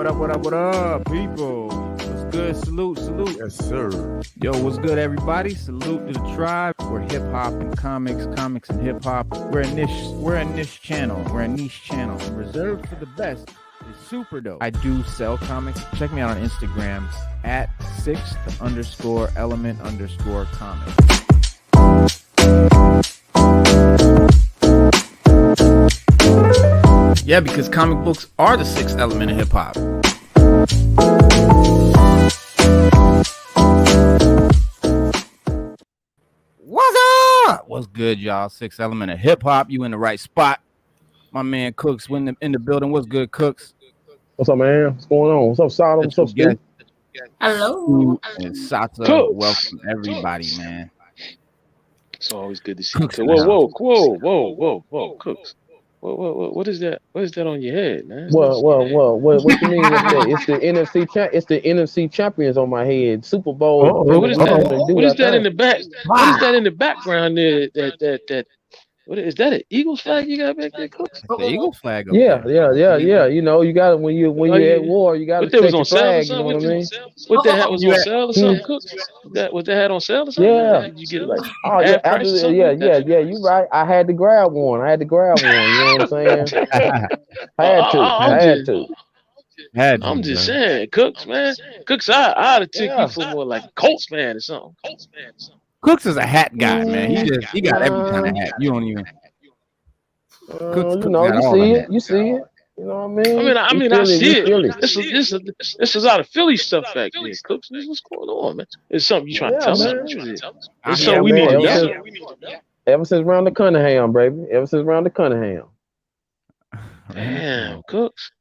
What up, people? What's good? Salute. Yes, sir. Yo, what's good, everybody? Salute to the tribe. We're hip hop and comics and hip hop. We're a niche channel. And reserved for the best is super dope. I do sell comics. Check me out on Instagram at 6th_element_comics. Yeah, because comic books are the sixth element of hip hop. What's up? What's good, y'all? Sixth element of hip hop. You in the right spot. My man Cooks in the building. What's good, Cooks? What's up, man? What's going on? What's up, Sada? What's up, Steve? Hello. And Sata, welcome everybody, man. It's always good to see you. Whoa, Cooks. What is that? What is that on your head, man? What you mean? It's the NFC champions on my head. Super Bowl. What is that? What is that in the back? What is that in the background there? What is that? An Eagles flag you got back there, Cooks? The Eagles flag. Yeah. You know, you got when you're at war, you got to take your flag. You know what I mean? What that hat was on sale or something, Cooks? Was that hat on sale or something? Yeah. Did you get it like yeah. You right. I had to grab one. You know what I'm saying? I had to. I'm just saying, Cooks, man. Cooks, I'd have took you for more like a Colts fan or something. Cooks is a hat guy, man. He got every kind of hat. You don't even. Cooks, you see it. You know what I mean? I see it. This is out of Philly stuff back there. Cooks, what's going on, man? It's something you trying to tell me. It's something we need to know. Ever since round the Cunningham, baby. Damn, Cooks,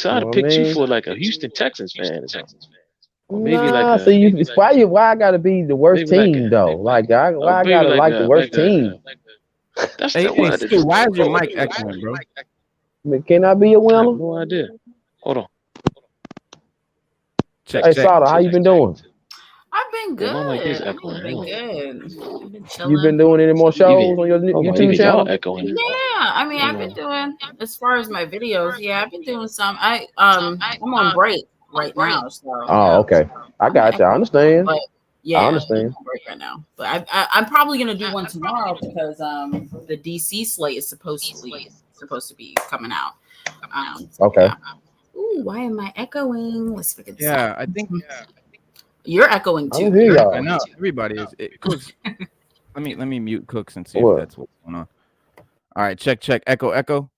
I'd have picked you for like a Houston Texans fan or something. Maybe why I gotta be the worst team though? Like why I gotta like the worst team? Why is your mic echoing, bro? Can I be a winner? No idea. Hold on. Check. Sada, how you been doing? I've been good. You been doing any more shows on your YouTube channel? Yeah, I've been doing, as far as my videos. Yeah, I've been doing some. I'm on break right now. So, okay. I got you. I understand. But, yeah, I understand. I'm on break right now, but I'm probably gonna do one tomorrow because the DC slate is supposed to be coming out. Okay. Ooh, why am I echoing? Let's figure this out. Yeah, I think you're echoing too. I know everybody is. Cooks. let me mute Cooks and see if that's what's going on. All right, check. Echo.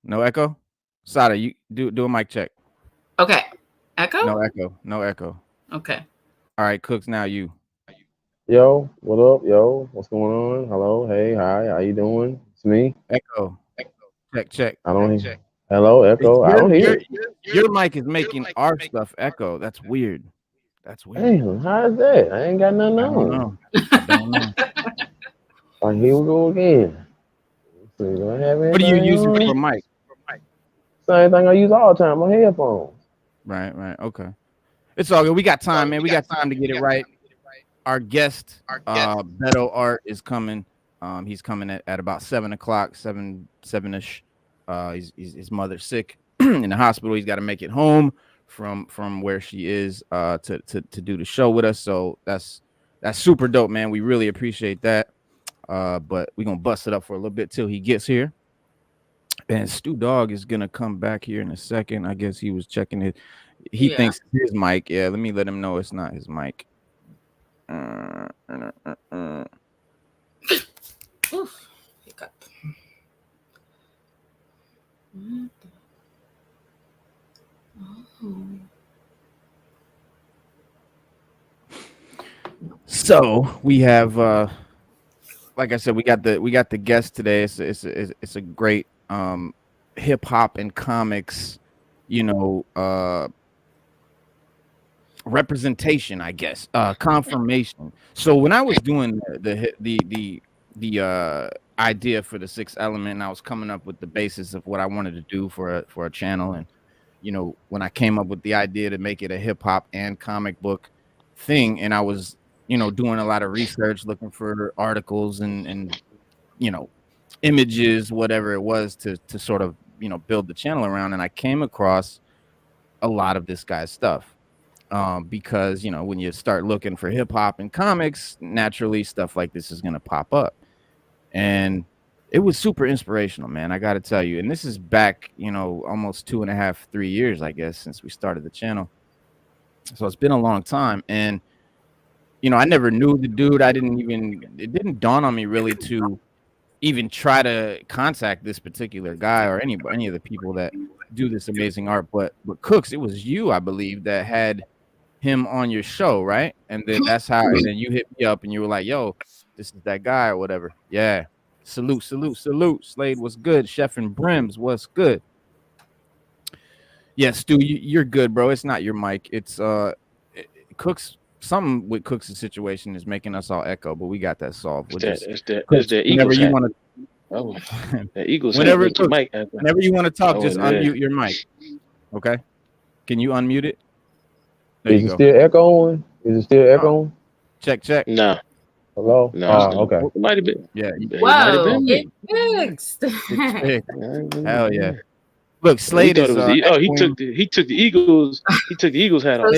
No echo. Sada, you do a mic check. Okay. Echo? No echo. Okay. All right, Cooks, now you. Yo, what up? Yo, what's going on? Hello, hey, hi, how you doing? It's me. Echo. Check. I don't hear. Hello, echo. I don't hear. Your mic is making our stuff echo. That's weird. Damn, how is that? I ain't got nothing on. I don't know. All right, here we go again. What are you using for mic? Same thing I use all the time, my headphones. Right. Okay. It's all good. We got time, man. We got time to get it right. Our guest, Beddo Art, is coming. He's coming at about 7 o'clock, 7-ish. His mother's sick in the hospital. He's got to make it home from where she is to do the show with us. So that's super dope, man. We really appreciate that. But we're gonna bust it up for a little bit till he gets here. And Stu Dog is gonna come back here in a second. I guess he was checking it. He thinks it's his mic. Yeah, let me let him know it's not his mic. Oof. Hiccup. So we have, like I said, we got the guest today. It's a great hip hop and comics, representation, I guess, confirmation. So when I was doing the idea for the sixth element, and I was coming up with the basis of what I wanted to do for a channel, and when I came up with the idea to make it a hip hop and comic book thing, and I was doing a lot of research, looking for articles and images, whatever it was, to sort of build the channel around, and I came across a lot of this guy's stuff. Because you know, when you start looking for hip hop and comics, naturally stuff like this is gonna pop up. And it was super inspirational, man. I gotta tell you. And this is back, you know, almost 2.5, 3 years, I guess, since we started the channel. So it's been a long time. And you know, I never knew the dude. It didn't dawn on me really to even try to contact this particular guy or any of the people that do this amazing art. But Cooks, it was you, I believe, that had him on your show, right? And then that's how, and then you hit me up and you were like, yo, this is that guy or whatever. Yeah. Salute. Slade, what's good? Chef and Brims, what's good? Yeah, Stu, you're good, bro. It's not your mic. It's Cooks. Something with Cooks' situation is making us all echo, but we got that solved. It's the Eagles you want to. Oh, the Eagles. Whenever you want to talk, just unmute your mic. Okay. Can you unmute it? There Is you it go. still echoing? Is it still echoing? Check. No. Hello? No. Okay. It might have been. Yeah. Whoa, it fixed. Hell yeah. Look, Slade is. He took the Eagles. He took the Eagles hat off.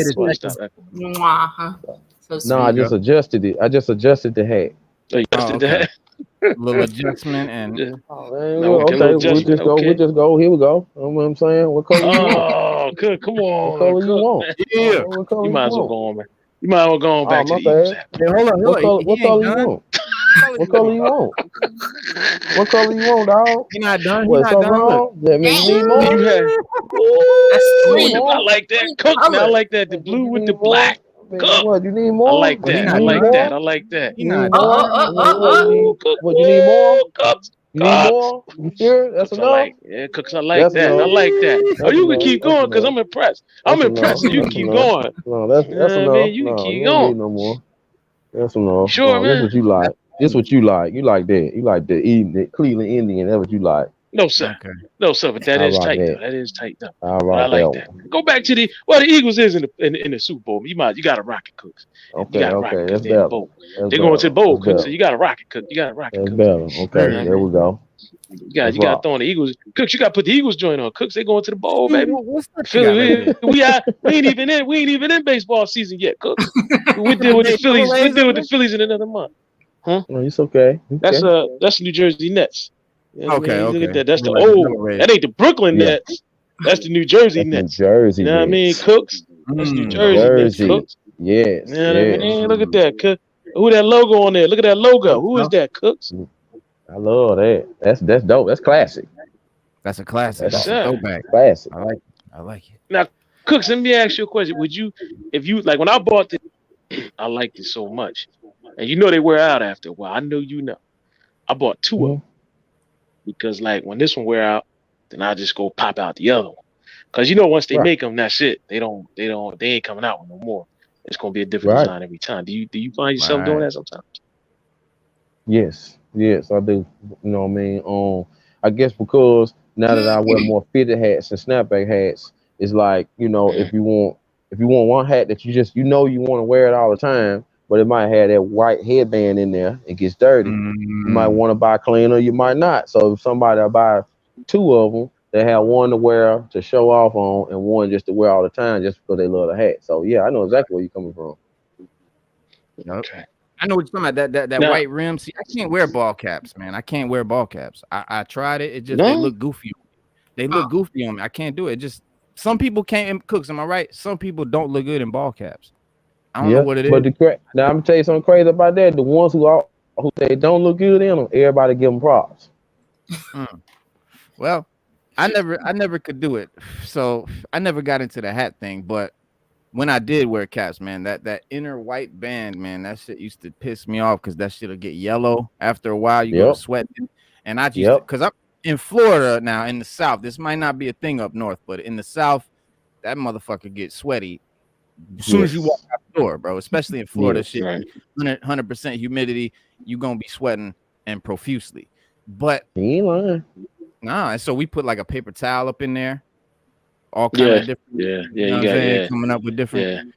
No, I just adjusted it. I just adjusted the hat. Okay. Little adjustment and. Yeah. Oh, man, we'll just go. Here we go. You know what I'm saying? What color you want? Oh, good. Come on. What color you want? Yeah. What color You might as well want? go on, man. You might as well go on back to the Eagles hat. Hey, hold on. What color you want? What color you want? What color you want, dog? He not done. What, something wrong? That means you need more? I like that. Cook. I like that. The blue with the black. Cook. What, you need more? I like that. I like that. You need more? What, you need more? Cooks. You need more? You sure? That's enough? Cooks, I like that. I like that. Oh, you can keep going because I'm impressed. I'm impressed. You can keep going. No, that's enough. Man, you can keep going. No more. That's enough. Sure, man. That's what you like. This what you like. You like that. You like the Cleveland Indian. That's what you like. No, sir. Okay. No, sir. But that is tight, though. That is tight, though. All right. I like that. Go back to the Eagles is in the Super Bowl. You got to rock it, Cooks. Okay. That's they're better. They're going to the bowl, Cooks. So you got to rock it, Cook. You got to rock it. That's better. Okay. There we go. You got to throw in the Eagles. Cooks, you got to put the Eagles joint on. Cooks, they going to the bowl, baby. Philly, we ain't even in baseball season yet, Cooks. We deal with the Phillies. We deal with the Phillies in another month. Huh? No, it's okay. That's New Jersey Nets. You know okay. Look at that. That's the that ain't the Brooklyn Nets. That's the New Jersey Nets. New Jersey. You know what I mean, Cooks? That's New Jersey Nets, Cooks. Yes. You know what I mean? Look at that, Cook. Who that logo on there? Look at that logo. Who is that, Cooks? I love that. That's dope. That's classic. That's a classic. That's a throwback. Classic. I like it. Now, Cooks, let me ask you a question. Would you, if you like when I bought this, I liked it so much. And you know they wear out after a while. I know you know. I bought two of them. Because like when this one wear out, then I just go pop out the other one. Because you know once they make them, that's it. They ain't coming out with no more. It's gonna be a different design every time. Do you find yourself doing that sometimes? Yes, I do. You know what I mean? I guess because now that I wear more fitted hats and snapback hats, it's like, you know, if you want one hat that you just you want to wear it all the time, but it might have that white headband in there, it gets dirty. You might want to buy cleaner, you might not. So if somebody buy two of them, they have one to wear to show off on and one just to wear all the time just because they love the hat. So yeah, I know exactly where you're coming from. Okay. I know what you're talking about. That white rim. See, I can't wear ball caps, man. I can't wear ball caps. I tried it. It just they look goofy. They look goofy on me. I can't do it. Just some people can't. Cooks, am I right? Some people don't look good in ball caps. I don't know what it is. But now I'm gonna tell you something crazy about that. The ones who they don't look good in them, everybody give them props. Well, I never could do it. So I never got into the hat thing. But when I did wear caps, man, that inner white band, man, that shit used to piss me off because that shit'll get yellow after a while. You go to sweating, and I just because I'm in Florida now in the South. This might not be a thing up north, but in the South, that motherfucker gets sweaty as soon as you walk out the door, bro. Especially in Florida, shit, 100% humidity, you gonna be sweating and profusely. But and so we put like a paper towel up in there. All kind of different, you got coming up with different.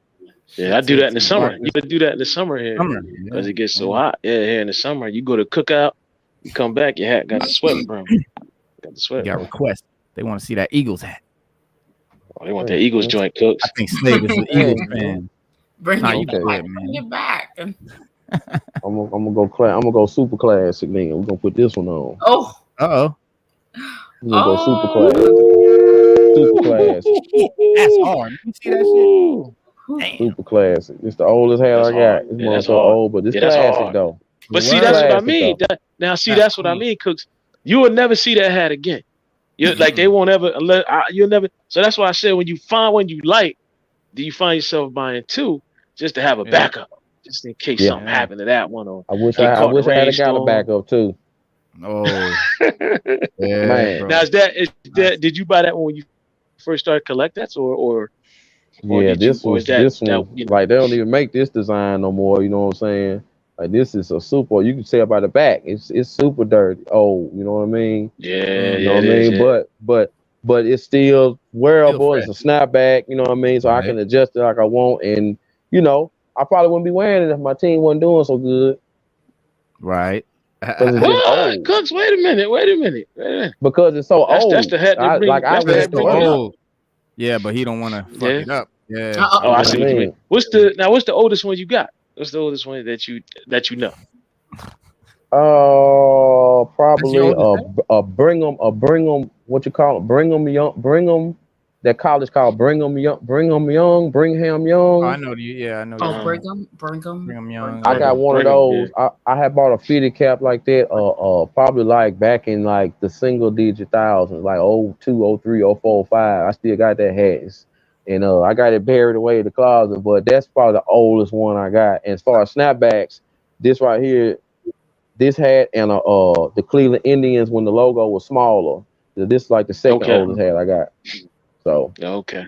I do that in the summer. You could do that in the summer here because it gets so hot. Here in the summer, you go to cookout, you come back, your hat got the sweat, bro. Got the sweat. You got requests. They want to see that Eagles hat. Oh, they want that Eagles joint, Cooks. I think Slade is an Eagles fan. Bring Nah, it you back. good, man. Bring it back. I'm gonna go super classic then. We're gonna put this one on. Oh, Uh-oh. We're gonna go super oh. classic. Super classic. That's hard. You see that shit? Damn. Super classic. It's the oldest hat That's I got. hard. It's Yeah, that's so hard. old, but it's Yeah, that's classic hard. though. But see, Word. that's what I Classic, mean. though. That's what I mean, Cooks. You will never see that hat again. You like they won't ever. You'll never. So that's why I said when you find one you like, do you find yourself buying two just to have a backup, just in case something happened to that one or I wish get I caught in wish a I had got a rainstorm. backup too. Oh, yeah, Man. bro. Now is that did you buy that one when you first started collecting that or Yeah, did you, this or was is that this one. you know, Like they don't even make this design no more. You know what I'm saying? Like this is a super. You can tell by the back. It's super dirty. Oh, you know what I mean? yeah, You know what I mean? yeah. But it's still wearable. Still It's a snapback. You know what I mean? So I Right. can adjust it like I want. And you know, I probably wouldn't be wearing it if my team wasn't doing so good. Right. Because it's just What? old. Cooks, wait a minute. Because it's so That's old. the hat that bring I that's the wear hat it bring so you old. up. Yeah, but he don't want to fuck it up. Yeah. Oh, I see You know what you what I mean. mean? What's the oldest one you got? What's the oldest one that you know? Probably oldest Brigham, what you call it? Brigham, that college called Brigham Young. Oh, I know you. Yeah, I know. Oh, you. Brigham Young. I got one of Brigham, those. I had bought a fitted cap like that. Probably like back in like the single digit thousands, like 02, 03, 04, 05. I still got that hat. And I got it buried away in the closet, but that's probably the oldest one I got. And as far as snapbacks, this right here, this hat and the Cleveland Indians when the logo was smaller. This is like the second oldest hat I got. So okay.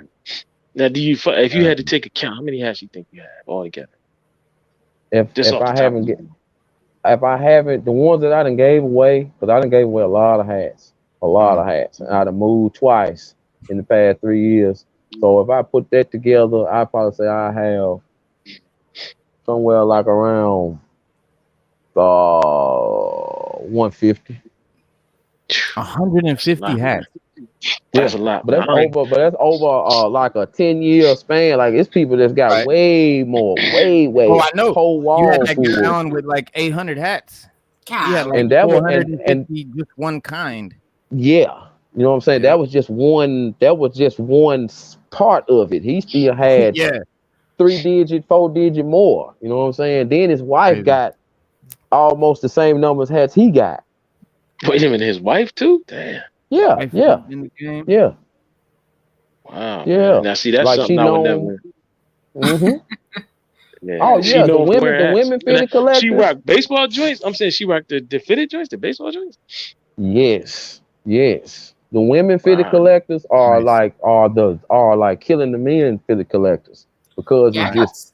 Now, if you had to take a count, how many hats you think you have altogether? if I haven't the ones that I done gave away, because I done gave away a lot of hats. And I done moved twice in the past 3 years. So if I put that together, I'd probably say I have somewhere like around 150. 150 hats. That's a lot. But that's over like a 10-year span. Like it's people that's got way more, way. Oh, I know. Whole wall You had that full. guy on with like 800 hats. God. Yeah, like And that was 450, just one kind. Yeah. You know what I'm saying? Yeah. That was just one part of it. He still had 3-digit, 4-digit more. You know what I'm saying? Then his wife got almost the same number of hats he got. Wait a minute, his wife too? Damn. Yeah. In the game. Yeah. Wow. Yeah. Man. Now see, that's Like something she I would known- never. Mm-hmm. Yeah. Oh She yeah, the known for wearing women hats. fitted collectors. She rock baseball joints. I'm saying she rocked the fitted joints, the baseball joints. Yes. The women fitted collectors are Nice. like killing the men fitted collectors because it's just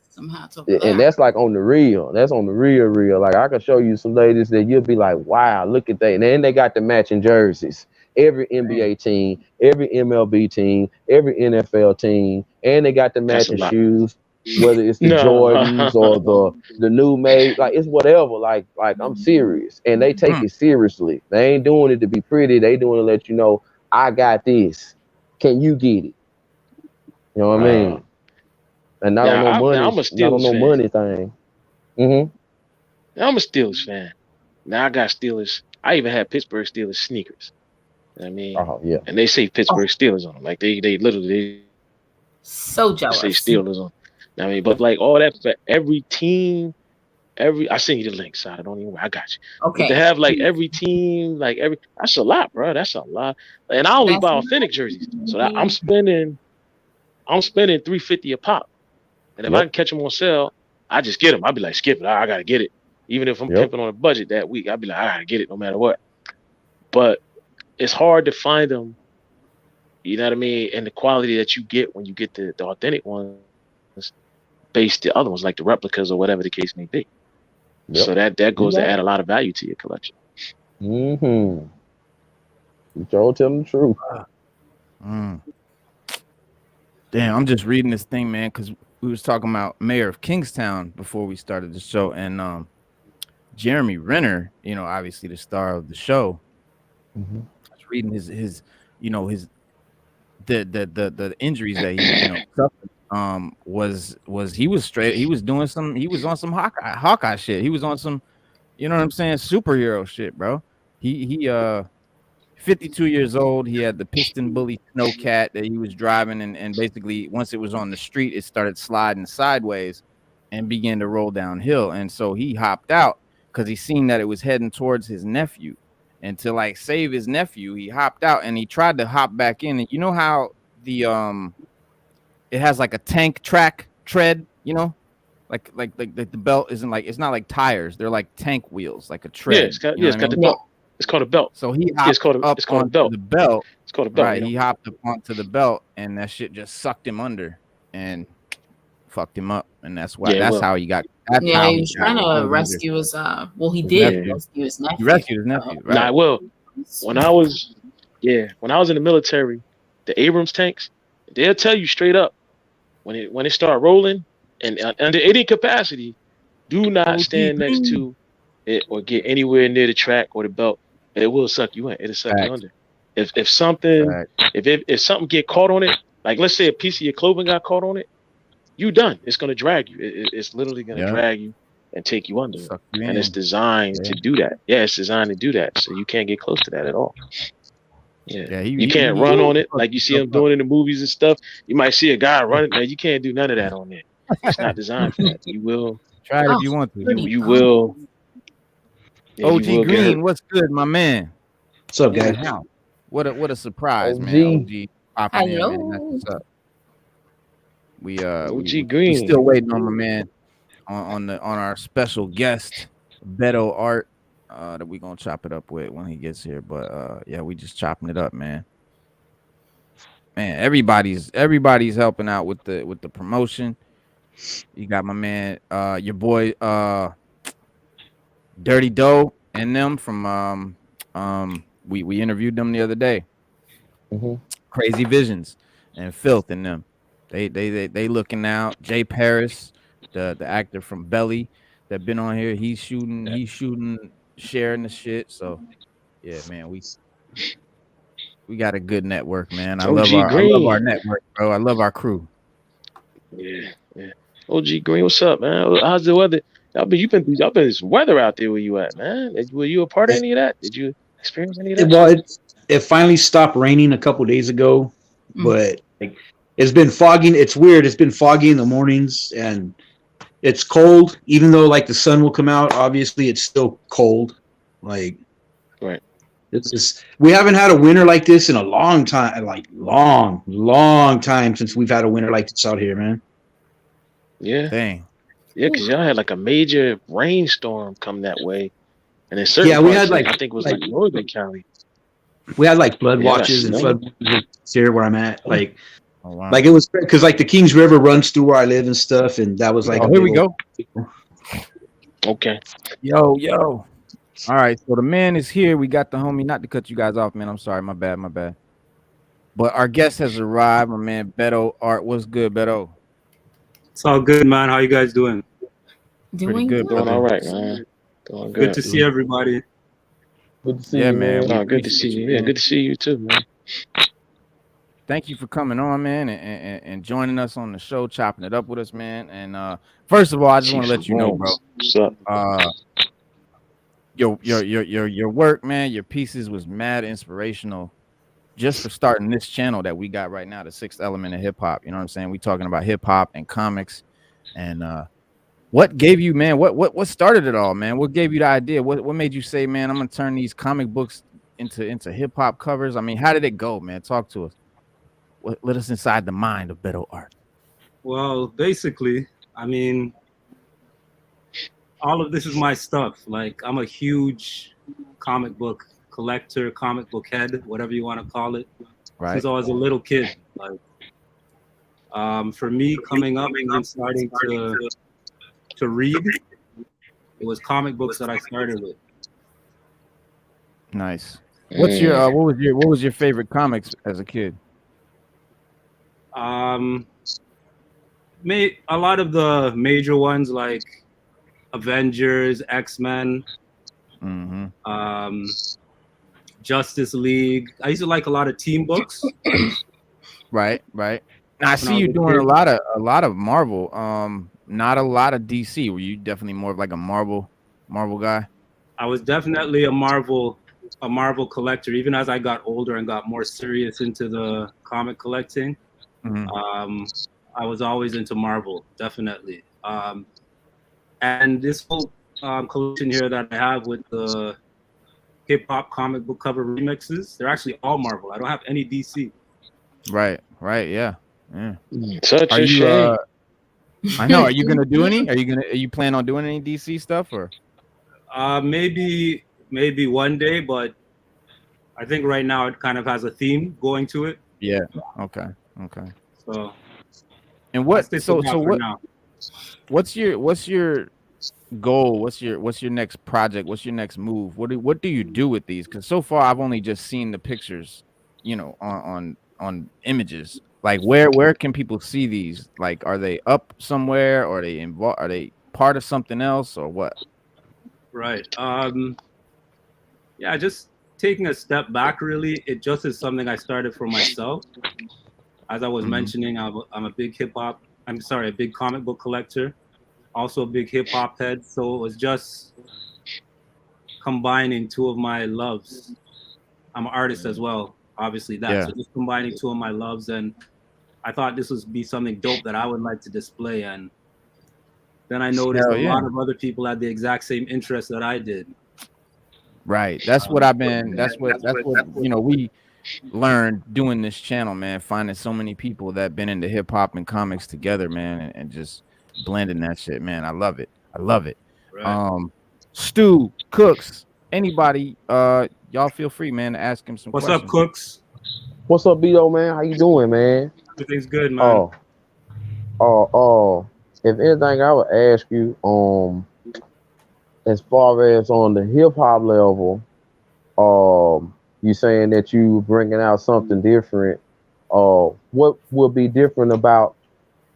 and that's like on the real. That's on the real. Like I can show you some ladies that you'll be like, wow, look at that. And then they got the matching jerseys. Every NBA team, every MLB team, every NFL team, and they got the matching shoes. Whether it's the Jordans or the new made, like it's whatever. Like I'm serious, and they take it seriously. They ain't doing it to be pretty. They doing it to let you know I got this. Can you get it? You know what I mean? And not on no money. I'm a Steelers fan. Money thing. Mm-hmm. I'm a Steelers fan. Now I got Steelers. I even had Pittsburgh Steelers sneakers. I mean, and they say Pittsburgh Steelers on them. Like they literally so jealous. Say Steelers on. I mean, but like all that for every team, I send you the link, so I don't even. I got you. Okay. But to have like every team, that's a lot, bro. That's a lot. And I only buy authentic jerseys, so I'm spending $350 a pop. And if I can catch them on sale, I just get them. I'll be like, skip it. I gotta get it. Even if I'm pimping on a budget that week, I'll be like, I gotta get it no matter what. But it's hard to find them. You know what I mean? And the quality that you get when you get the authentic ones based the other ones, like the replicas or whatever the case may be. Yep. So that goes to add a lot of value to your collection. Mm-hmm. Y'all telling the truth. Damn, I'm just reading this thing, man, because we was talking about Mayor of Kingstown before we started the show, and Jeremy Renner, you know, obviously the star of the show. I was reading his the injuries that he suffered was he was on some Hawkeye shit. He was on some, you know what I'm saying, superhero shit, bro. He 52 years old. He had the piston bully snowcat that he was driving, and basically once it was on the street, it started sliding sideways and began to roll downhill. And so he hopped out because he seen that it was heading towards his nephew. And to like save his nephew, he hopped out and he tried to hop back in. And you know how the it has like a tank track tread, you know, like the belt isn't like, it's not like tires, they're like tank wheels, like a tread. Yeah, it's got the belt. It's called a belt. So he hopped it's called a belt. The belt. It's called a belt. Right, he hopped up onto the belt, and that shit just sucked him under and fucked him up, and that's why. How he got. He was trying to rescue his. He did rescue his nephew. He rescued his nephew. Right. Nah, well, when I was in the military, the Abrams tanks, they'll tell you straight up when it start rolling and under any capacity, do not stand next to it or get anywhere near the track or the belt. It will suck you in. It'll suck you under. If something get caught on it, like let's say a piece of your clothing got caught on it, you done. It's gonna drag you. It's literally gonna drag you and take you under. And it's designed to do that. Yeah, it's designed to do that. So you can't get close to that at all. Yeah, you can't run on it like you see them doing in the movies and stuff. You might see a guy running. Man, you can't do none of that on it. It's not designed for that. You will try it if you want to. You will. Yeah, OG Green, what's good, my man? What's up, guys? What a surprise, man. OG popping in, man. That's what's up. OG Green. We still waiting on my man on our special guest, Beddo Art, that we gonna chop it up with when he gets here. But we just chopping it up, man. Man, everybody's helping out with the promotion. You got my man, your boy, Dirty Doe and them from we interviewed them the other day. Mm-hmm. Crazy Visions and Filth and them. They looking out. Jay Paris, the actor from Belly that been on here, he's shooting, sharing the shit. So yeah, man, we got a good network, man. I love our network, bro. I love our crew. Yeah. OG Green, what's up, man? How's the weather? Y'all been this weather out there where you at, man? Were you a part of any of that? Did you experience any of that? Well, it finally stopped raining a couple days ago, but it's been foggy. It's weird. It's been foggy in the mornings and it's cold. Even though like the sun will come out, obviously it's still cold. Like, right. It's just, we haven't had a winter like this in a long time. Like long time since we've had a winter like this out here, man. Yeah. Dang. Yeah, because y'all had like a major rainstorm come that way. And in certain we parts, had like, I think it was like Northern County. We had like flood watches and flood watches here where I'm at. Like, oh, wow. Like it was because like the Kings River runs through where I live and stuff. And that was like, here we go. Okay. Yo. All right. So the man is here. We got the homie, not to cut you guys off, man. I'm sorry. My bad. But our guest has arrived, my man, Beddo Art. What's good, Beddo? It's all good, man. How you guys doing? Doing good, doing all right, man. Doing good to see everybody. Good to see you, man. No, good to see you. Yeah, good to see you too, man. Thank you for coming on, man, and joining us on the show, chopping it up with us, man. And first of all, I just want to let you know, bro. What's up? Your work, man, your pieces was mad inspirational. Just for starting this channel that we got right now, the Sixth Element of Hip Hop. You know what I'm saying? We talking about hip hop and comics. And what gave you, man? What started it all, man? What gave you the idea? What made you say, man, I'm gonna turn these comic books into hip hop covers? I mean, how did it go, man? Talk to us. Let us inside the mind of Beddo Art. Well, basically, I mean, all of this is my stuff. Like, I'm a huge comic book collector, comic book head, whatever you want to call it. Right. Since I was a little kid. Like, for me, coming up and starting to read, it was comic books that I started with. Nice. What's your what was your favorite comics as a kid? A lot of the major ones like Avengers, X-Men, Justice League. I used to like a lot of team books. Right. Now, I see you doing a lot of Marvel. Not a lot of DC. Were you definitely more of like a Marvel guy? I was definitely a Marvel collector. Even as I got older and got more serious into the comic collecting, I was always into Marvel, definitely. And this whole collection here that I have with the hip hop comic book cover remixes, they're actually all Marvel. I don't have any DC. Right. Yeah. Such a shame. I know. Are you gonna do any? Are you planning on doing any DC stuff or? Maybe one day, but I think right now it kind of has a theme going to it. Yeah. Okay. So. And what? So what? Now. What's your goal? What's your next project? What's your next move? What do you do with these? Because so far I've only just seen the pictures, on images. Like where can people see these? Like, are they up somewhere? Or are they involved? Are they part of something else or what? Right. Yeah, just taking a step back. Really, it just is something I started for myself. As I was mentioning, I'm a big a big comic book collector, also a big hip hop head. So it was just combining two of my loves. I'm an artist as well, obviously that. Yeah. So just combining two of my loves, and I thought this would be something dope that I would like to display. And then I noticed a lot of other people had the exact same interest that I did. Right. That's what I've been. That's what we learned doing this channel, man. Finding so many people that been into hip hop and comics together, man, and just blending that shit, man. I love it. Right. Stu, Cooks, anybody, y'all feel free, man, to ask him some questions. What's up, Cooks? What's up, Beddo, man? How you doing, man? Everything's good, man. If anything, I would ask you, as far as on the hip hop level, you saying that you bringing out something different. What will be different about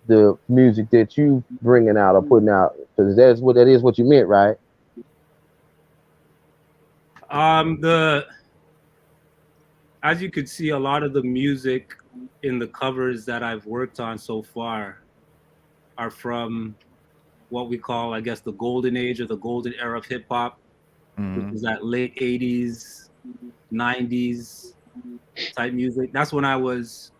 the music that you bringing out or putting out? Because that is what you meant, right? As you could see, a lot of the music in the covers that I've worked on so far are from what we call, I guess, the golden age or the golden era of hip hop, which is that late 80s, 90s type music. That's when I was,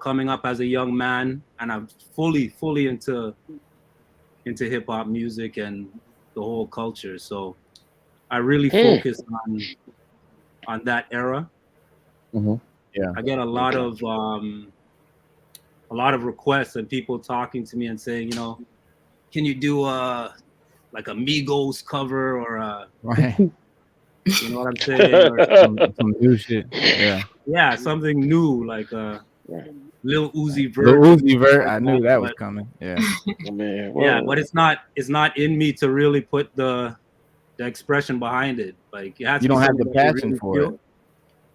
coming up as a young man, and I'm fully into hip hop music and the whole culture. So I really focus on that era. Yeah, I get a lot of requests and people talking to me and saying, can you do like a Migos cover or right? You know what I'm saying? Or some new shit. Yeah, something new like Lil Uzi Vert. Lil Uzi Vert. I knew that was coming. Yeah. Man, yeah, but it's not in me to really put the expression behind it. Like it has you to don't be have the passion really for feel. it,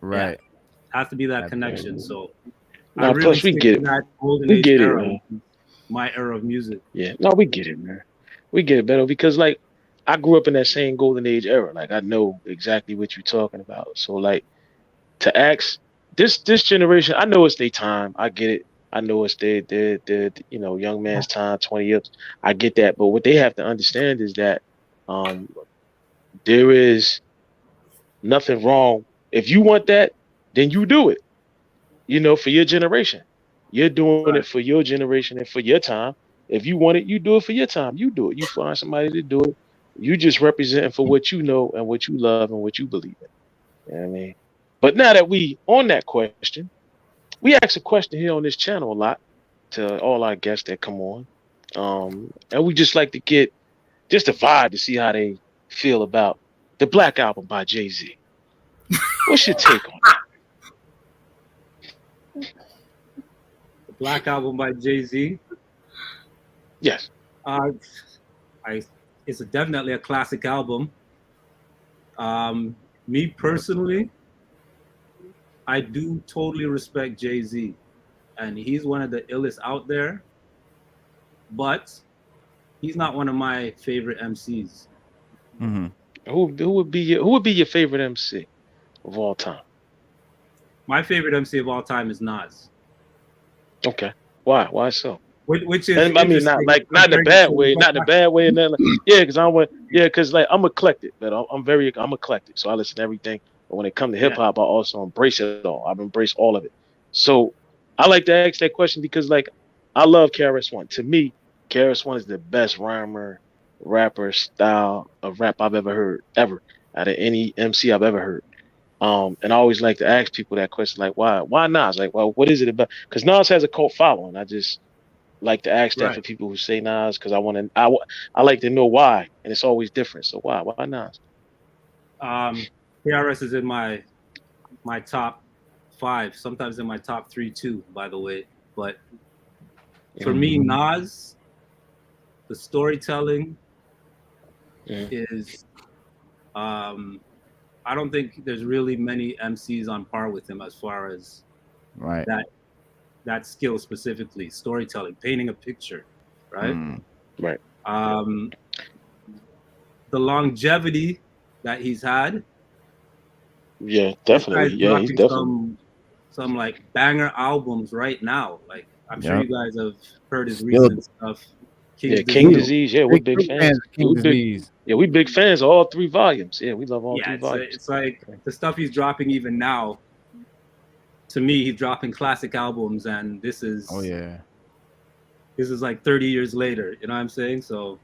right? Yeah, has to be that connection. So no, really plus we get it. We get it, man. My era of music. Yeah, no, we get it, man. We get it, Beddo, because like I grew up in that same golden age era. Like I know exactly what you're talking about. So like to ask this generation, I know it's their time. I get it. I know it's their young man's time, 20 years. I get that. But what they have to understand is that there is nothing wrong. If you want that, then you do it. For your generation. You're doing it for your generation and for your time. If you want it, you do it for your time. You do it. You find somebody to do it. You just representing for what you know and what you love and what you believe in. You know what I mean? But now that we on that question, we ask a question here on this channel a lot to all our guests that come on. And we just like to get just a vibe to see how they feel about the Black Album by Jay-Z. What's your take on it? Black Album by Jay-Z. Yes. It's definitely a classic album. Me personally, I do totally respect Jay-Z, and he's one of the illest out there. But he's not one of my favorite MCs. Mm-hmm. Who would be your favorite MC of all time? My favorite MC of all time is Nas. Okay. Why so? Which is And I mean, not in a bad way, not in a bad way, and then because like I'm eclectic, but I'm eclectic, so I listen to everything. But when it comes to hip hop, I also embrace it all. I've embraced all of it. So I like to ask that question because like I love KRS-One. To me, KRS-One is the best rhymer, rapper style of rap I've ever heard, ever, out of any MC I've ever heard. And I always like to ask people that question, like, why Nas? Like, well, what is it about? Because Nas has a cult following. I just like to ask that for people who say Nas, because I like to know why, and it's always different. So why Nas? KRS is in my top 5, sometimes in my top 3 too, by the way. But for me, Nas, the storytelling is I don't think there's really many MCs on par with him as far as that skill, specifically storytelling, painting a picture, right? Right. The longevity that he's had. Yeah, definitely. Yeah, he's definitely some like banger albums right now. Like I'm sure you guys have heard his recent stuff. King Disease. Yeah, we're big fans. King Disease. We big fans of all 3 volumes. Yeah, we love all 3 volumes. It's like the stuff he's dropping even now. To me, he's dropping classic albums, and this is this is like 30 years later. You know what I'm saying? So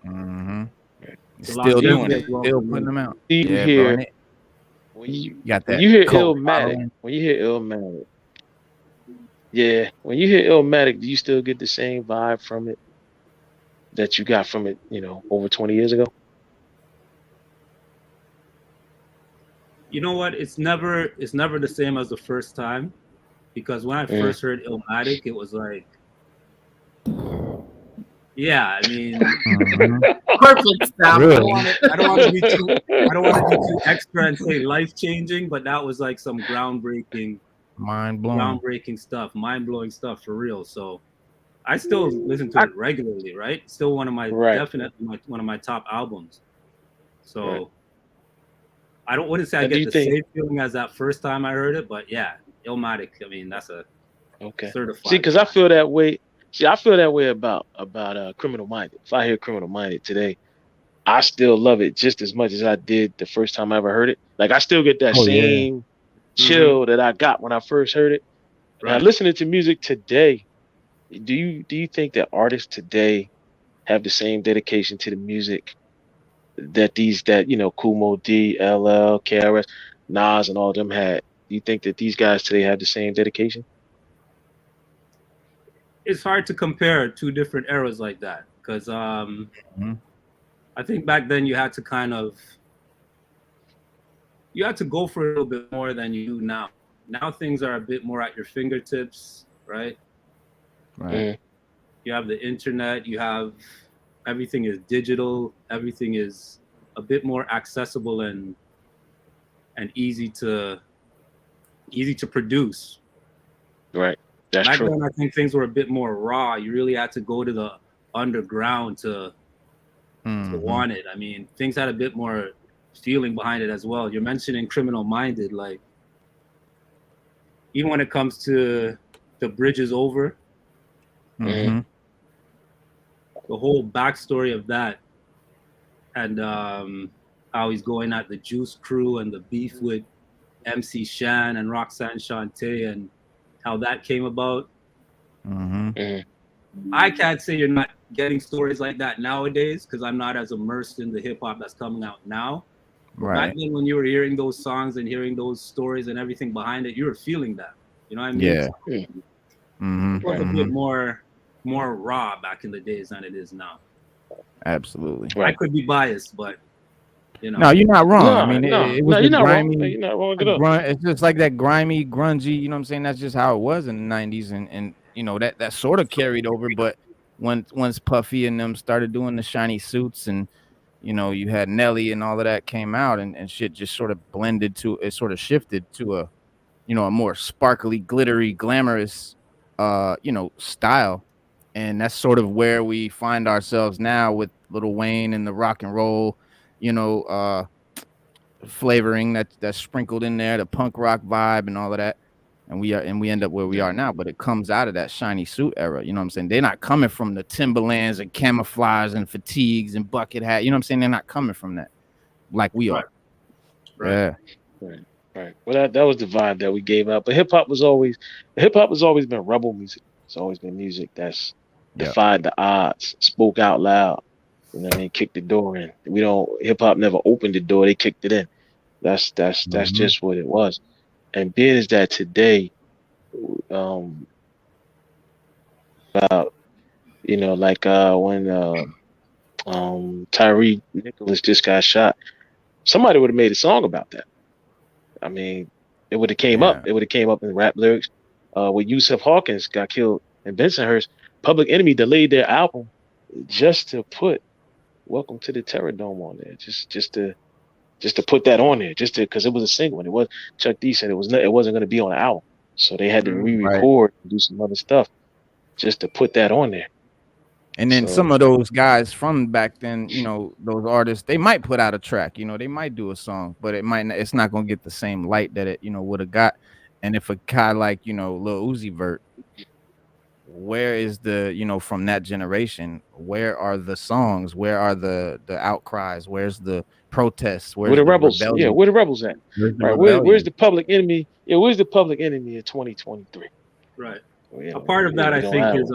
still doing it, still putting them out. When you got that, when you hear Illmatic, when you hear Illmatic, do you still get the same vibe from it that you got from it, over 20 years ago? You know what? It's never the same as the first time, because when I first heard Illmatic, it was like, I mean, perfect stuff. Really? I don't want to be too extra and say life changing, but that was like some groundbreaking stuff, mind blowing stuff for real. So I still listen to it regularly, right? Still one of my definitely one of my top albums. So I wouldn't say I get the same feeling as that first time I heard it, but Illmatic. I mean, that's a certified. See, because I feel that way. I feel that way about Criminal Minded. If I hear Criminal Minded today, I still love it just as much as I did the first time I ever heard it. Like I still get that same chill that I got when I first heard it. Now listening to music today, do you think that artists today have the same dedication to the music that Kumo D, LL, KRS, Nas, and all of them had? Do you think that these guys today have the same dedication? It's hard to compare 2 different eras like that, because I think back then you had to go for a little bit more than you do now. Now things are a bit more at your fingertips, right? Right. You have the internet, everything is digital, everything is a bit more accessible and easy to produce. Right. That's back true. then, I think things were a bit more raw. You really had to go to the underground to want it. I mean, things had a bit more feeling behind it as well. You're mentioning Criminal Minded, like even when it comes to The Bridge Is Over, the whole backstory of that, and how he's going at the Juice Crew and the beef with MC Shan and Roxanne Shante, and how that came about. I can't say you're not getting stories like that nowadays, because I'm not as immersed in the hip hop that's coming out now. Back then, when you were hearing those songs and hearing those stories and everything behind it, you were feeling that. You know what I mean? It was a bit more raw back in the days than it is now. Absolutely. I could be biased, but no, you're not wrong. It was you're not grimy, wrong. You're not wrong. It's just like that grimy, grungy. You know what I'm saying? That's just how it was in the '90s, and that sort of carried over. But once Puffy and them started doing the shiny suits, and you had Nelly and all of that came out, and shit just sort of blended to it, sort of shifted to a more sparkly, glittery, glamorous, style, and that's sort of where we find ourselves now with Lil Wayne and the rock and roll. Flavoring that's sprinkled in there, the punk rock vibe and all of that. and we end up where we are now. But it comes out of that shiny suit era. You know what I'm saying? They're not coming from the Timberlands and camouflage and fatigues and bucket hat. You know what I'm saying? They're not coming from that like we are. Right. Yeah. Right. Well, that was the vibe that we gave out. But hip hop has always been rebel music. It's always been music that's defied the odds, spoke out loud. You know what I mean? Kicked the door in. Hip hop never opened the door, they kicked it in. That's just what it was. And being is that today, about, you know, like when Tyree Nicholas just got shot, somebody would have made a song about that. I mean, it would have came up. It would have came up in rap lyrics. When Yusuf Hawkins got killed in Bensonhurst, Public Enemy delayed their album just to put "Welcome to the Terror Dome" on there, just to put that on there, because it was a single. And it was, Chuck D said it wasn't going to be on the album, so they had to re-record and do some other stuff just to put that on there. And then some of those guys from back then, you know, those artists, they might put out a track, you know, they might do a song, but it's not going to get the same light that it, you know, would have got. And if a guy like, you know, Lil Uzi Vert, where is the, you know, from that generation, where are the songs? Where are the outcries? Where's the protests? Where's the rebels? Rebellion? Yeah, where the rebels at? Where's the Public Enemy? Yeah, where's the Public Enemy in 2023? Right. Yeah, a part of that, I think, is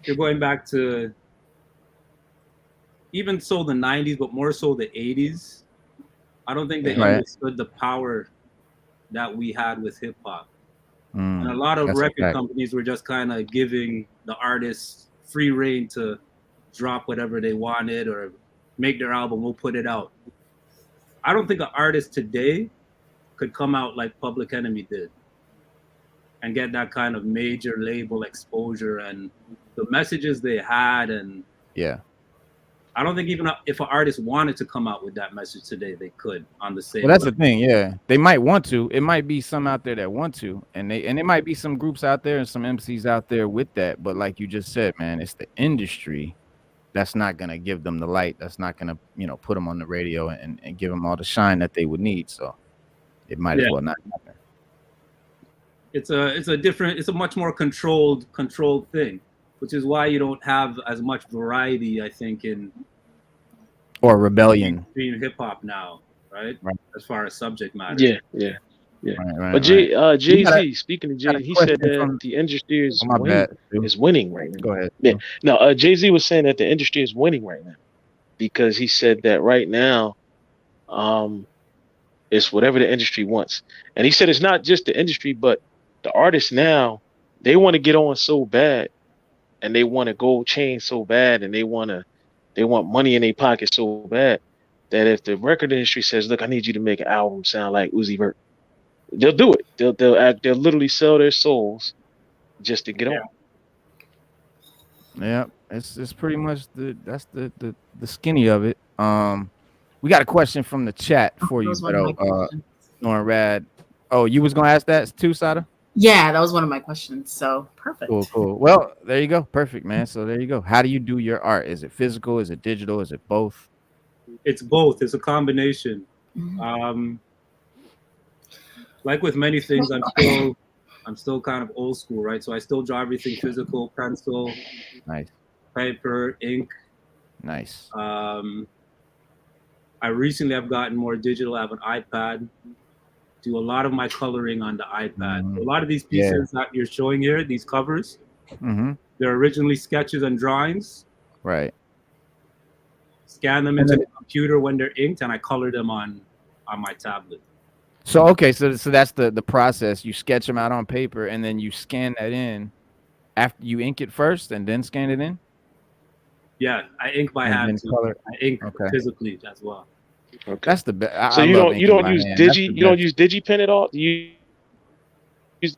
you're going back to even so the 90s, but more so the 80s. I don't think they understood the power that we had with hip hop. And a lot of record companies were just kind of giving the artists free reign to drop whatever they wanted or make their album, we'll put it out. I don't think an artist today could come out like Public Enemy did and get that kind of major label exposure and the messages they had. And I don't think even if an artist wanted to come out with that message today, they could on the same. Well, that's the thing. Yeah, they might want to. It might be some out there that want to, and it might be some groups out there and some MCs out there with that. But like you just said, man, it's the industry that's not gonna give them the light. That's not gonna, you know, put them on the radio and give them all the shine that they would need. So it might as well not happen. It's a much more controlled thing, which is why you don't have as much variety, I think, in or rebellion between hip hop now, right? As far as subject matter. Yeah. But Jay-Z, speaking of Jay, he said that the industry is winning right now. Go ahead. Yeah. No, Jay-Z was saying that the industry is winning right now because he said that right now, it's whatever the industry wants. And he said it's not just the industry, but the artists now, they want to get on so bad and they want a gold chain so bad and they want money in their pocket so bad that if the record industry says, look, I need you to make an album sound like Uzi Vert, they'll do it. They'll literally sell their souls just to get on. Yeah, it's pretty much that's the skinny of it. We got a question from the chat for you, Lauren Rad. Oh, you was gonna ask that too, Sada? Yeah, that was one of my questions. So perfect. Cool. Well, there you go. Perfect, man. So there you go. How do you do your art? Is it physical? Is it digital? Is it both? It's both. It's a combination. Like with many things, I'm still kind of old school, right? So I still draw everything physical, pencil, nice, paper, ink. Nice. I recently have gotten more digital. I have an iPad. Do a lot of my coloring on the iPad. A lot of these pieces that you're showing here, these covers, they're originally sketches and drawings. Right. Scan them into the computer when they're inked, and I color them on my tablet. So okay, so that's the process. You sketch them out on paper, and then you scan that in. After you ink it first, and then scan it in. Yeah, I ink by hand. I ink physically as well. Okay. That's the best. So you don't use you don't use DigiPen at all? Do you use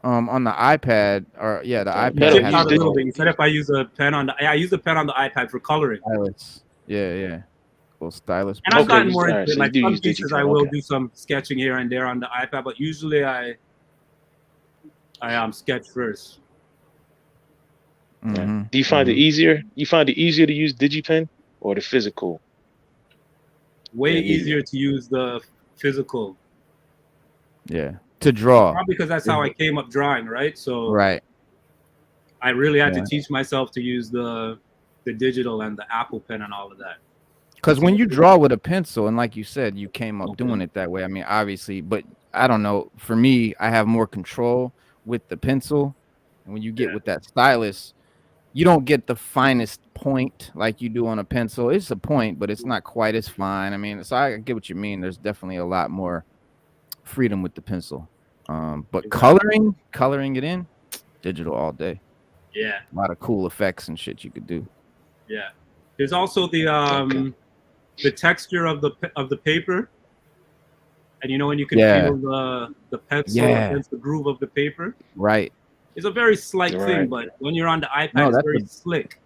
on the iPad or the iPad? You said if I use a pen on I use the pen on the iPad for coloring. Stylus. Yeah. Little stylus. And I've gotten more into like some pieces. I will do some sketching here and there on the iPad, but usually I sketch first. Do you find it easier? You find it easier to use DigiPen or the physical? Way easier to use the physical. Yeah. To draw. Probably because that's how I came up drawing, right? So Right. I really had to teach myself to use the digital and the Apple Pen and all of that. Because when you draw with a pencil, and like you said, you came up doing it that way. I mean, obviously, but I don't know. For me, I have more control with the pencil. And when you get with that stylus, you don't get the finest point like you do on a pencil. It's a point, but it's not quite as fine. I mean, so I get what you mean. There's definitely a lot more freedom with the pencil. But coloring it in, digital all day. Yeah. A lot of cool effects and shit you could do. Yeah. There's also the texture of the paper. And you know when you can feel the pencil against the groove of the paper? Right. It's a very slight thing, but when you're on the iPad, it's very slick.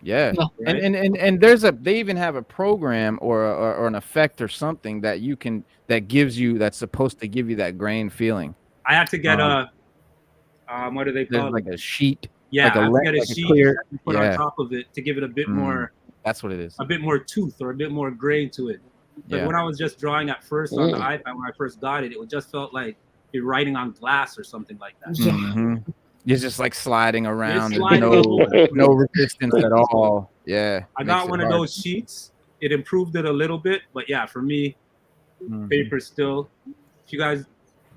Yeah. Right? And they even have a program or an effect or something that you can that's supposed to give you that grain feeling. I had to get what do they call it? Like a sheet. Yeah, like I have to get a sheet clear, and put on top of it to give it a bit more. That's what it is. A bit more tooth or a bit more grain to it. But when I was just drawing at first on the iPad, when I first got it, it just felt like you're writing on glass or something like that. Mm-hmm. You're just like sliding around, no resistance at all. Yeah. I got one of those sheets. It improved it a little bit, but yeah, for me, paper still. If you guys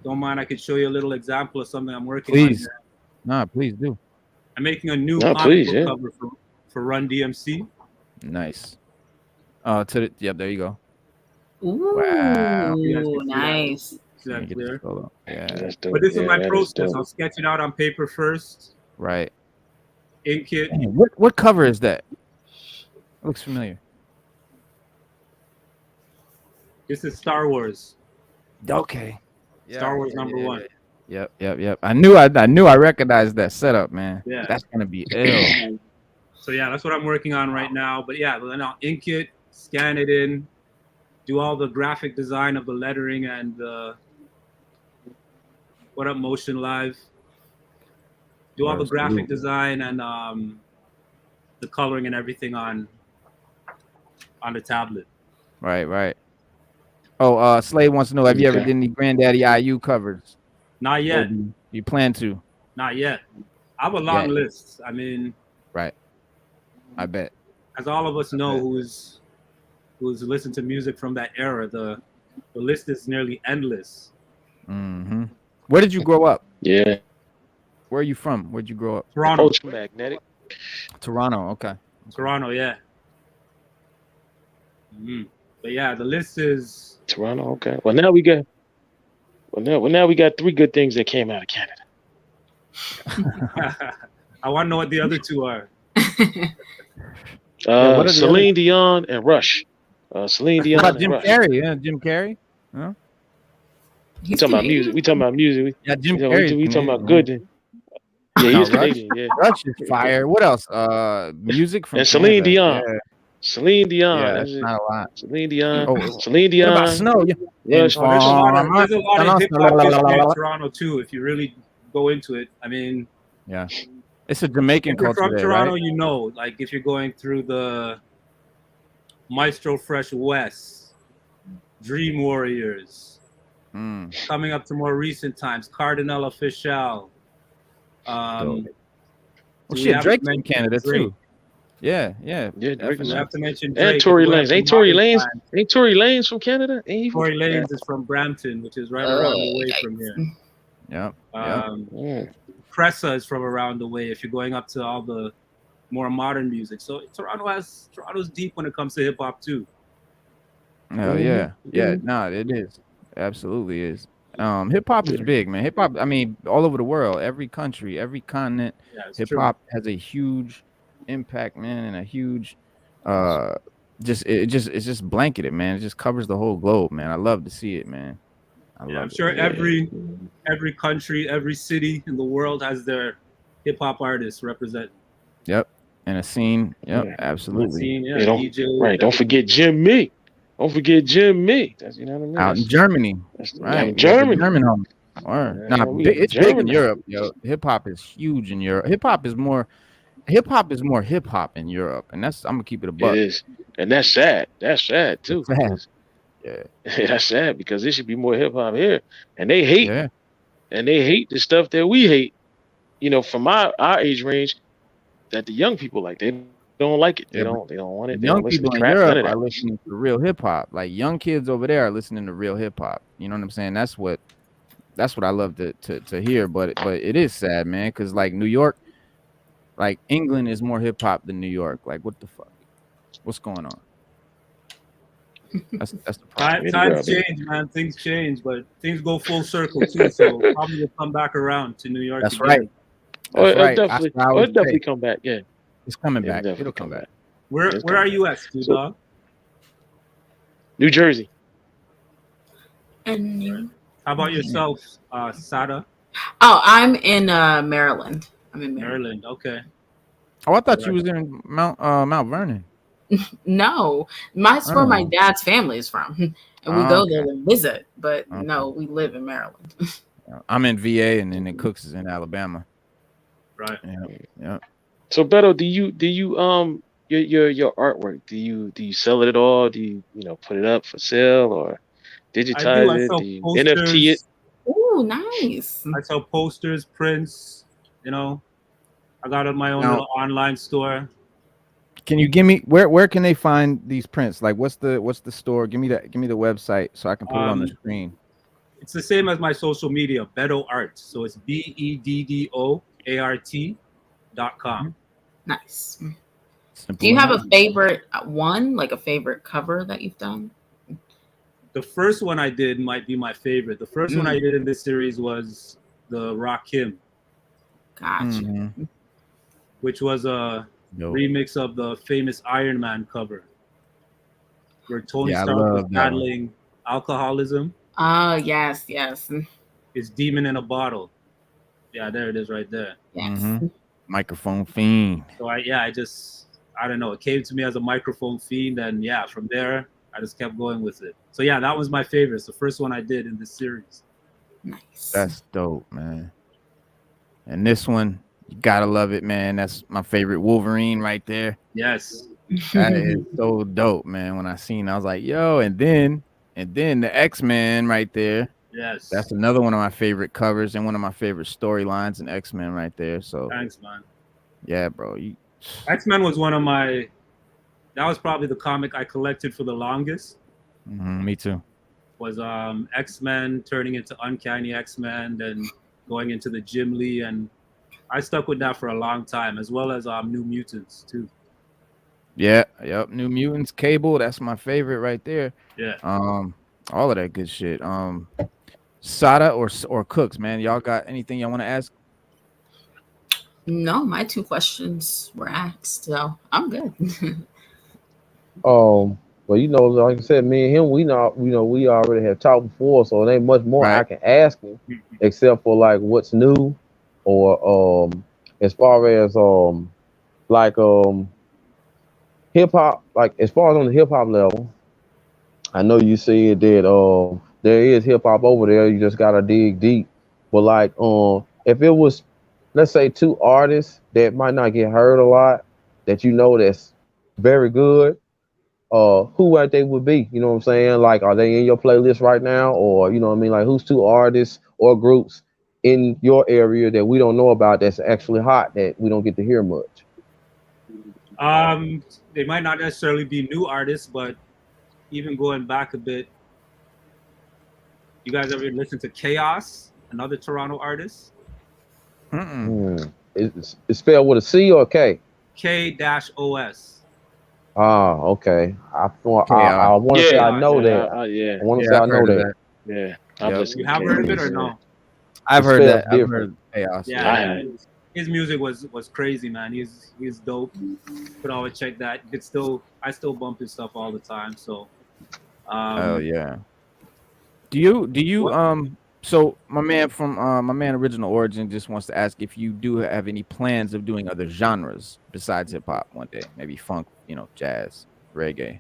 don't mind, I could show you a little example of something I'm working on. Please. No, please do. I'm making a new comic book cover for Run DMC. Nice. There you go. Ooh, wow. Nice. That clear? Yeah. But this is my process. I'll sketch it out on paper first. Right. Ink it. Dang, what cover is that? It looks familiar. This is Star Wars. Okay. Star Wars #1. Yep. I knew I recognized that setup, man. Yeah. That's gonna be ill. So yeah, that's what I'm working on right now. But yeah, then I'll ink it, scan it in, do all the graphic design of the lettering and What Up Motion Live. Do all the graphic design and the coloring and everything on the tablet. Right. Oh, Slade wants to know, have you ever did any Granddaddy IU covers? Not yet. You plan to? Not yet. I have a long list. I mean, right. I bet. As all of us know, who's listened to music from that era, the list is nearly endless. Mm-hmm. Where did you grow up? Yeah. Where are you from? Where'd you grow up? Toronto. Magnetic. Toronto. Okay. Toronto. Yeah. Mm-hmm. But yeah, the list is Toronto. Okay. Well, now we got 3 good things that came out of Canada. I want to know what the other 2 are. Celine Dion and Rush. Celine Dion. What about Jim Carrey? Yeah, Jim Carrey. Huh? We talking about music. Yeah, Jim Carrey. We talking about good. Yeah, he's Canadian. Yeah. Rush is fire. What else? Music from and Celine Canada. Dion. Yeah. Celine Dion. Yeah, that's not a lot. Celine Dion. Celine Dion. What about Snow? Yeah. There's a lot of hip hop history in Toronto too. If you really go into it, I mean, yeah, it's a Jamaican culture. If you're from there, Toronto, right? you know, like if you're going through the Maestro Fresh West, Dream Warriors, coming up to more recent times, Cardinal Official. Well, shit, Drake's from Canada too. Yeah. Drake. We have to mention Drake. And Tory Lanez. Ain't Tory Lanez from Canada? Tory Lanez is from Brampton, which is right around the way from here. Yeah. Cressa is from around the way if you're going up to all the more modern music. So Toronto's deep when it comes to hip hop too. Oh yeah. No, it is. Absolutely is. Hip hop is big, man. Hip hop, I mean, all over the world, every country, every continent, hip hop has a huge impact, man, and a huge it's just blanketed, man. It just covers the whole globe, man. I love to see it, man. I'm sure every country, every city in the world has their hip hop artists represent. Yep. And a scene. Yep, absolutely. Scene, don't forget Jim Me. Don't forget Jim Me. That's, you know what I mean? Out in Germany. Right. Germany. German home. It's big in Europe, yo. Hip hop is huge in Europe. Hip hop is more hip hop in Europe, and I'm gonna keep it a buck. It is, and that's sad. That's sad too. Sad. Yeah. That's sad because there should be more hip hop here, and they hate, and they hate the stuff that we hate. You know, from our age range, that the young people like. They don't like it. They don't want it. They Young don't listen to people in trap. None Europe of that. are listening to real hip hop. Like young kids over there are listening to real hip hop. You know what I'm saying? That's what I love to hear. But it is sad, man, because like New York, like England is more hip hop than New York. Like what the fuck? What's going on? That's the problem. Times change, man. Things change, but things go full circle too. So probably will come back around to New York. That's again. right. That's right. It'll definitely come back. Yeah, it's coming back. It'll come back. Where are you at, Dog? New Jersey. And you? How about yourself, Sada? Oh, I'm in Maryland. I'm in Maryland. Okay. Oh, I thought you was in Mount Vernon. No, that's where my dad's family is from, and we go there to visit. But no, we live in Maryland. I'm in VA, and then Cooks is in Alabama. Right. Yeah. So Beddo, do you your artwork? Do you sell it at all? Do you put it up for sale or digitize it? Do you NFT it? Oh, nice. I sell posters, prints. I got my own little online store. Can you give me where can they find these prints? Like what's the store? Give me the website so I can put it on the screen. It's the same as my social media, Beddo Art. So it's BEDDOART.com. Nice. Simple Do you have enough. a favorite one, like a favorite cover that you've done? The first one I did might be my favorite. The first one I did in this series was the Rakim. Gotcha. Which was a remix of the famous Iron Man cover, where Tony Stark was battling alcoholism. Yes. His demon in a bottle. Yeah, there it is right there. Yes. Microphone fiend. So I don't know. It came to me as a microphone fiend, and from there I just kept going with it. So that was my favorite. It's the first one I did in this series. Nice. That's dope, man. And this one, you gotta love it, man. That's my favorite Wolverine right there. Yes. That is so dope, man. When I seen it, I was like, yo, and then the X-Men right there. Yes. That's another one of my favorite covers and one of my favorite storylines in X-Men right there. So thanks, man. Yeah, bro. X-Men was that was probably the comic I collected for the longest. Me too. Was X-Men turning into Uncanny X-Men, then going into the Jim Lee, and I stuck with that for a long time, as well as New Mutants too. Yeah, yep. New Mutants, Cable, that's my favorite right there. Yeah. All of that good shit. Sada or Cooks, man. Y'all got anything y'all want to ask? No, my 2 questions were asked, so I'm good. Well, like I said, me and him, we already have talked before, so there ain't much more I can ask him, except for like what's new, or as far as hip hop, like as far as on the hip hop level. I know you said that there is hip hop over there. You just gotta dig deep. But like if it was, let's say, 2 artists that might not get heard a lot, that that's very good, who might they would be? You know what I'm saying? Like, are they in your playlist right now? Or, you know what I mean? Like, who's 2 artists or groups in your area that we don't know about that's actually hot that we don't get to hear much? They might not necessarily be new artists, but even going back a bit, you guys ever listen to Chaos, another Toronto artist? It's spelled with a C or a K? K-O-S. Okay. I want to say I know that. I want to say I know that. Yeah. You have heard of it or no? I've heard that. I've heard Chaos. Yeah. His music was crazy, man. He's dope. You could always check that. I still bump his stuff all the time. So. Oh yeah. Do you So my man Original Origin just wants to ask if you do have any plans of doing other genres besides hip hop one day, maybe funk, jazz, reggae.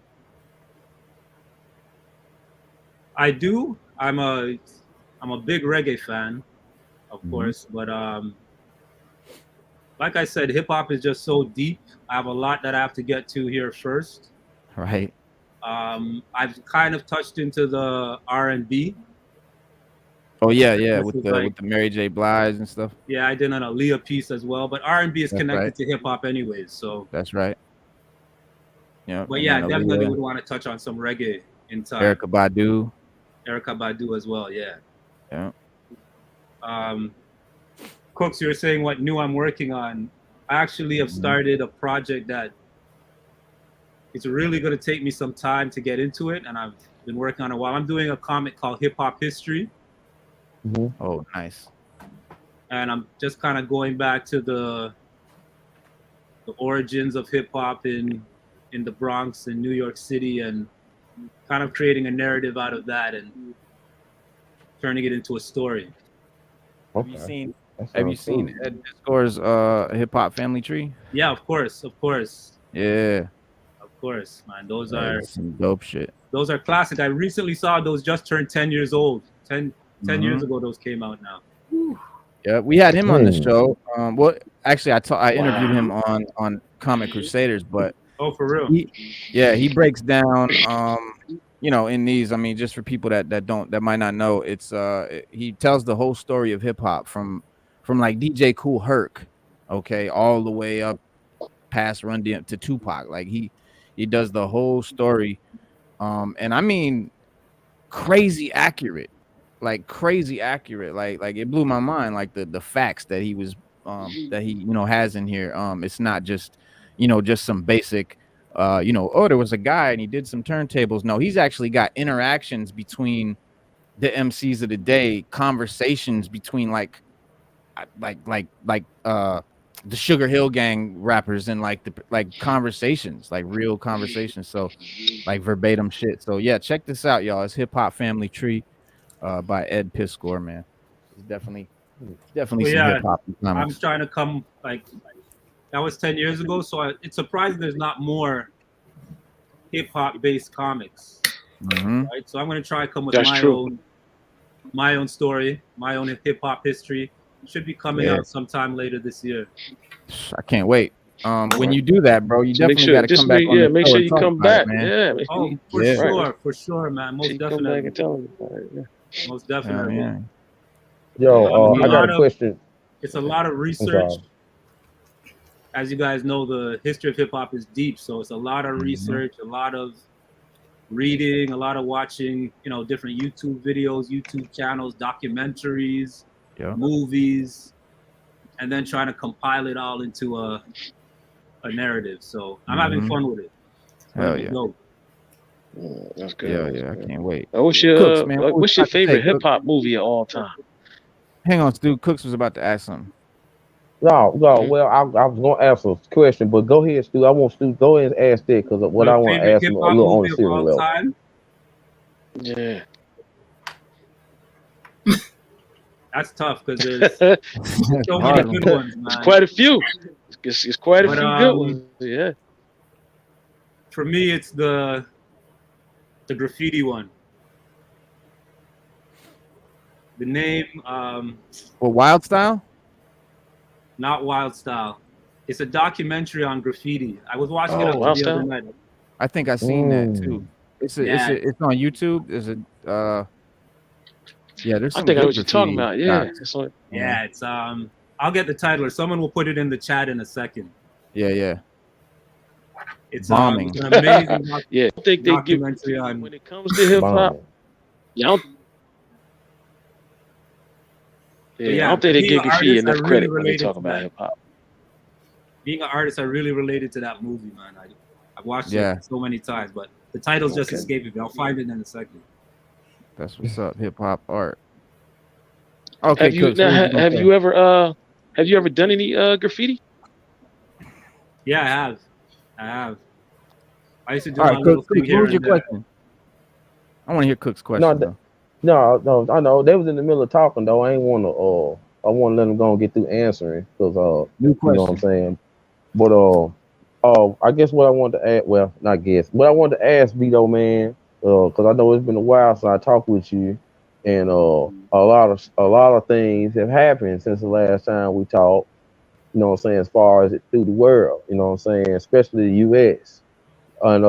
I do. I'm a big reggae fan, of course, but like I said, hip hop is just so deep. I have a lot that I have to get to here first. Right. I've kind of touched into the R&B. Oh yeah, with the Mary J. Blige and stuff. Yeah, I did an Aaliyah piece as well, but R&B is connected right. to hip hop anyways, so that's right. Yeah, but yeah, definitely would want to touch on some reggae in time. Erykah Badu as well, yeah. Yeah. Cooks, you were saying what new I'm working on. I actually have started a project that it's really going to take me some time to get into it, and I've been working on it while I'm doing a comic called Hip Hop History. Oh, nice. And I'm just kind of going back to the origins of hip hop in the Bronx and New York City, and kind of creating a narrative out of that and turning it into a story. Okay. Have you seen Ed Piscor's Hip Hop Family Tree? Yeah, of course. Yeah. Of course, man. Those are some dope shit. Those are classic. I recently saw those just turned 10 years old. 10 years ago those came out now. Yeah, we had him on the show. Well, actually, I interviewed him on Comic Crusaders, but oh, for real? He breaks down. In these, I mean, just for people that might not know, it's he tells the whole story of hip hop from like DJ Kool Herc, okay, all the way up past Run DMC to Tupac. Like he does the whole story, and I mean, crazy accurate. Like it blew my mind, like the facts that he was that he has in here. It's not just just some basic there was a guy and he did some turntables. No, he's actually got interactions between the MCs of the day, conversations between like the Sugar Hill Gang rappers, and like conversations, like real conversations, so like verbatim shit. So yeah, check this out, y'all. It's Hip Hop Family Tree by Ed Piscor, man. It's definitely some hip hop. I'm trying to come, like that was 10 years ago, so it's surprising there's not more hip hop based comics. Right, so I'm gonna try to come with my own story, my own hip hop history. It should be coming out sometime later this year. I can't wait. When you do that, bro, you definitely got to come back. Make sure you come back, man. For sure, man. Most definitely. Most definitely. Yeah. Yo, I got a question. It's a lot of research. As you guys know, the history of hip hop is deep, so it's a lot of research, a lot of reading, a lot of watching, different YouTube videos, YouTube channels, documentaries, movies, and then trying to compile it all into a narrative. So I'm having fun with it. Hell yeah. That's good. Yeah, I can't wait. What's your favorite hip hop movie of all time? Hang on, Stu. Cooks was about to ask something. No. Well, I was gonna ask a question, but go ahead, Stu. I want Stu go ahead and ask that because what I want to ask him a little on the serial level. Yeah. That's tough because there's so many good ones, man. It's quite a few. It's quite a few good ones. Yeah. For me, it's the graffiti one. The name Wild Style? Not Wild Style. It's a documentary on graffiti. I was watching it the other night. I think I seen that too. It's on YouTube. Is it there's some I think I know what you're talking about. Yeah. It's I'll get the title or someone will put it in the chat in a second. Yeah. It's bombing. It's an amazing I think they give when it comes to hip hop. I don't think they give graffiti enough credit when they talk about hip hop. Being an artist, I really related to that movie, man. I've watched it so many times, but the title's just escaping me. I'll find it in a second. That's what's up, hip hop art. Okay, have you ever done any graffiti? Yeah, I have. I used to do my little thing here. What was your question? I want to hear Cook's question. No, I know they was in the middle of talking though. I ain't want to. I want to let them go and get through answering because new question. You know what I'm saying. But I guess what I wanted to add. Well, not guess. What I wanted to ask Beddo, man, because I know it's been a while since I talked with you, and a lot of things have happened since the last time we talked. You know what I'm saying, as far as it through the world. You know what I'm saying, especially the U.S. And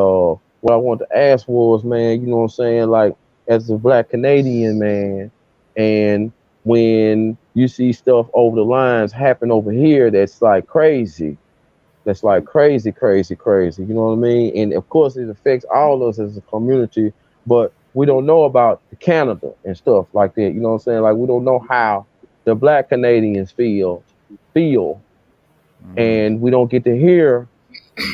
what I wanted to ask was, man, you know what I'm saying? Like, as a Black Canadian, man, and when you see stuff over the lines happen over here, that's like crazy. That's like crazy, crazy, crazy. You know what I mean? And of course, it affects all of us as a community, but we don't know about Canada and stuff like that. You know what I'm saying? Like, we don't know how the Black Canadians feel, and we don't get to hear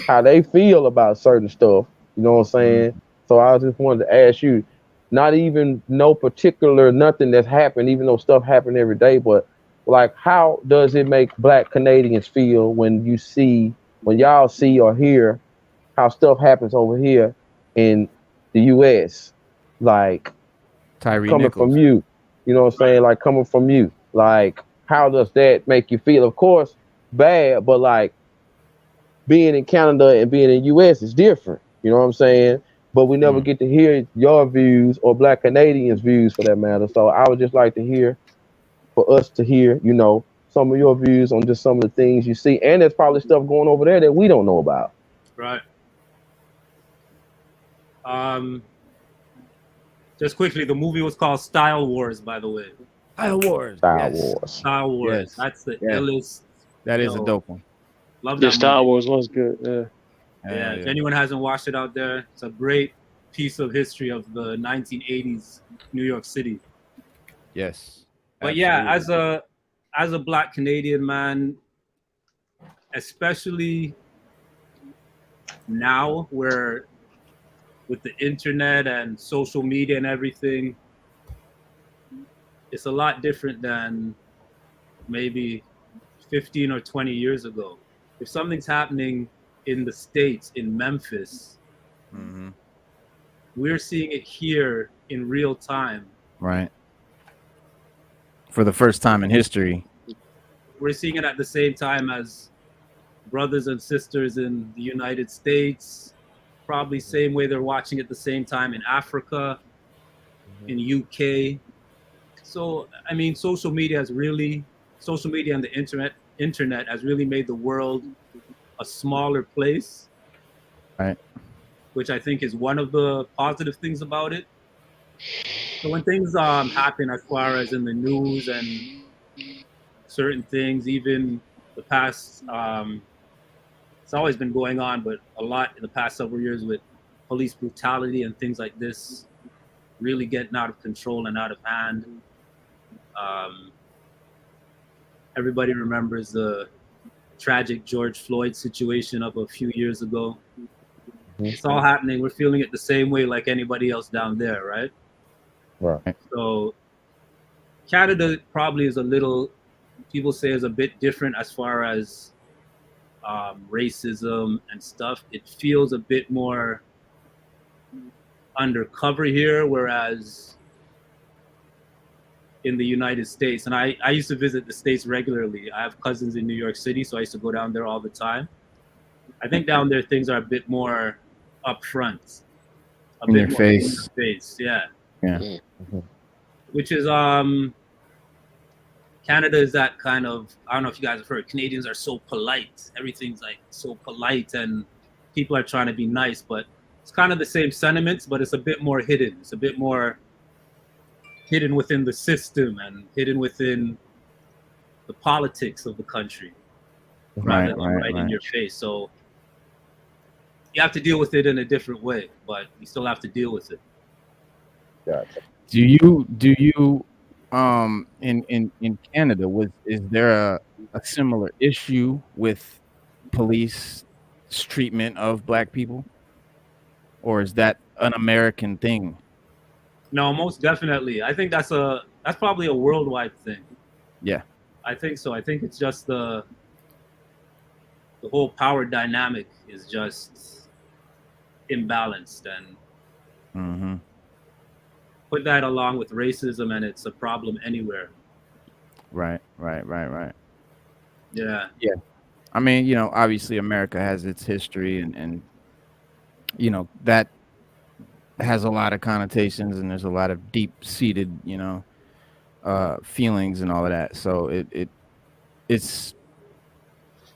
how they feel about certain stuff. You know what I'm saying? So I just wanted to ask you, not even no particular nothing that's happened, even though stuff happen every day, but like, how does it make Black Canadians feel when y'all see or hear how stuff happens over here in the US? Like, Tyree coming Nichols. from you. You know what I'm saying? Like, coming from you. Like, how does that make you feel? Of course, bad, but like, being in Canada and being in US is different. You know what I'm saying? But we never get to hear your views or Black Canadians' views for that matter. So I would just like to hear, for us to hear, you know, some of your views on just some of the things you see. And there's probably stuff going over there that we don't know about. Right. Just quickly, the movie was called Style Wars, by the way. Style Wars. Style Wars. Style Wars. Yes. That's the illest. That is a dope one. Love The that Star movie. Wars was good. Yeah. Yeah, if anyone hasn't watched it out there, it's a great piece of history of the 1980s New York City. Yes. But yeah, as a Black Canadian man, especially now where with the internet and social media and everything, it's a lot different than maybe 15 or 20 years ago. If something's happening in the States, in Memphis, we're seeing it here in real time. Right. For the first time in history. We're seeing it at the same time as brothers and sisters in the United States, probably same way they're watching it the same time in Africa, in UK. So, I mean, social media and the internet has really made the world a smaller place. Right. Which I think is one of the positive things about it. So when things happen as far as in the news and certain things, even the past, it's always been going on, but a lot in the past several years with police brutality and things like this really getting out of control and out of hand. Everybody remembers the tragic George Floyd situation of a few years ago. It's all happening. We're feeling it the same way like anybody else down there, right? Right. So Canada probably is people say is a bit different as far as racism and stuff. It feels a bit more undercover here, whereas in the United States, and I used to visit the States regularly. I have cousins in New York City, so I used to go down there all the time. I think down there things are a bit more upfront, in your face. Yeah. Mm-hmm. Which is Canada is that kind of, I don't know if you guys have heard, Canadians are so polite. Everything's like so polite and people are trying to be nice, but it's kind of the same sentiments, but it's a bit more hidden. It's a bit more hidden within the system and hidden within the politics of the country, rather than right in your face. So you have to deal with it in a different way, but you still have to deal with it. Gotcha. Do you in Canada is there a similar issue with police treatment of Black people, or is that an American thing? No, most definitely. I think that's probably a worldwide thing. Yeah, I think so. I think it's just the whole power dynamic is just imbalanced, and put that along with racism, and it's a problem anywhere. Right. Yeah. I mean, you know, obviously America has its history, and you know that has a lot of connotations, and there's a lot of deep-seated, you know, feelings and all of that. So it's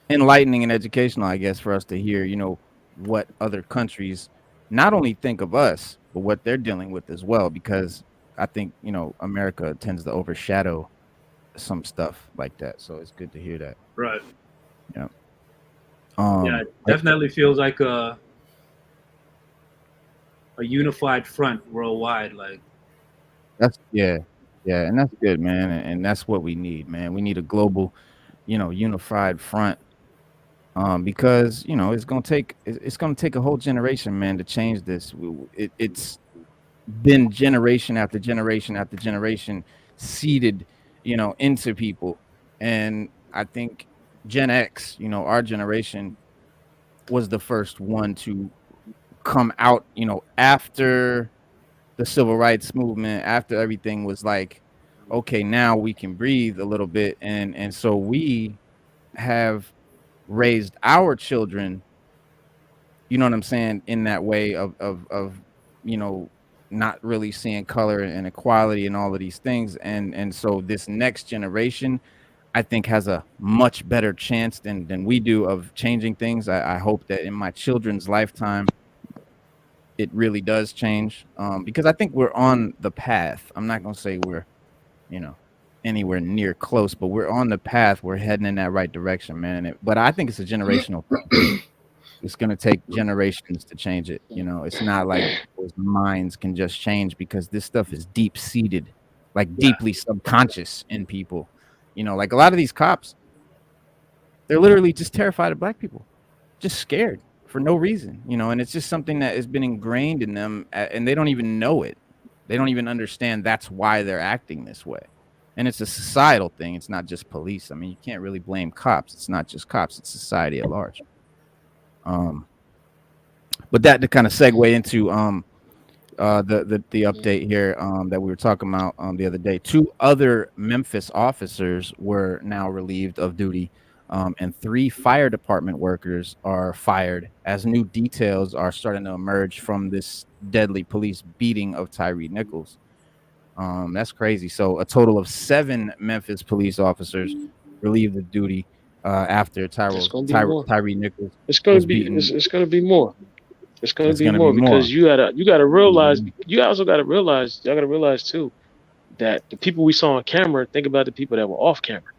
enlightening and educational, I guess, for us to hear, you know, what other countries not only think of us, but what they're dealing with as well, because I think, you know, America tends to overshadow some stuff like that. So it's good to hear that. Right. Yeah. Yeah, it definitely feels like a unified front worldwide. Like that's yeah, and that's good, man. And that's what we need, man. We need a global, you know, unified front. Because you know it's gonna take a whole generation, man, to change this. It's been generation after generation after generation seeded, you know, into people, and I think Gen X, you know, our generation was the first one to come out, you know, after the civil rights movement, after everything was like, okay, now we can breathe a little bit, and so we have raised our children, you know what I'm saying, in that way of you know, not really seeing color and equality and all of these things, and so this next generation, I think, has a much better chance than we do of changing things. I hope that in my children's lifetime it really does change, because I think we're on the path. I'm not gonna say we're, you know, anywhere near close, but we're on the path. We're heading in that right direction, man. But I think it's a generational thing. It's going to take generations to change it. You know, it's not like people's minds can just change, because this stuff is deep seated, like deeply subconscious in people. You know, like a lot of these cops, they're literally just terrified of black people, just scared for no reason, you know, and it's just something that has been ingrained in them, and they don't even know it. They don't even understand that's why they're acting this way. And it's a societal thing. It's not just police. I mean, you can't really blame cops. It's not just cops. It's society at large. But that to kind of segue into the update here that we were talking about the other day. 2 other Memphis officers were now relieved of duty, and 3 fire department workers are fired as new details are starting to emerge from this deadly police beating of Tyree Nichols. That's crazy. So a total of 7 Memphis police officers relieved of duty after Tyree Nichols was beaten. It's gonna be more. It's gonna It's be gonna be more because more. you gotta realize, you also gotta realize, y'all gotta realize too, that the people we saw on camera, think about the people that were off camera,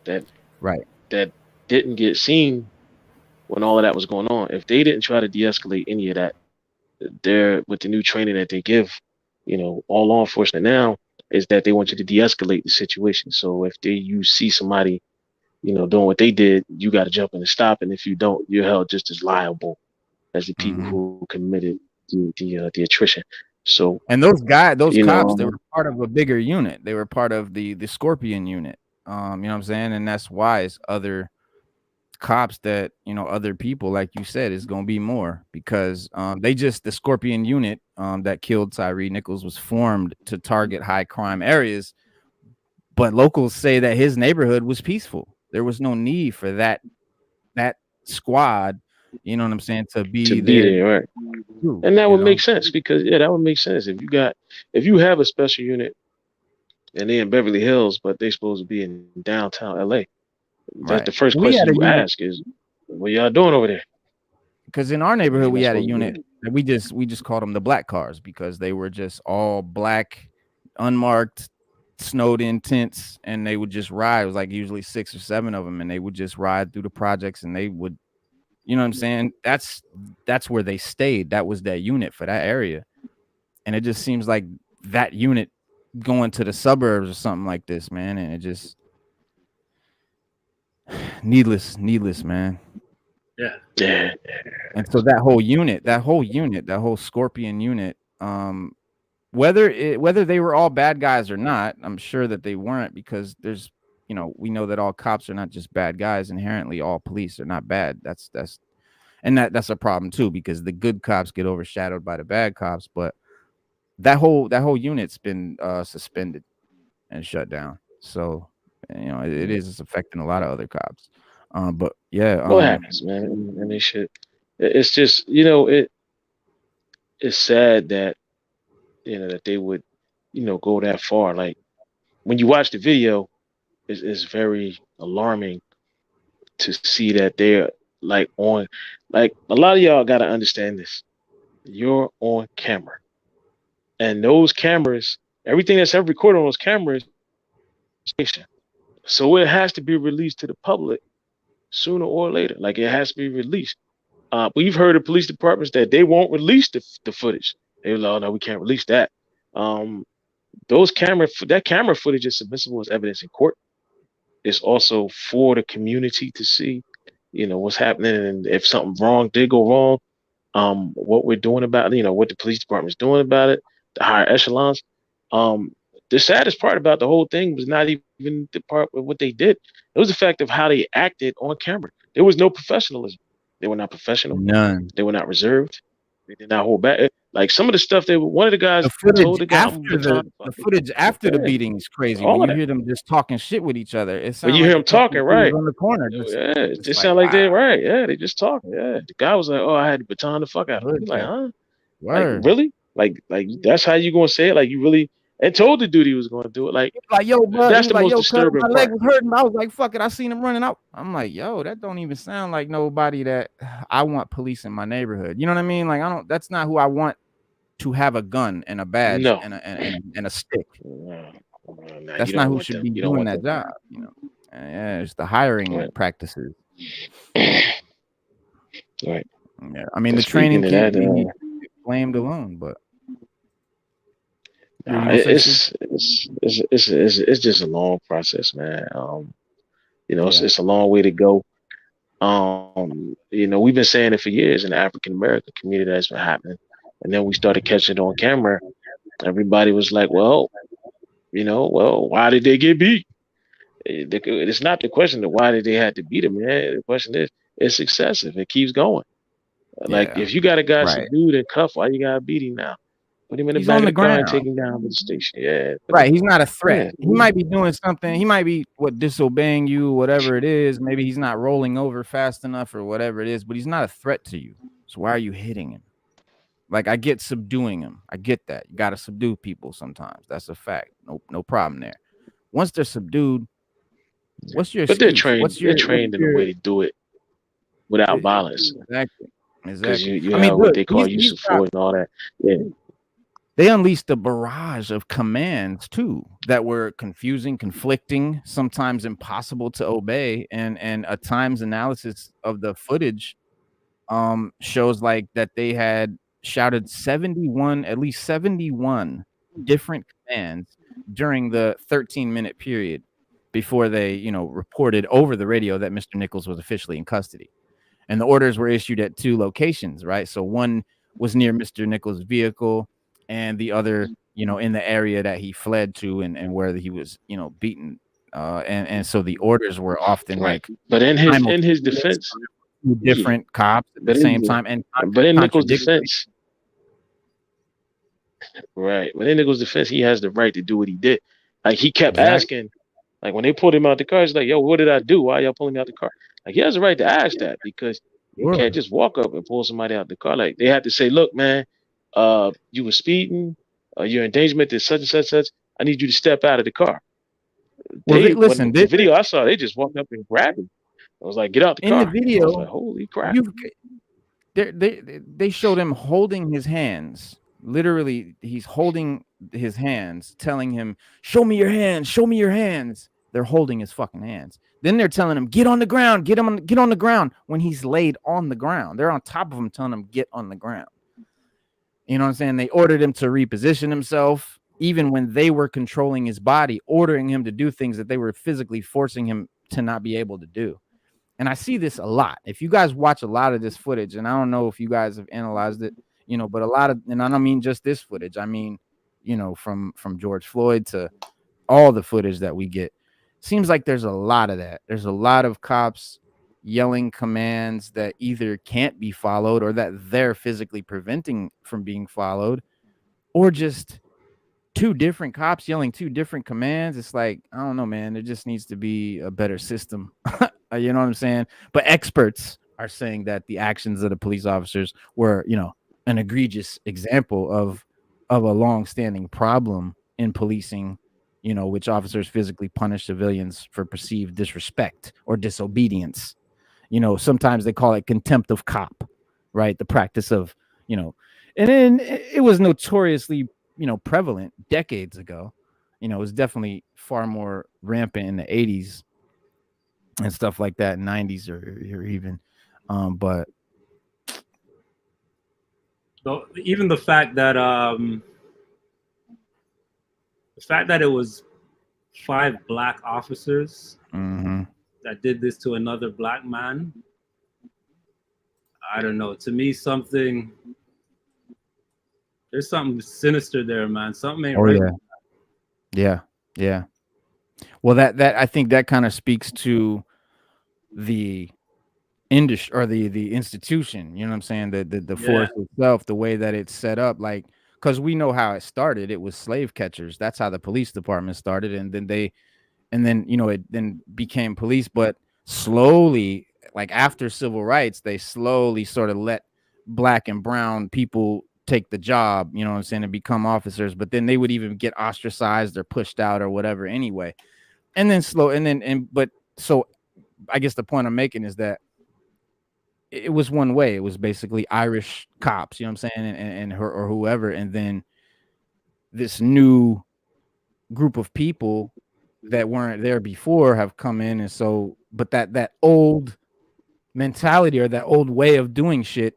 that Right. that didn't get seen when all of that was going on. If they didn't try to de-escalate any of that, they're with the new training that they give, you know, all law enforcement now, is that they want you to de-escalate the situation. So if you see somebody, you know, doing what they did, you got to jump in and stop. And if you don't, you're held just as liable as the people who committed the attrition. So, And those you cops, they know, were part of a bigger unit. They were part of the Scorpion unit. You know what I'm saying? And that's why it's other cops that, you know, other people, like you said, is going to be more, because the Scorpion unit that killed Tyree Nichols was formed to target high crime areas, but locals say that his neighborhood was peaceful. There was no need for that squad, you know what I'm saying, to be there, right? too, And that you would know? make sense because that would make sense if you have a special unit and they're in Beverly Hills, but they're supposed to be in downtown LA. That's Right. the first We had question a you unit, ask is, what y'all doing over there? because in our neighborhood And we that's had a what we unit do. that we just called them the black cars, because they were just all black, unmarked, snowed in tents, and they would just ride. It was like usually 6 or 7 of them, and they would just ride through the projects, and they would, you know what I'm saying, that's where they stayed. That was that unit for that area. And it just seems like that unit going to the suburbs or something like this, man, and it just needless, man. Yeah. And so that whole Scorpion unit, whether they were all bad guys or not, I'm sure that they weren't, because there's, you know, we know that all cops are not just bad guys. Inherently, all police are not bad. That's a problem too, because the good cops get overshadowed by the bad cops. But that whole unit's been suspended and shut down. So, you know, it is, it's affecting a lot of other cops. But yeah, What happens, man? And they should. It's just, you know, it's sad that, you know, that they would, you know, go that far. Like when you watch the video, it's very alarming to see that they're like on, like a lot of y'all got to understand this. you're on camera. And those cameras, everything that's ever recorded on those cameras, so it has to be released to the public sooner or later. Like it has to be released. We've heard of police departments that they won't release the footage. They like, oh no, we can't release that. That camera footage is admissible as evidence in court. It's also for the community to see, what's happening, and if something wrong did go wrong, what we're doing about it, what the police department's doing about it, the higher echelons. The saddest part about the whole thing was not even the part of what they did. It was the fact of how they acted on camera. There was no professionalism. They were not professional. None. They were not reserved. They did not hold back. Like some of the stuff one of the guys The footage told the guy, the footage after the beating is crazy. All When of you hear them just talking shit with each other, it sounds when you like hear them talking, right? on the corner. It just sound like they're right. Yeah, they just talking. Yeah, the guy was like, "Oh, I had to baton the fuck out of him." He's like, "Huh? Word. Like really? Like that's how you gonna say it? Like you really?" And told the dude he was gonna do it. Like yo, bud, that's the most disturbing my part. leg was hurting. I was like, fuck it. I seen him running out. I'm like, yo, that don't even sound like nobody that I want police in my neighborhood. You know what I mean? Like that's not who I want to have a gun and a badge and a stick. That's not who should be doing that job. Yeah, it's the hiring practices. Right. Yeah, I mean the training can't be blamed alone, but it's just a long process, man. It's a long way to go. We've been saying it for years in the African American community that's been happening. And then we started catching it on camera. Everybody was like, well, why did they get beat? It's not the question of why did they have to beat him, man. The question is, it's excessive. It keeps going. Like, if you got a guy subdued and cuffed, why you got to beat him now? Put him in the back of the car and take him down to the station. Yeah. Right. He's not a threat. He might be doing something. He might be disobeying you, whatever it is. Maybe he's not rolling over fast enough or whatever it is, but he's not a threat to you. So why are you hitting him? Like, I get subduing him. I get that. You got to subdue people sometimes. That's a fact. No problem there. Once they're subdued, what's your excuse? They're trained in a way to do it without violence. Exactly. Because you have what they call use of force and all that. Yeah. They unleashed a barrage of commands too that were confusing, conflicting, sometimes impossible to obey. And at times analysis of the footage shows like that they had shouted at least 71 different commands during the 13-minute period before they, reported over the radio that Mr. Nichols was officially in custody. And the orders were issued at 2 locations, right? So one was near Mr. Nichols' vehicle, and the other, in the area that he fled to and where he was, beaten. And so the orders were often like, but in his defense, different cops at the same time. But in Nichols' defense, right? But in Nichols' defense, he has the right to do what he did. Like he kept asking, like when they pulled him out the car, he's like, "Yo, what did I do? Why y'all pulling me out the car?" Like he has a right to ask that because you can't just walk up and pull somebody out the car. Like they had to say, "Look, man, you were speeding, your endangerment is such and such, such. I need you to step out of the car." Listen, the video I saw, they just walked up and grabbed him. I was like, "Get out the car!" In the video, I was like, holy crap! They showed him holding his hands. Literally, he's holding his hands, telling him, "Show me your hands. Show me your hands." They're holding his fucking hands. Then they're telling him, "Get on the ground. Get on the ground." When he's laid on the ground, they're on top of him, telling him, "Get on the ground." You know what I'm saying? They ordered him to reposition himself, even when they were controlling his body, ordering him to do things that they were physically forcing him to not be able to do. And I see this a lot. If you guys watch a lot of this footage, and I don't know if you guys have analyzed it, but a lot of, and I don't mean just this footage. I mean, from George Floyd to all the footage that we get, seems like there's a lot of that. There's a lot of cops yelling commands that either can't be followed or that they're physically preventing from being followed, or just 2 different cops yelling 2 different commands. It's like, I don't know, man. There just needs to be a better system. You know what I'm saying? But experts are saying that the actions of the police officers were, an egregious example of a long-standing problem in policing, which officers physically punish civilians for perceived disrespect or disobedience. Sometimes they call it contempt of cop, right? The practice of, And then it was notoriously, prevalent decades ago. It was definitely far more rampant in the 80s and stuff like that, 90s or even. But even the fact that it was 5 black officers that did this to another black man, I don't know. To me, there's something sinister there, man. Something ain't right. Yeah. Well, that I think that kind of speaks to the industry or the institution. You know what I'm saying? The force itself, the way that it's set up, like, because we know how it started. It was slave catchers. That's how the police department started, and then it then became police. But slowly, like after civil rights, they slowly sort of let black and brown people take the job, you know what I'm saying, and become officers. But then they would even get ostracized or pushed out or whatever anyway. And then so I guess the point I'm making is that it was one way. It was basically Irish cops, you know what I'm saying, and her or whoever, and then this new group of people that weren't there before have come in, and so, but that old mentality or that old way of doing shit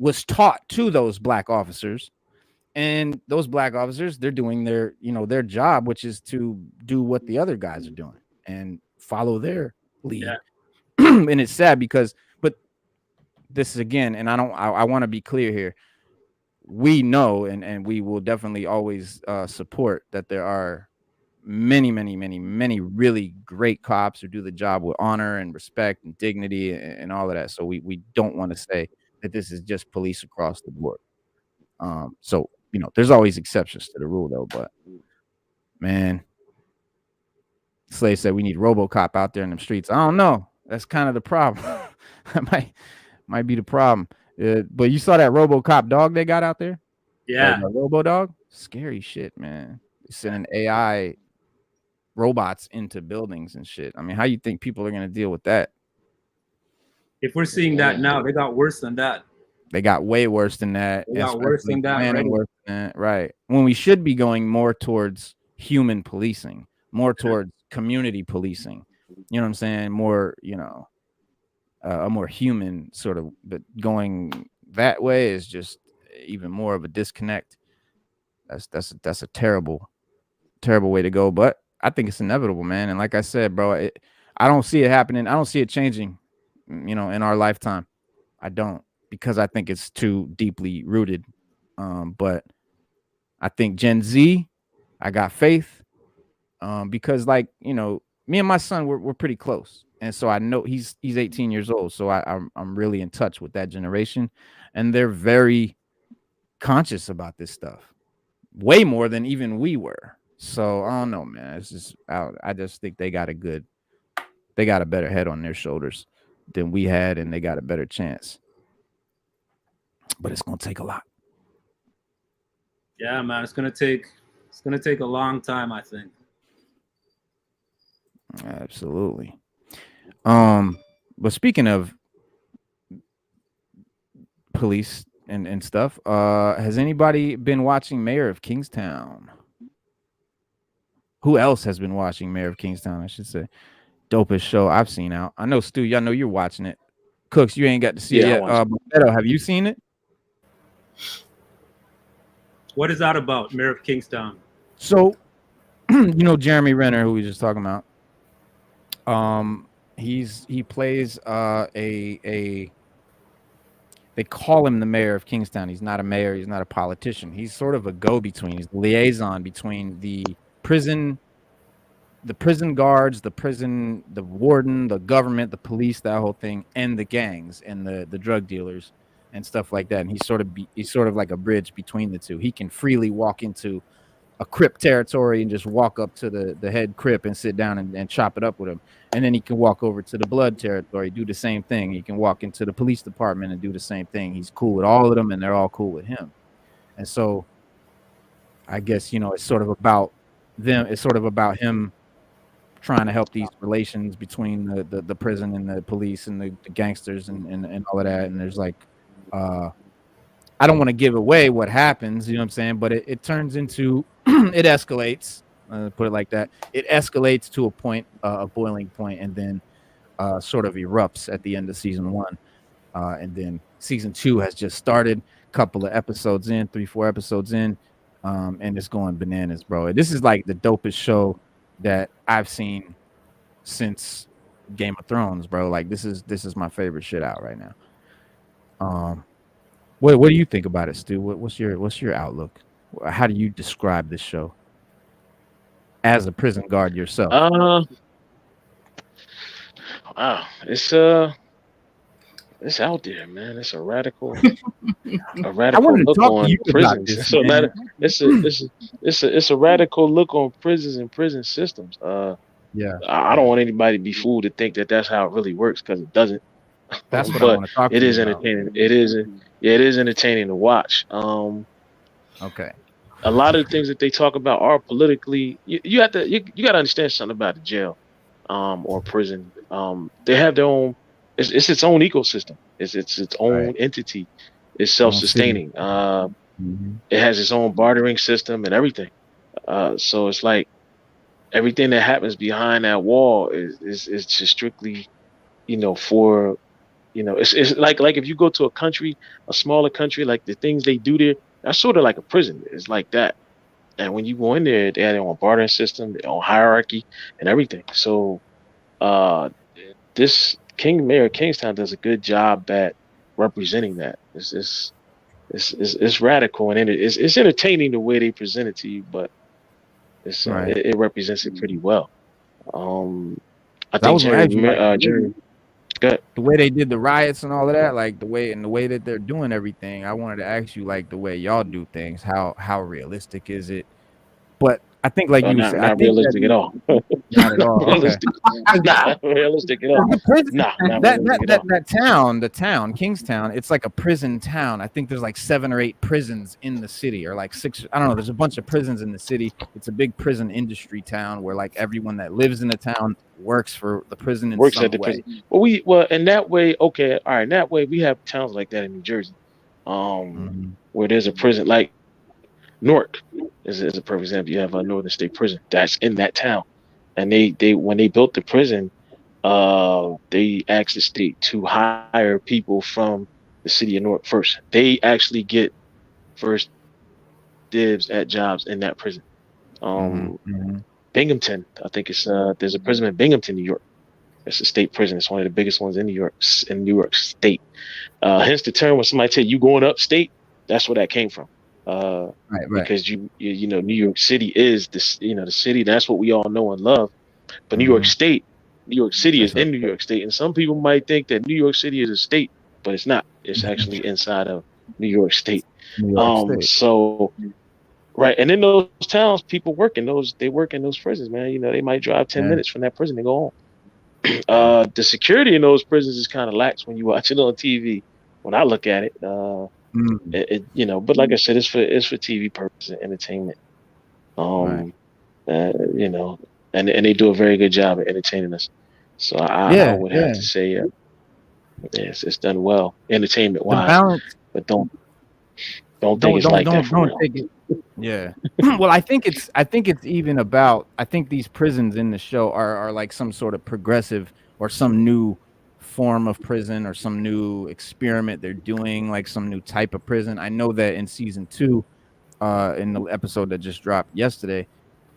was taught to those black officers, and those black officers, they're doing their job, which is to do what the other guys are doing and follow their lead. And it's sad because, but this is again, and I want to be clear here. We know, and we will definitely always support that there are many really great cops who do the job with honor and respect and dignity and all of that. So we don't want to say that this is just police across the board. So there's always exceptions to the rule though. But man, Slade said we need RoboCop out there in the streets. I don't know. That's kind of the problem. That might be the problem. But you saw that RoboCop dog they got out there? Yeah. Robo dog? Scary shit, man. They're sending AI robots into buildings and shit. I mean, how you think people are going to deal with that? If we're seeing that now, they got worse than that. They got way worse than that. They got worse than that. Right. When we should be going more towards human policing, more towards community policing. You know what I'm saying? More, a more human sort of, but going that way is just even more of a disconnect. That's a terrible way to go. But I think it's inevitable, man. And like I said, bro, I don't see it happening. I don't see it changing, in our lifetime. I don't, because I think it's too deeply rooted. But I think Gen Z, I got faith. Because like, me and my son, we're pretty close. And so I know he's 18 years old. So I'm really in touch with that generation, and they're very conscious about this stuff, way more than even we were. So I don't know, man. It's just I just think they got a better head on their shoulders than we had, and they got a better chance. But it's gonna take a lot. Yeah, man. It's gonna take a long time, I think. Absolutely. But speaking of police and stuff, has anybody been watching Mayor of Kingstown? Who else has been watching Mayor of Kingstown? I should say. Dopest show I've seen out. I know, Stu, I know you're watching it. Cooks, you ain't got to see it yet. Beddo, have you seen it? What is that about, Mayor of Kingstown? So, Jeremy Renner, who we just talking about. He plays they call him the mayor of Kingstown. He's not a mayor. He's not a politician. He's sort of a go-between. He's the liaison between the prison guards, the warden, the government, the police, that whole thing, and the gangs and the drug dealers and stuff like that. And he's sort of like a bridge between the two. He can freely walk into a Crip territory and just walk up to the head Crip and sit down and chop it up with him. And then he can walk over to the Blood territory, do the same thing. He can walk into the police department and do the same thing. He's cool with all of them, and they're all cool with him. And so I guess, it's sort of about them. It's sort of about him trying to help these relations between the prison and the police and the gangsters and all of that. And there's like I don't want to give away what happens, you know what I'm saying? But it turns into, it escalates, put it like that. It escalates to a point, a boiling point, and then sort of erupts at the end of season 1. And then season 2 has just started, couple of episodes in, 3-4 episodes in, and it's going bananas, bro. This is like the dopest show that I've seen since Game of Thrones, bro. Like this is my favorite shit out right now. What do you think about it, Stu? What's your outlook? How do you describe this show as a prison guard yourself? Wow, it's out there, man. It's a radical look on prisons. It's a radical look on prisons and prison systems. Yeah, I don't want anybody to be fooled to think that that's how it really works, because it doesn't. That's what I want to talk it to is you entertaining. about. It is entertaining to watch. Okay. A lot of the things that they talk about are politically. You got to understand something about the jail, or prison. They have their own. It's its own ecosystem. It's its own entity. It's self-sustaining. It has its own bartering system and everything. So it's like everything that happens behind that wall is just strictly, for, it's like if you go to a country, a smaller country, like the things they do there, that's sort of like a prison. It's like that. And when you go in there, they have their own bartering system, their own hierarchy and everything. So this Mayor of Kingstown does a good job at representing that. It's radical, and it's entertaining the way they present it to you, but it represents it pretty well. I think Jeremy, the way they did the riots and all of that, like the way that they're doing everything. I wanted to ask you, like, the way y'all do things, how realistic is it? But I think, like you said, not realistic at all. Not at all. Realistic. Not realistic at all. The town, Kingstown, it's like a prison town. I think there's like 7 or 8 prisons in the city, or like 6. I don't know. There's a bunch of prisons in the city. It's a big prison industry town where like everyone that lives in the town works for the prison in some way. Prison. Well, in that way, okay, all right. In that way, we have towns like that in New Jersey, where there's a prison like Newark is a perfect example. You have a Northern State Prison that's in that town, and they when they built the prison, they asked the state to hire people from the city of Newark first. They actually get first dibs at jobs in that prison. Binghamton, I think it's there's a prison in Binghamton, New York. It's a state prison. It's one of the biggest ones in New York State. Hence the term when somebody tell you going upstate, that's where that came from. Because you know New York City is the city, that's what we all know and love, but New York City is in New York State, and some people might think that New York City is a state, but it's not. It's actually inside of New York State. So and in those towns, people work in those prisons, man. They might drive 10 minutes from that prison and go home. The security in those prisons is kind of lax when you watch it on TV. When I look at it, but like I said, it's for TV purposes and entertainment. And they do a very good job at entertaining us. So I would have to say, it's done well, entertainment wise. But don't think it's like that. Don't take it. Yeah. Well, I think it's even about. I think these prisons in the show are like some sort of progressive or some new form of prison or some new experiment they're doing, like some new type of prison. I know that in season 2, in the episode that just dropped yesterday,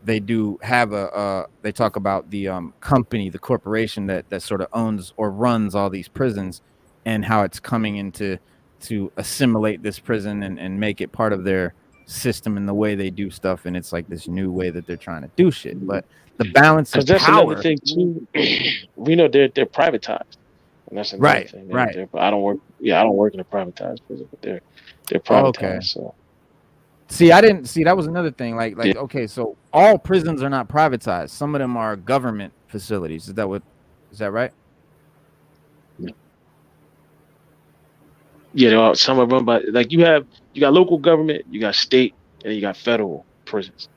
they do have they talk about the company, the corporation that sort of owns or runs all these prisons, and how it's coming into to assimilate this prison and make it part of their system and the way they do stuff. And it's like this new way that they're trying to do shit. But the balance of that's power, another thing too. We know they're privatized. And that's another thing. I don't work in a privatized prison, but they're privatized. So that was another thing. Okay, so all prisons are not privatized. Some of them are government facilities. Is that right? Yeah, there are some of them, but like you got local government, you got state, and you got federal prisons.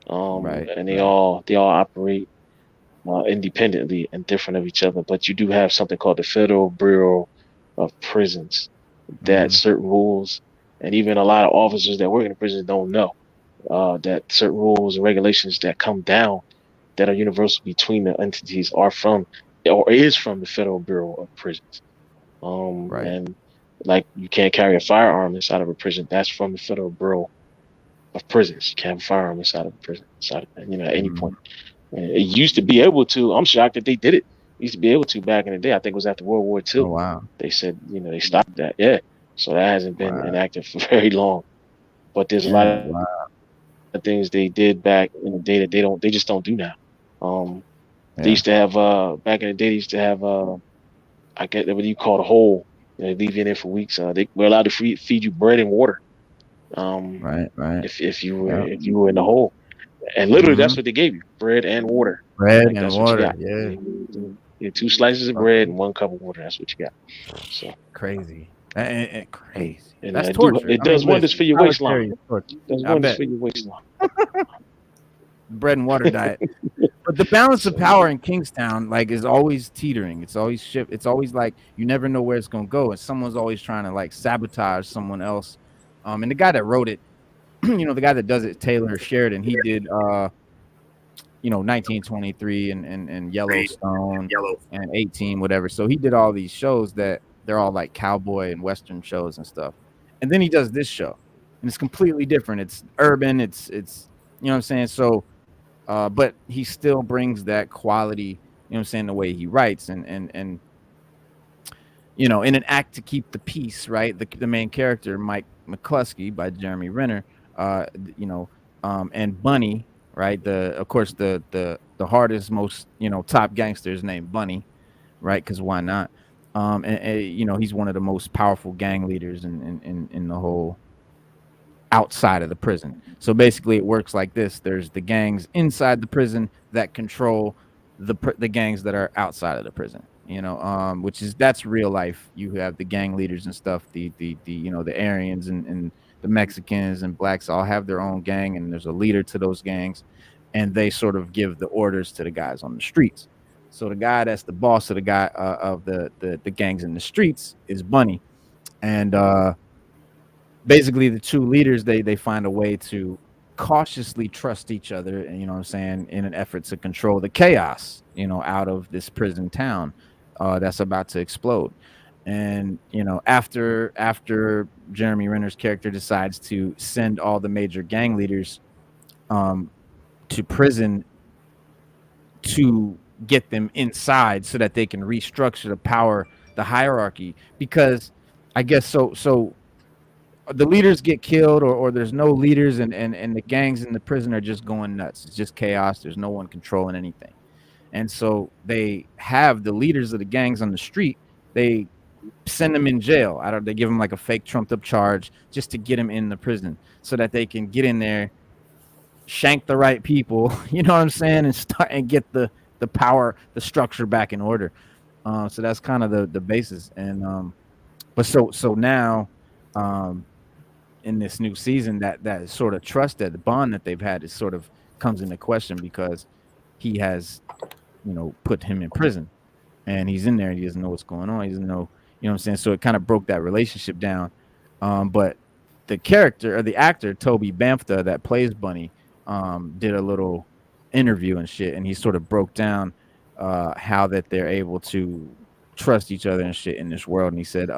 And they all operate independently and different of each other, but you do have something called the Federal Bureau of Prisons that certain rules and even a lot of officers that work in the prison don't know that certain rules and regulations that come down that are universal between the entities are from or is from the Federal Bureau of Prisons. Right. And like you can't carry a firearm inside of a prison. That's from the Federal Bureau of Prisons. You can't have a firearm inside of a prison, at any point. And it used to be able to. I'm shocked that they did it. It used to be able to back in the day. I think it was after World War II. Oh wow. They said, they stopped that. Yeah. So that hasn't been enacted for very long. But there's a lot of things they did back in the day that they just don't do now. They used to have back in the day. They used to have I get what you call the hole. They leave you in there for weeks. They were allowed to feed you bread and water. Right. If you were in the hole, and literally that's what they gave you: bread and water. Bread and water. Yeah. You 2 slices of bread and 1 cup of water. That's what you got. So crazy. Crazy. And that's torture. It does wonders for your waistline. Does wonders for your waistline. Bread and water diet. But the balance of power in Kingstown, like, is always teetering. It's always shift. It's always like you never know where it's gonna go, and someone's always trying to like sabotage someone else. And the guy that wrote it, the guy that does it, Taylor Sheridan, he did 1923 and Yellowstone and 18, whatever. So he did all these shows that they're all like cowboy and western shows and stuff. And then he does this show, and it's completely different. It's urban. It's you know what I'm saying. So, but he still brings that quality. You know what I'm saying, the way he writes and in an act to keep the peace, right? The main character, Mike McCluskey, by Jeremy Renner, and Bunny, right? The hardest, most top gangster is named Bunny, right? Because why not? And he's one of the most powerful gang leaders in the whole outside of the prison. So basically, it works like this: there's the gangs inside the prison that control the gangs that are outside of the prison. That's real life. You have the gang leaders and stuff. The Aryans and the Mexicans and blacks all have their own gang, and there's a leader to those gangs, and they sort of give the orders to the guys on the streets. So the guy that's the boss of the guy of the gangs in the streets is Bunny, and basically the two leaders they find a way to cautiously trust each other, and in an effort to control the chaos out of this prison town that's about to explode. And after Jeremy Renner's character decides to send all the major gang leaders to prison to get them inside so that they can restructure the hierarchy, because I guess so the leaders get killed or there's no leaders, and the gangs in the prison are just going nuts. It's just chaos. There's no one controlling anything. And so they have the leaders of the gangs on the street, they send them in jail. They give them like a fake trumped up charge just to get them in the prison so that they can get in there, shank the right people, you know what I'm saying, and start and get the power, the structure back in order. So that's kind of the basis. And but so now in this new season, that sort of trust, that the bond that they've had, is sort of comes into question because he has put him in prison, and he's in there and he doesn't know what's going on. He doesn't know, what I'm saying? So it kind of broke that relationship down. But the character, or the actor, Tobi Bamtefa, that plays Bunny, did a little interview and shit, and he sort of broke down how that they're able to trust each other and shit in this world. And he said,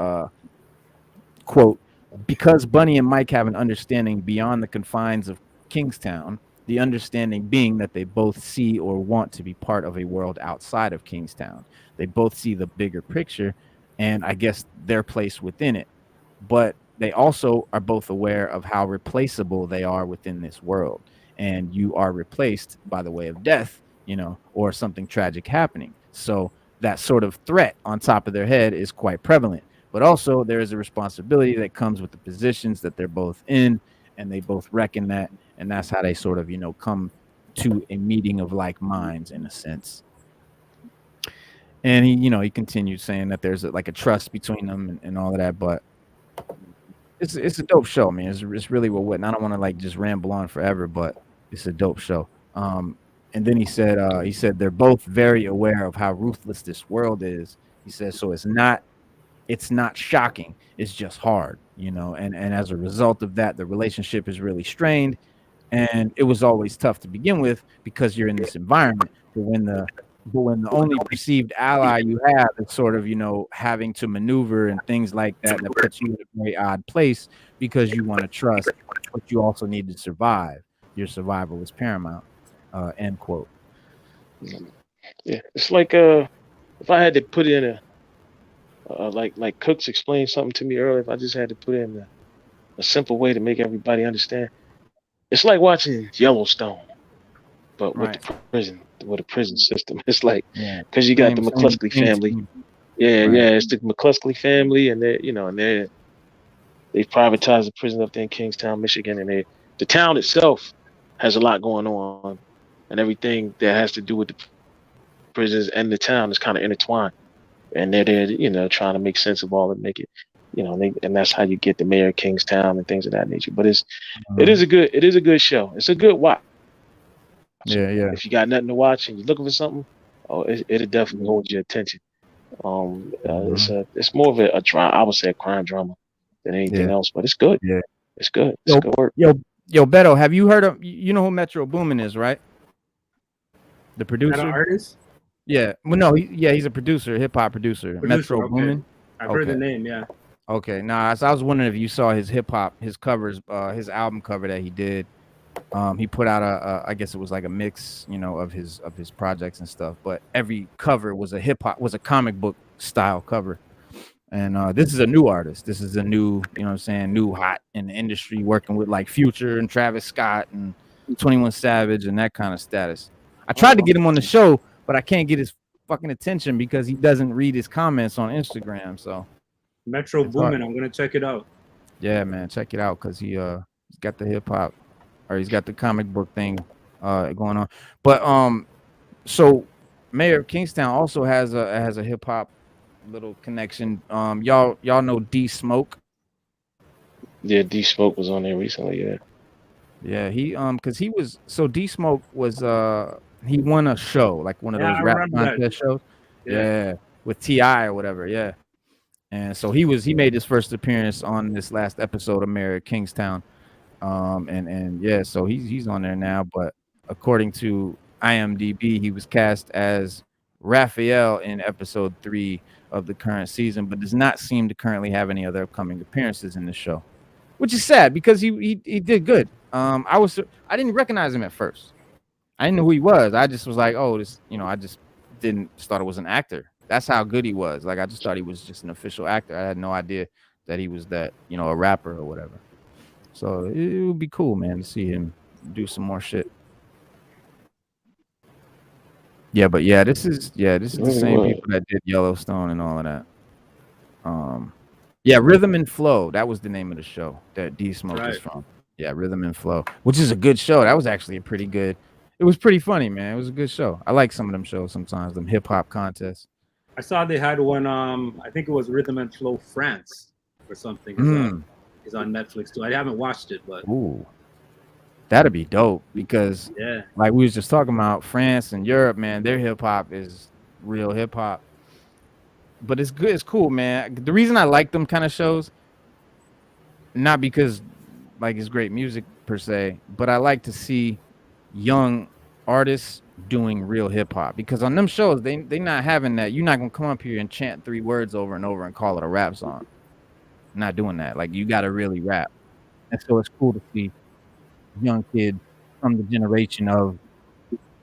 quote, "Because Bunny and Mike have an understanding beyond the confines of Kingstown, the understanding being that they both see or want to be part of a world outside of Kingstown. They both see the bigger picture and I guess their place within it. But they also are both aware of how replaceable they are within this world. And you are replaced by the way of death, or something tragic happening. So that sort of threat on top of their head is quite prevalent. But also there is a responsibility that comes with the positions that they're both in, and they both reckon that. And that's how they sort of, come to a meeting of like minds in a sense." And he continued saying that there's a trust between them and all of that. But it's a dope show, man. It's really well written. I don't want to just ramble on forever, but it's a dope show. And then he said they're both very aware of how ruthless this world is. He says, so it's not shocking. It's just hard. you know, and as a result of that, the relationship is really strained, and it was always tough to begin with because you're in this environment. But when the only perceived ally you have is sort of, you know, having to maneuver and things like that, that puts you in a very odd place because you want to trust, but you also need to survive. Your survival is paramount. End quote. Yeah, it's like if I had to put in like Cooks explained something to me earlier, if I just had to put in a simple way to make everybody understand, it's like watching Yellowstone, but with the prison system. It's like because you got the McCluskey family. Yeah, it's the McCluskey family, and they privatized the prison up there in Kingstown, Michigan, and the town itself has a lot going on, and everything that has to do with the prisons and the town is kind of intertwined, and they're there, you know, trying to make sense of all and make it, you know, and that's how you get the mayor of Kingstown and things of that nature. But it is a good show. It's a good watch. Yeah. If you got nothing to watch and you're looking for something, it'll definitely hold your attention. It's more of a drama. I would say a crime drama than anything else, but it's good. Yeah, it's good. It's good work. Yo, Beddo, have you heard of, you know who Metro Boomin is, right? The producer, an artist. Yeah, well, no, he's a producer, hip hop producer. Metro Boomin. I've heard the name. Yeah. Okay, so I was wondering if you saw his his covers, his album cover that he did. He put out I guess it was like a mix, you know, of his projects and stuff. But every cover was a comic book style cover. And this is a new artist. This is a new, you know what I'm saying, new hot in the industry, working with like Future and Travis Scott and 21 Savage and that kind of status. I tried to get him on the show, but I can't get his fucking attention because he doesn't read his comments on Instagram. So Metro Boomin, I'm gonna check it out. Yeah, man, check it out because he's got the hip hop, or he's got the comic book thing going on. But so Mayor of Kingstown also has a hip hop little connection. Y'all know D Smoke? Yeah, D Smoke was on there recently. Yeah, he because he was D Smoke was he won a show, like one of those rap contest shows. Yeah, with T.I. or whatever. Yeah. And so he made his first appearance on this last episode of Mayor of Kingstown. And yeah, so he's on there now, but according to IMDb, he was cast as Raphael in episode 3 of the current season, but does not seem to currently have any other upcoming appearances in the show, which is sad because he did good. I didn't recognize him at first. I didn't know who he was. I just was like, oh, this, you know, I just thought it was an actor. That's how good he was. Like, I just thought he was just an official actor. I had no idea that he was that, you know, a rapper or whatever. So it would be cool, man, to see him do some more shit. Yeah, but this is the same people that did Yellowstone and all of that. Yeah, Rhythm and Flow. That was the name of the show that D Smoke is from. Yeah, Rhythm and Flow, which is a good show. That was actually it was pretty funny, man. It was a good show. I like some of them shows sometimes, them hip hop contests. I saw they had one. I think it was Rhythm and Flow France or something. It's on Netflix too. I haven't watched it, but that'd be dope because like we was just talking about France and Europe, man. Their hip hop is real hip hop, but it's good. It's cool, man. The reason I like them kind of shows, not because like it's great music per se, but I like to see young artists doing real hip hop, because on them shows they not having that. You're not gonna come up here and chant 3 words over and over and call it a rap song. Not doing that. Like, you gotta really rap. And so it's cool to see young kid from the generation of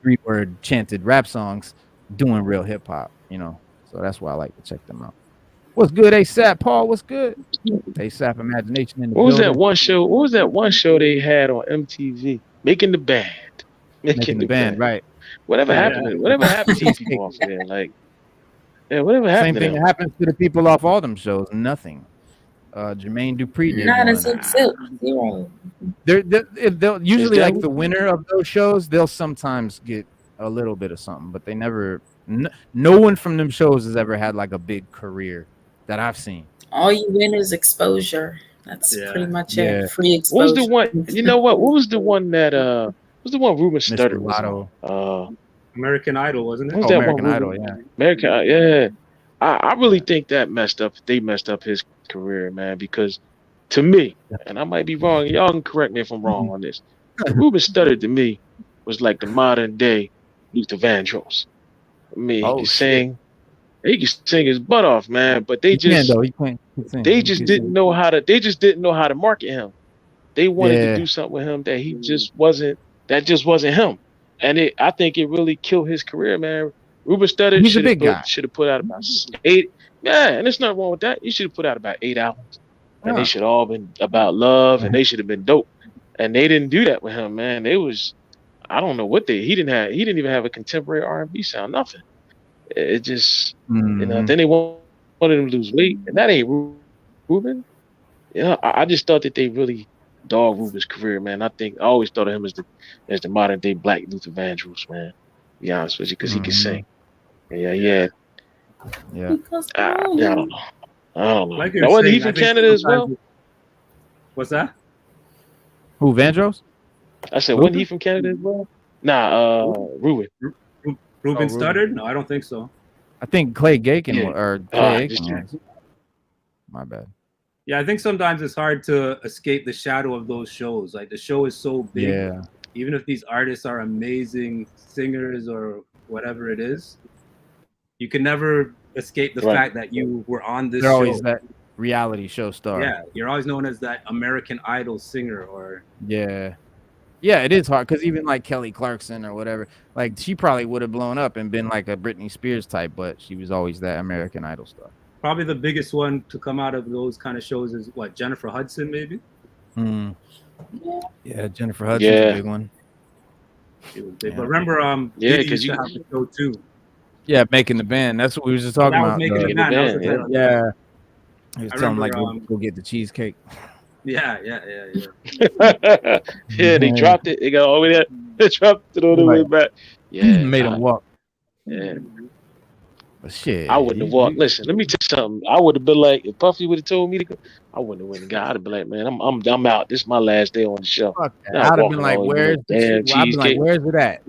3-word chanted rap songs doing real hip hop, you know. So that's why I like to check them out. What's good, ASAP Paul? What's good? ASAP Imagination in the What was building. that one show they had on MTV? Making the Band. Making the band, right? Whatever happened? Whatever happened to these people off there? Like, whatever happened? Same thing happens to the people off all them shows. Nothing. Jermaine Dupri did not one. a silk zero. They'll usually, like, the winner of those shows, they'll sometimes get a little bit of something, but they never. No one from them shows has ever had like a big career that I've seen. All you win is exposure. That's pretty much it. Free exposure. What was the one? You know what? What was the one that what was the one Ruben Studdard was on? American Idol, wasn't it? What was that American one? Idol, yeah. American, yeah. I really think that they messed up his career, man, because to me, and I might be wrong. Y'all can correct me if I'm wrong on this. Ruben Studdard to me was like the modern day Luther Vandross. I mean, he could sing his butt off, man. But they just didn't know how to market him. They wanted to do something with him that he just wasn't. That just wasn't him, and I think it really killed his career, man. Ruben Studdard should have put out about 8. Yeah, and there's nothing wrong with that. He should have put out about 8 albums, and they should all been about love, and they should have been dope. And they didn't do that with him, man. They was, I don't know what he didn't even have a contemporary R&B sound, nothing. It just, then they wanted him to lose weight, and that ain't Ruben. I just thought that they really dogged Ruben's career, man. I always thought of him as the modern day Black Luther Vandross, man. To be honest with you, because he could sing. Yeah. I don't know. Like now, wasn't he from Canada as well? What's that? Who, Vandross? I said, wasn't he from Canada as well? Nah, Ruben. Ruben Studdard? No, I don't think so. I think Clay Gakin or Clay Aiken. My bad. Yeah, I think sometimes it's hard to escape the shadow of those shows. Like the show is so big. Yeah. Even if these artists are amazing singers or whatever it is, you can never escape the fact that you were on this show. They're always that reality show star. Yeah, you're always known as that American Idol singer or Yeah, it is hard because even like Kelly Clarkson or whatever, like she probably would have blown up and been like a Britney Spears type, but she was always that American Idol star. Probably the biggest one to come out of those kind of shows is what, Jennifer Hudson, maybe? Yeah, Jennifer Hudson's a big one. She was big. But remember, because you have the show too. Yeah, Making the Band. That's what we were just talking about. Making the Band. Yeah. He was telling like go get the cheesecake. Yeah. Yeah, they dropped it. They got all the way there. They dropped it all the way back. Yeah, made him walk. Yeah. But shit, I wouldn't have walked. Listen, let me tell you something. I would have been like, if Puffy would have told me to go, I wouldn't have went and got. I'd have been like, man, I'm out. This is my last day on the show. I'd have been like, where's the cheesecake? Where's it at?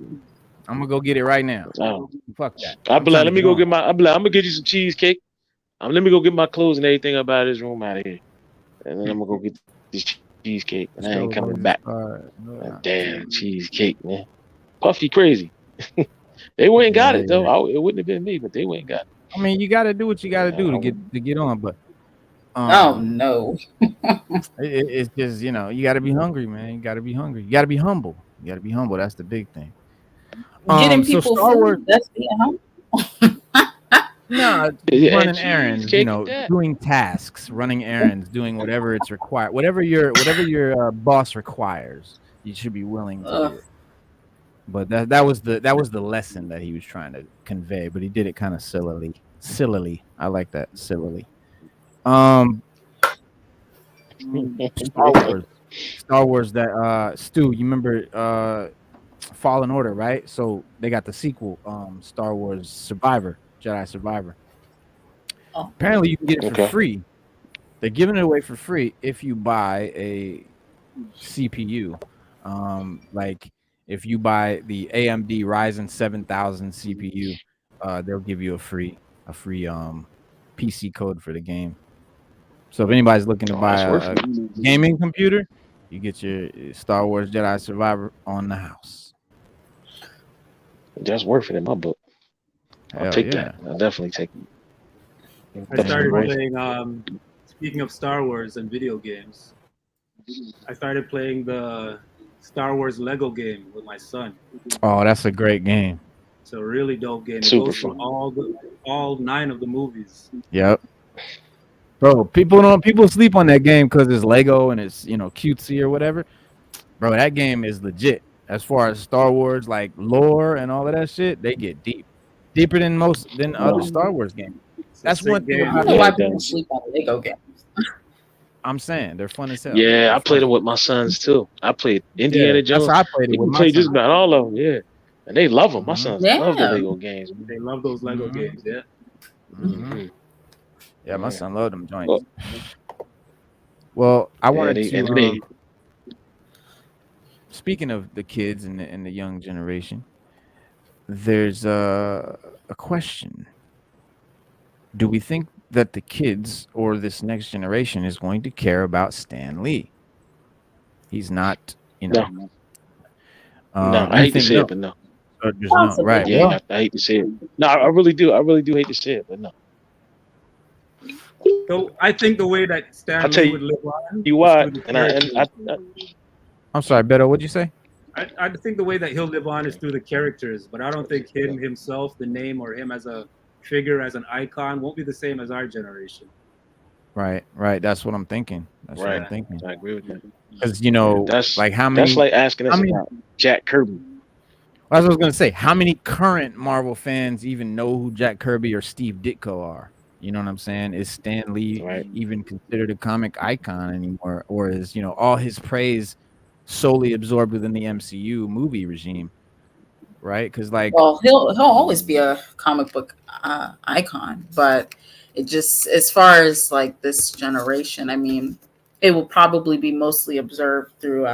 I'm gonna go get it right now. Fuck that. I'd be like, let me go get my. I'm gonna get you some cheesecake. Let me go get my clothes and everything up out of this room out of here, and then I'm gonna go get this cheesecake, and I ain't coming back. Damn cheesecake, man. Puffy crazy. They went and got it though. It wouldn't have been me, but they went and got it. I mean, you got to do what you got to do to get on, but oh no, it's just you got to be hungry, man. You got to be hungry. You got to be humble. You got to be humble. That's the big thing. Getting people Star Wars, that's being humble. No, running errands, doing tasks, running errands, doing whatever it's required, whatever your boss requires, you should be willing to do it. But that was the lesson that he was trying to convey, but he did it kind of sillily. I like that, sillily. Star Wars that Stu, you remember Fallen Order, right? So they got the sequel, Star Wars Jedi Survivor. Apparently you can get it for free. They're giving it away for free if you buy a CPU. Like if you buy the AMD Ryzen 7000 CPU, they'll give you a free PC code for the game. So if anybody's looking to buy a gaming computer, you get your Star Wars Jedi Survivor on the house. That's worth it in my book. I'll take that. I'll definitely take it. I started playing, speaking of Star Wars and video games, I started playing the Star Wars Lego game with my son. Oh, that's a great game. It's a really dope game. It goes through all 9 of the movies. Yep. Bro, people sleep on that game because it's Lego and it's cutesy or whatever. Bro, that game is legit. As far as Star Wars like lore and all of that shit, they get deeper than other Star Wars games. That's one thing. I don't know why people sleep on Lego games. I'm saying they're fun as hell. Yeah, I played them with my sons too. I played Indiana Jones. I played it with my sons. Just about all of them. Yeah, and they love them. My sons love the Lego games. They love those Lego games. Yeah. Mm-hmm. Yeah, my son loved them joints. Well, I wanted to. Speaking of the kids and the young generation, there's a question. Do we think that the kids or this next generation is going to care about Stan Lee. He's not, No, I hate to say it, but no. There's no, right? Yeah, I hate to say it. No, I really do. I really do hate to say it, but no. So I think the way that Stan Lee would live on. You why? I'm sorry, Beddo. What'd you say? I think the way that he'll live on is through the characters, but I don't think him himself, the name, or him as a figure, as an icon, won't be the same as our generation. Right. That's what I'm thinking. What I'm thinking. I agree with that. Because that's like how many. That's like asking us about Jack Kirby. I was gonna say, how many current Marvel fans even know who Jack Kirby or Steve Ditko are? You know what I'm saying? Is Stan Lee even considered a comic icon anymore, or is all his praise solely absorbed within the MCU movie regime? Right? Because he'll always be a comic book icon, but it just, as far as like this generation, I mean, it will probably be mostly observed through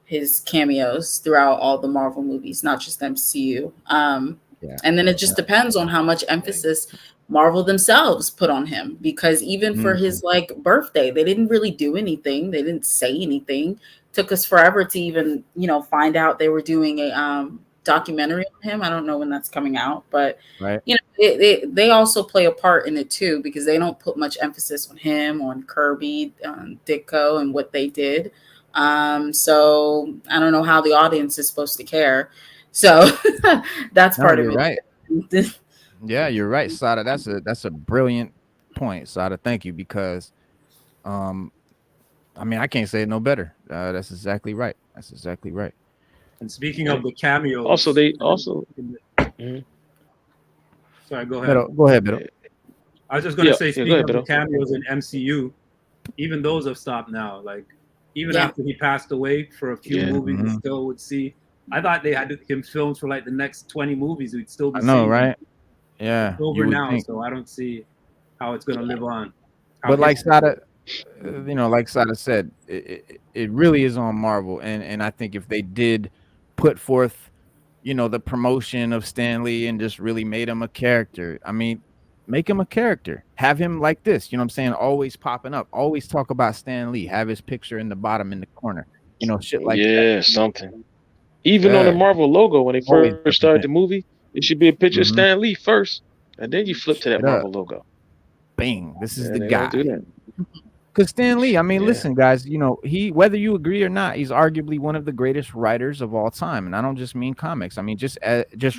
his cameos throughout all the Marvel movies, not just MCU. And then it just depends on how much emphasis Marvel themselves put on him, because even for his birthday, they didn't really do anything. They didn't say anything. Took us forever to even, find out they were doing a documentary on him. I don't know when that's coming out, but they also play a part in it too, because they don't put much emphasis on him, on Kirby, Ditko, and what they did. So I don't know how the audience is supposed to care. So that's part of it. Right. Yeah, you're right, Sada. That's a brilliant point, Sada. Thank you, because I mean, I can't say it no better. That's exactly right. And speaking of the cameos, sorry, go ahead. Go ahead, Beddo. I was just going to say, speaking of the cameos in MCU, even those have stopped now. Like, even after he passed away, for a few movies, we still would see. I thought they had him filmed for like the next 20 movies. We'd still be seeing right? Yeah. It's over now, so I don't see how it's going to live on. But like Sada, like Sada said, it really is on Marvel. And I think if they did put forth, the promotion of Stan Lee and just really made him a character, I mean, make him a character. Have him like this, you know what I'm saying? Always popping up. Always talk about Stan Lee. Have his picture in the bottom in the corner. Shit like that. Yeah, something. Even on the Marvel logo, when they first started the movie, it should be a picture of Stan Lee first, and then you flip to that Marvel logo. Bang! This is the guy. Because Stan Lee, I mean, listen, guys, he, whether you agree or not, he's arguably one of the greatest writers of all time, and I don't just mean comics. I mean, just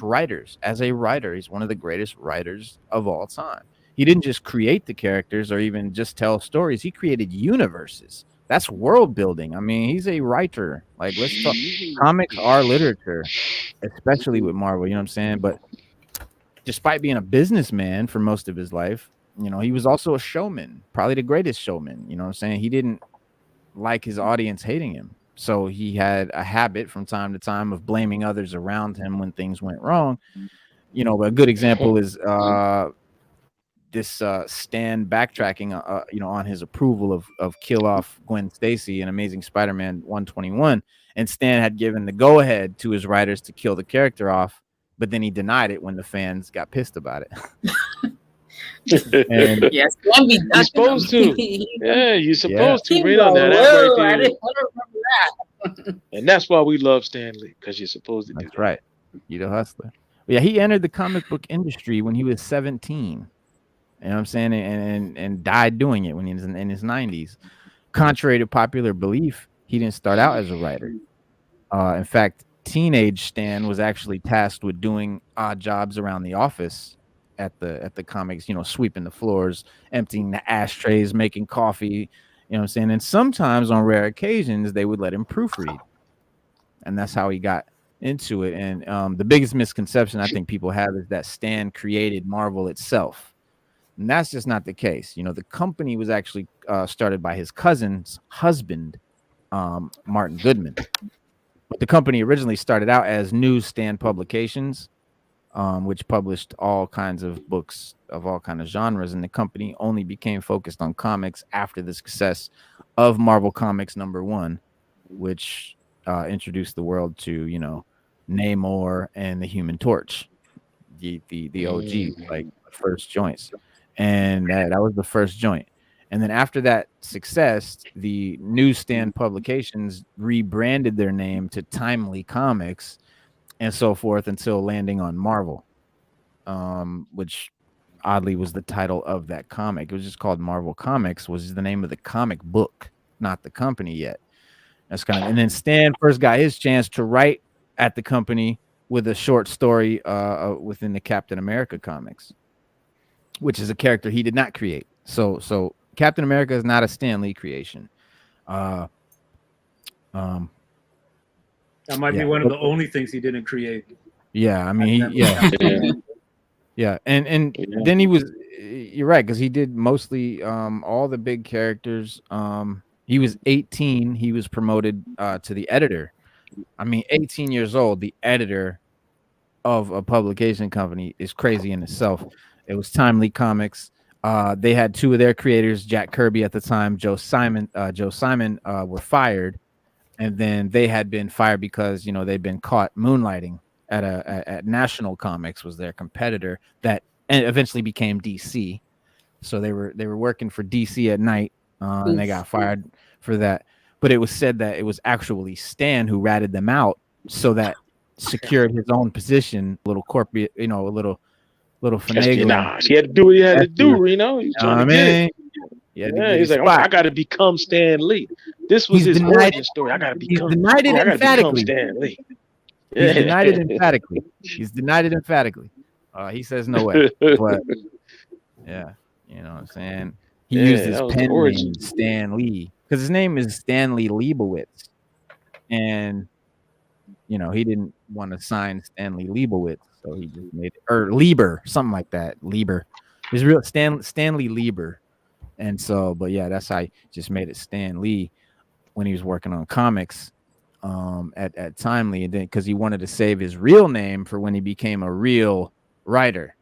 writers. As a writer, he's one of the greatest writers of all time. He didn't just create the characters or even just tell stories. He created universes. That's world building. I mean, he's a writer. Like, let's talk. Comics are literature, especially with Marvel. You know what I'm saying? But despite being a businessman for most of his life, he was also a showman, probably the greatest showman. You know what I'm saying? He didn't like his audience hating him. So he had a habit from time to time of blaming others around him when things went wrong. But a good example is this Stan backtracking, on his approval of kill off Gwen Stacy in Amazing Spider-Man 121. And Stan had given the go-ahead to his writers to kill the character off, but then he denied it when the fans got pissed about it. And yes, you're supposed to. Yeah, you're supposed to. Read on that. I didn't remember that. And that's why we love Stan Lee, because you're supposed to do that. That's right. You're the hustler. But yeah, he entered the comic book industry when he was 17. You know what I'm saying? And died doing it when he was in his 90s. Contrary to popular belief, he didn't start out as a writer. In fact, teenage Stan was actually tasked with doing odd jobs around the office at the comics, sweeping the floors, emptying the ashtrays, making coffee, you know what I'm saying? And sometimes on rare occasions, they would let him proofread. And that's how he got into it. And the biggest misconception I think people have is that Stan created Marvel itself. And that's just not the case. The company was actually started by his cousin's husband, Martin Goodman. But the company originally started out as Newsstand Publications, which published all kinds of books of all kinds of genres. And the company only became focused on comics after the success of Marvel Comics #1, which introduced the world to, Namor and the Human Torch, the OG, like first joints. and that was the first joint. And then after that success, the newsstand publications rebranded their name to Timely Comics and so forth until landing on Marvel, which oddly was the title of that comic. It was just called Marvel Comics, was the name of the comic book, not the company yet. That's kind of, and then Stan first got his chance to write at the company with a short story within the Captain America comics, which is a character he did not create. So Captain America is not a Stan Lee creation. That might be one of the only things he didn't create. Yeah, I mean, yeah, and then he was. You're right, because he did mostly all the big characters. He was 18. He was promoted to the editor. I mean, 18 years old, the editor of a publication company is crazy in itself. It was Timely Comics. They had two of their creators, Jack Kirby at the time, Joe Simon, were fired, and then they had been fired because they'd been caught moonlighting at National Comics, was their competitor that eventually became DC. So they were working for DC at night, and they got fired for that. But it was said that it was actually Stan who ratted them out, so that secured his own position, a little corporate, a little finagling. Nah, he had to do what he had to do, Reno. He's trying to get it. Yeah, he's like, I got to become Stan Lee. This was his origin story. I got to become. He's denied it emphatically. Stan Lee. He's denied it emphatically. He's denied it emphatically. He says no way. But yeah, you know what I'm saying. He used his pen name Stan Lee because his name is Stanley Leibowitz, and he didn't want to sign Stanley Leibowitz, so he just made it, or Lieber, something like that. Lieber, his real Stanley Lieber, and so, but yeah, that's how he just made it Stan Lee when he was working on comics at Timely, and then because he wanted to save his real name for when he became a real writer.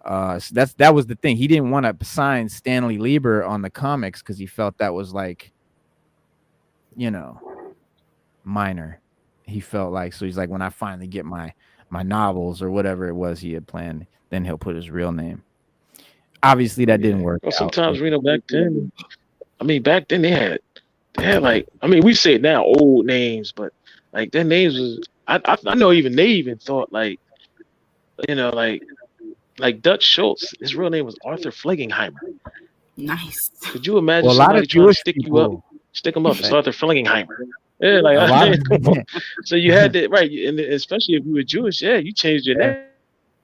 So that was the thing. He didn't want to sign Stanley Lieber on the comics because he felt that was like, minor. He felt like, so he's like, when I finally get my novels or whatever it was he had planned, then he'll put his real name. Obviously, that didn't work. Well, sometimes back then, back then they had like, we say now old names, but like their names was, I know even they even thought like, like Dutch Schultz, his real name was Arthur Flegenheimer. Nice. Could you imagine somebody trying to stick him up? It's Arthur Flegenheimer. Yeah, like so you had that, right? And especially if you were Jewish, you changed your name.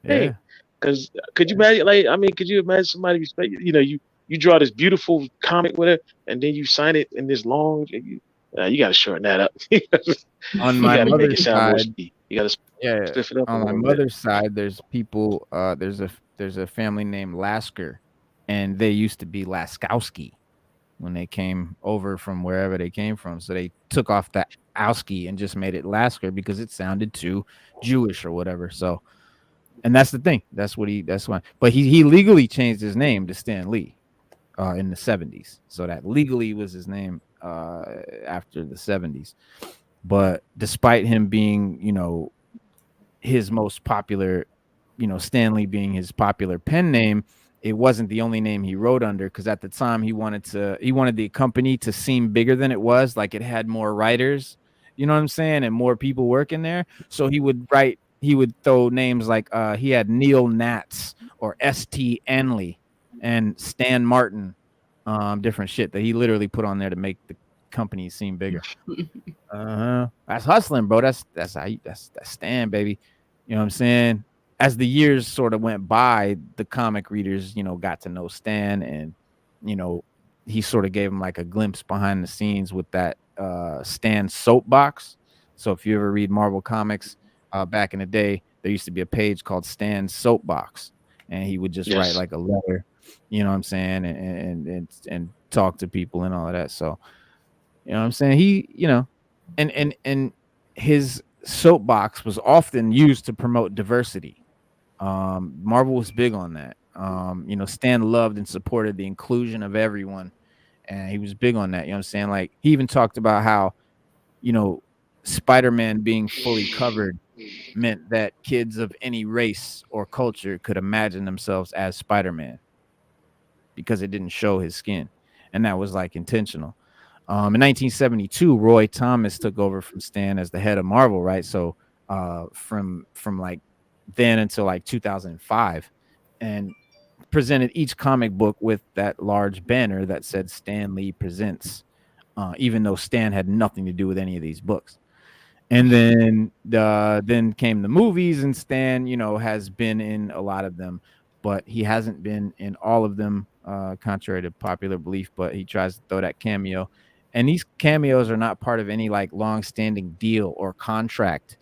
Yeah. Because could you imagine? Could you imagine somebody respect you draw this beautiful comic with it, and then you sign it in this long. You got to shorten that up. On my mother's side, you got to spiff it up. On my mother's side, there's people. There's a family named Lasker, and they used to be Laskowski when they came over from wherever they came from. So they took off the Owski and just made it Lasker because it sounded too Jewish or whatever. So, and that's the thing. That's why. But he legally changed his name to Stan Lee in the 70s. So that legally was his name after the 70s. But despite him being, his most popular, Stan Lee being his popular pen name, it wasn't the only name he wrote under, because at the time he wanted the company to seem bigger than it was, like it had more writers, you know what I'm saying, and more people working there. So he would throw names like he had Neil Natz or S.T. Anley and Stan Martin, different shit that he literally put on there to make the company seem bigger. That's hustling, bro. That's Stan, baby. You know what I'm saying? As the years sort of went by, the comic readers, got to know Stan, and he sort of gave him like a glimpse behind the scenes with that Stan soapbox. So if you ever read Marvel Comics, back in the day, there used to be a page called Stan's Soapbox, and he would just write like a letter, you know what I'm saying, and talk to people and all of that. So, you know what I'm saying? He, and his soapbox was often used to promote diversity. Marvel was big on that. Stan loved and supported the inclusion of everyone, and he was big on that. You know what I'm saying? Like, he even talked about how, Spider-Man being fully covered meant that kids of any race or culture could imagine themselves as Spider-Man. because it didn't show his skin, and that was like intentional. In 1972, Roy Thomas took over from Stan as the head of Marvel, right? So from like then until like 2005, and presented each comic book with that large banner that said Stan Lee Presents, even though Stan had nothing to do with any of these books. And then came the movies, and Stan, has been in a lot of them, but he hasn't been in all of them, contrary to popular belief. But he tries to throw that cameo, and these cameos are not part of any like long-standing deal or contract.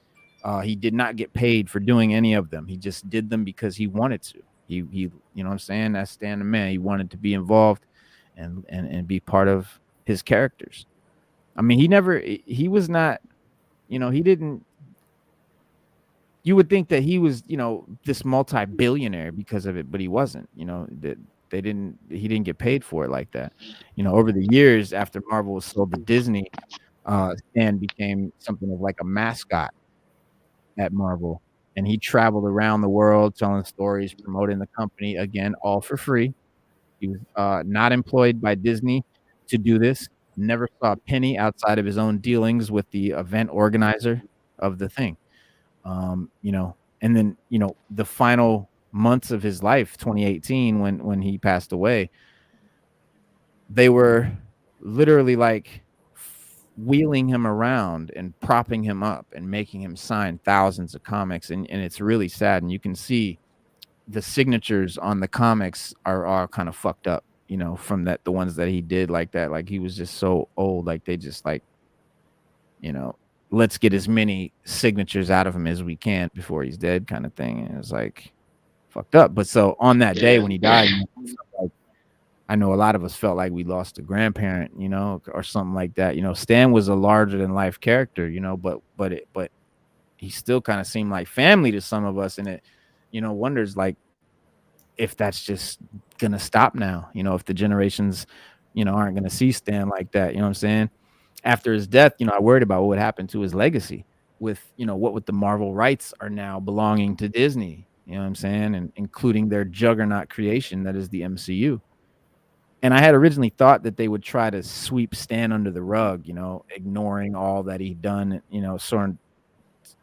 He did not get paid for doing any of them. He just did them because he wanted to. He you know what I'm saying? That's Stan the man. He wanted to be involved and be part of his characters. I mean, he was not, he didn't, you would think that he was, this multi-billionaire because of it, but he wasn't, that he didn't get paid for it like that. Over the years after Marvel was sold to Disney, Stan became something of like a mascot at Marvel, and he traveled around the world telling stories, promoting the company, again, all for free. He was not employed by Disney to do this. Never saw a penny outside of his own dealings with the event organizer of the thing. And then, the final months of his life, 2018, when he passed away, they were literally like wheeling him around and propping him up and making him sign thousands of comics. And it's really sad. And you can see the signatures on the comics are all kind of fucked up, from the ones that he did like that. Like he was just so old, like they just like, let's get as many signatures out of him as we can before he's dead, kind of thing. And it was like fucked up. But so on that day when he died, like, I know a lot of us felt like we lost a grandparent, or something like that. Stan was a larger than life character, but he still kind of seemed like family to some of us. And it, wonders like if that's just gonna stop now, if the generations, aren't gonna see Stan like that. You know what I'm saying? After his death, I worried about what would happen to his legacy with, what with the Marvel rights are now belonging to Disney, you know what I'm saying? And including their juggernaut creation that is the MCU. And I had originally thought that they would try to sweep Stan under the rug, ignoring all that he'd done, sort of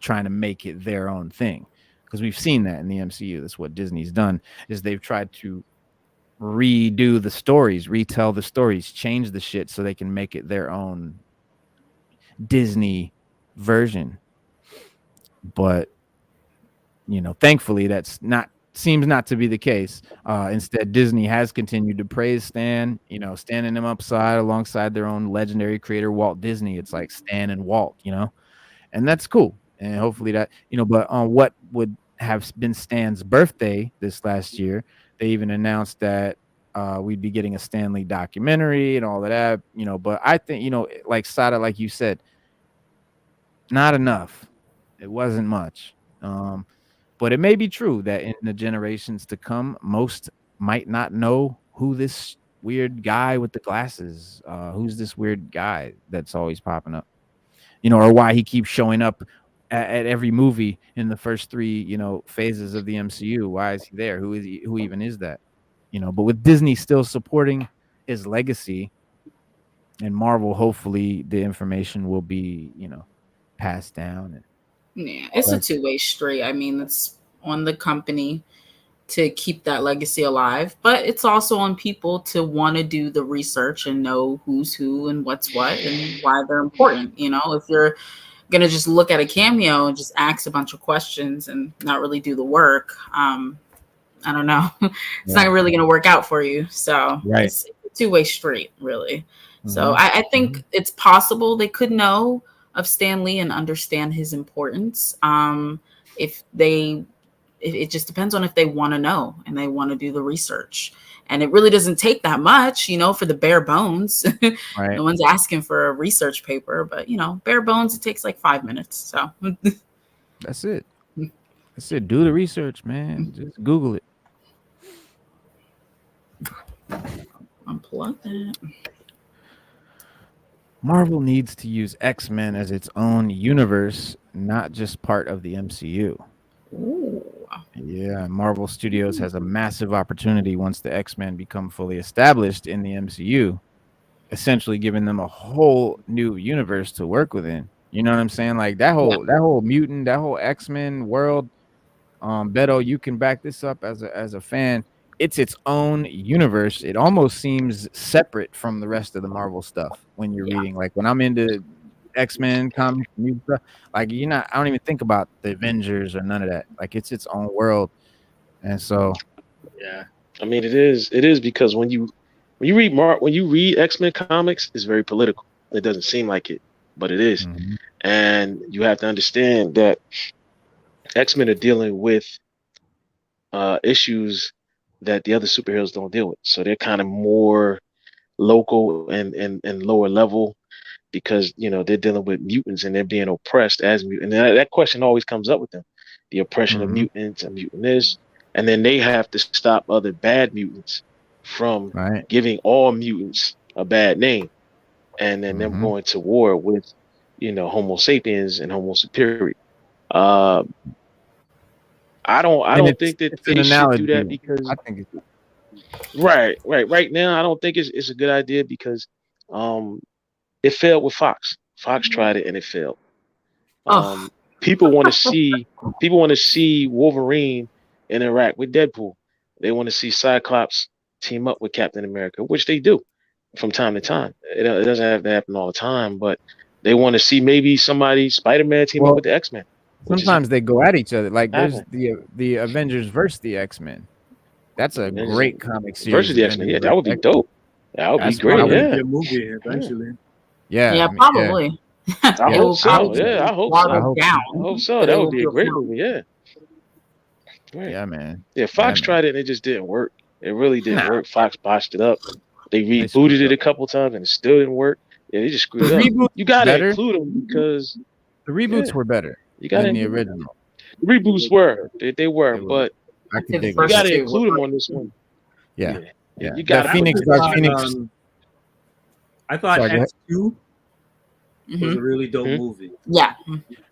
trying to make it their own thing. Because we've seen that in the MCU. That's what Disney's done, is they've tried to redo the stories, retell the stories, change the shit so they can make it their own Disney version. But, thankfully seems not to be the case. Instead, Disney has continued to praise Stan, standing him upside alongside their own legendary creator, Walt Disney. It's like Stan and Walt, and that's cool. And hopefully that, but on what would have been Stan's birthday this last year, they even announced that we'd be getting a Stan Lee documentary and all of that, but I think, like Sada, like you said, not enough. It wasn't much. But it may be true that in the generations to come, most might not know who this weird guy with the glasses, who's this weird guy that's always popping up, or why he keeps showing up at every movie in the first three, phases of the MCU. Why is he there? Who is he? Who even is that? But with Disney still supporting his legacy and Marvel, hopefully the information will be, passed down. And yeah, it's a two-way street. I mean, it's on the company to keep that legacy alive, but it's also on people to want to do the research and know who's who and what's what and why they're important. If you're gonna just look at a cameo and just ask a bunch of questions and not really do the work, I don't know. It's not really gonna work out for you. So it's a two-way street, really. Mm-hmm. So I think it's possible they could know of Stan Lee and understand his importance. It just depends on if they want to know and they want to do the research. And it really doesn't take that much, for the bare bones. Right. No one's asking for a research paper, but bare bones, it takes like 5 minutes. So that's it. That's it. Do the research, man. Just Google it. Unplug that. Marvel needs to use X-Men as its own universe, not just part of the MCU. Ooh. Yeah, Marvel Studios has a massive opportunity once the X-Men become fully established in the MCU, essentially giving them a whole new universe to work within. You know what I'm saying? Like that whole mutant, that whole X-Men world. Beto, you can back this up as a fan. It's its own universe. It almost seems separate from the rest of the Marvel stuff when you're reading. Like when I'm into X-Men comics, new stuff, like I don't even think about the Avengers or none of that. Like it's its own world. And so Yeah, I mean it is because when you read X-Men comics, it's very political. It doesn't seem like it, but it is. mhm, And you have to understand that X-Men are dealing with issues that the other superheroes don't deal with. So they're kind of more local and lower level because they're dealing with mutants and they're being oppressed as mutants. And that question always comes up with them: the oppression of mhm, mutants and mutant this, and then they have to stop other bad mutants from right. giving all mutants a bad name, and then them Mhm. going to war with Homo sapiens and Homo superior. Uh, I And don't think that it's an they should do that analogy. because I think it's right now I don't think it's a good idea because um it failed with Fox. Fox tried it and it failed. Oh, Um, people want to see people want to see Wolverine interact with Deadpool. They want to see Cyclops team up with Captain America, which they do from time to time. It doesn't have to happen all the time, but they want to see maybe somebody Spider-Man team up well, with the X-Men, which is sometimes they go at each other. Like there's happening. the Avengers versus the X-Men. That's a Avengers great comic versus series, the X-Men. Avengers Yeah, that versus would be X-Men. dope. That would be That's great. Probably probably be Yeah. a movie Yeah. eventually. yeah, yeah, I mean, yeah, probably. I It yeah. hope will I so. hope probably so. Yeah, be I hope I so. watered hope down, so. I hope so. but That it would will be be a a great film. movie. Yeah. Right. Yeah, man. Yeah, Yeah, Fox man. tried it and it just didn't work. It really didn't Nah, work. Fox botched it up. They they screwed rebooted it up. a couple times and it still didn't work. Yeah, they just The screwed it up. reboots You were gotta better. include them because The reboots yeah, were better you gotta than the include them. original. Reboots were they were, They were. but I I'd say could the dig you with first that. gotta two were include them great. on this one. Yeah, Yeah, yeah. you The gotta I put Phoenix, them. also Dark thought Phoenix. I thought Sorry, go ahead. X2 was Hmm. a really dope Hmm? movie. Yeah.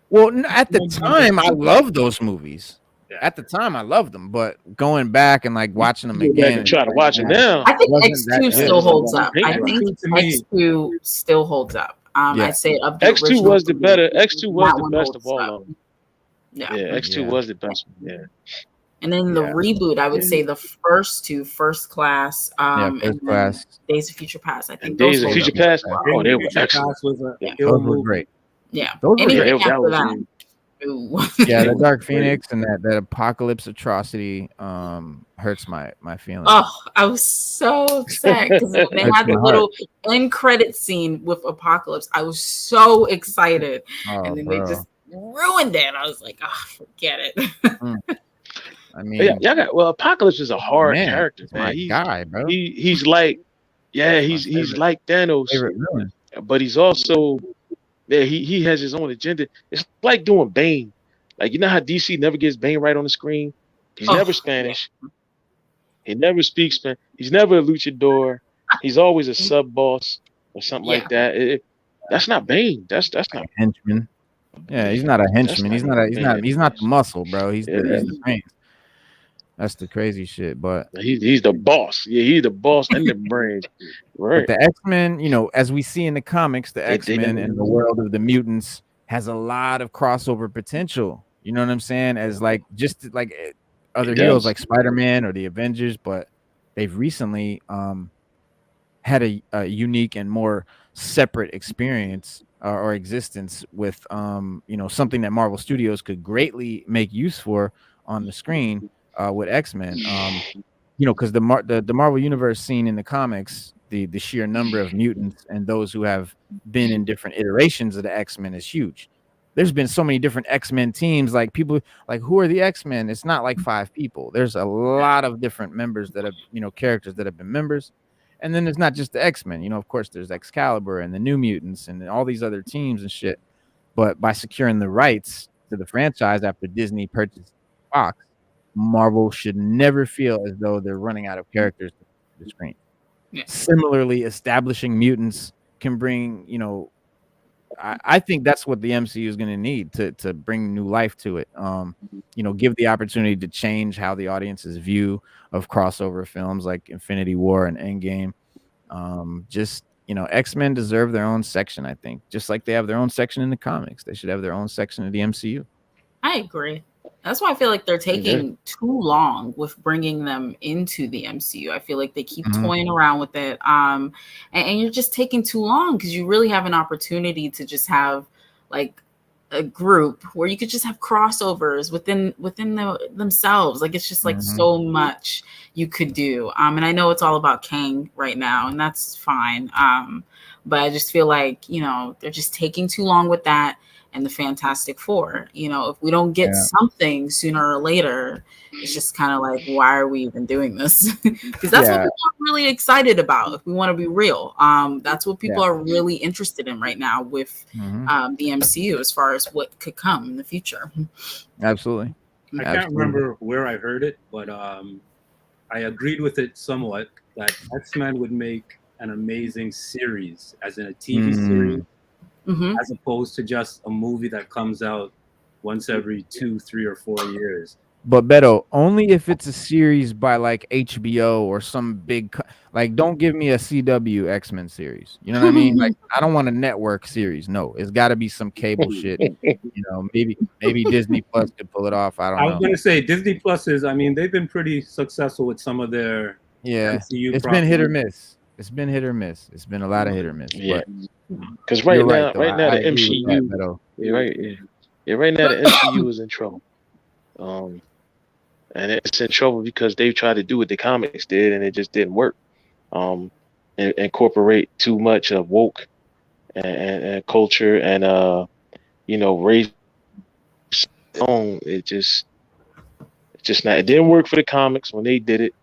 Well, at the One being time, I X2. loved those movies. Yeah. At the time, I loved them, but going back and like watching them You go back again, and it's try to like, watch it man, now. I think wasn't that X2 Yeah, good? still it's like holds up. I think X2 to me, X2 still holds up. Yeah, I'd say of the X2 original was the three, better. X2 was that the one best of holds all up. of them. Yeah. Yeah, X2 yeah, was the best one. Yeah, And then the yeah, reboot, I would yeah. say the first two, First Class, yeah. and First then Class. Days of Future Past. I And think those Days of Days hold of Future up Future pretty Past. Past. well. Oh, Days they of were Future excellent. Past was an Yeah, Yeah. ill Those were movie. great. Yeah. Those were Anything great. that after was that, really ooh. Yeah, the it was Dark great. Phoenix and that apocalypse atrocity hurts my feelings. Oh, I was so upset because when they Hurts had the my heart. little end credit scene with Apocalypse, I was so excited. Oh, And then they bro. just ruined it. I was like, oh, forget it. Mm. I Yeah, mean, y'all got Apocalypse is a hard man, character, it's man. my guy, bro. He's like yeah, It's my he's like Thanos, favorite villain. but he's also yeah, he has his own agenda. It's like doing Bane. Like you know how DC never gets Bane right on the screen? He's never Oh, yeah. Spanish. He never speaks Spanish. He's never a luchador. He's always a sub boss or something Yeah. like that. That's not Bane. That's Like not a henchman. Yeah, yeah, he's not a that's henchman. not even Bane. He's not the muscle, bro. Yeah. He's the brains. That's the crazy shit. He's the boss. Yeah, he's the boss and the brains. But Right. the X-Men, as we see in the comics, the They X-Men never and the world of the mutants has a lot of crossover potential. You know what I'm saying? As like just like other it heroes does. like Spider-Man or the Avengers, but they've recently had a unique and more separate experience or existence with something that Marvel Studios could greatly make use for on the screen with X-Men. Because the Marvel universe seen in the comics, the sheer number of mutants and those who have been in different iterations of the X-Men is huge. There's been so many different X-Men teams. Like people like, who are the X-Men? It's not like 5 people. There's a lot of different members that have characters that have been members. And then it's not just the X-Men. Of course, there's Excalibur and the New Mutants and all these other teams and shit. But by securing the rights to the franchise after Disney purchased Fox, Marvel should never feel as though they're running out of characters to the screen. Yeah. Similarly, establishing mutants can bring, I think that's what the MCU is going to need to bring new life to it. Give the opportunity to change how the audience's view of crossover films like Infinity War and Endgame. X-Men deserve their own section. I think just like they have their own section in the comics, they should have their own section of the MCU. I agree. That's why I feel like they're taking too long with bringing them into the MCU. I feel like they keep toying around with it. And you're just taking too long because you really have an opportunity to just have like a group where you could just have crossovers within themselves. Like it's just like so much you could do. And I know it's all about Kang right now, and that's fine. But I just feel like, they're just taking too long with that. And the Fantastic Four, if we don't get something sooner or later, it's just kind of like, why are we even doing this? Because that's what people are really excited about. If we want to be real, that's what people are really interested in right now with the MCU as far as what could come in the future. Absolutely. I can't remember where I heard it, but I agreed with it somewhat that X-Men would make an amazing series, as in a TV series. As opposed to just a movie that comes out once every 2, 3, or 4 years. But Beddo, only if it's a series by like HBO or some big, like, don't give me a CW X-Men series. You know what I mean? Like, I don't want a network series. No, it's got to be some cable shit. Maybe Disney Plus could pull it off. I don't know. I was going to say Disney Plus is. I mean, they've been pretty successful with some of their MCU it's been hit or miss. It's been hit or miss. It's been a lot of hit or miss. Yeah. Because right now the MCU. Right now the MCU is in trouble. And it's in trouble because they tried to do what the comics did and it just didn't work. And incorporate too much of woke and culture and race. It didn't work for the comics when they did it,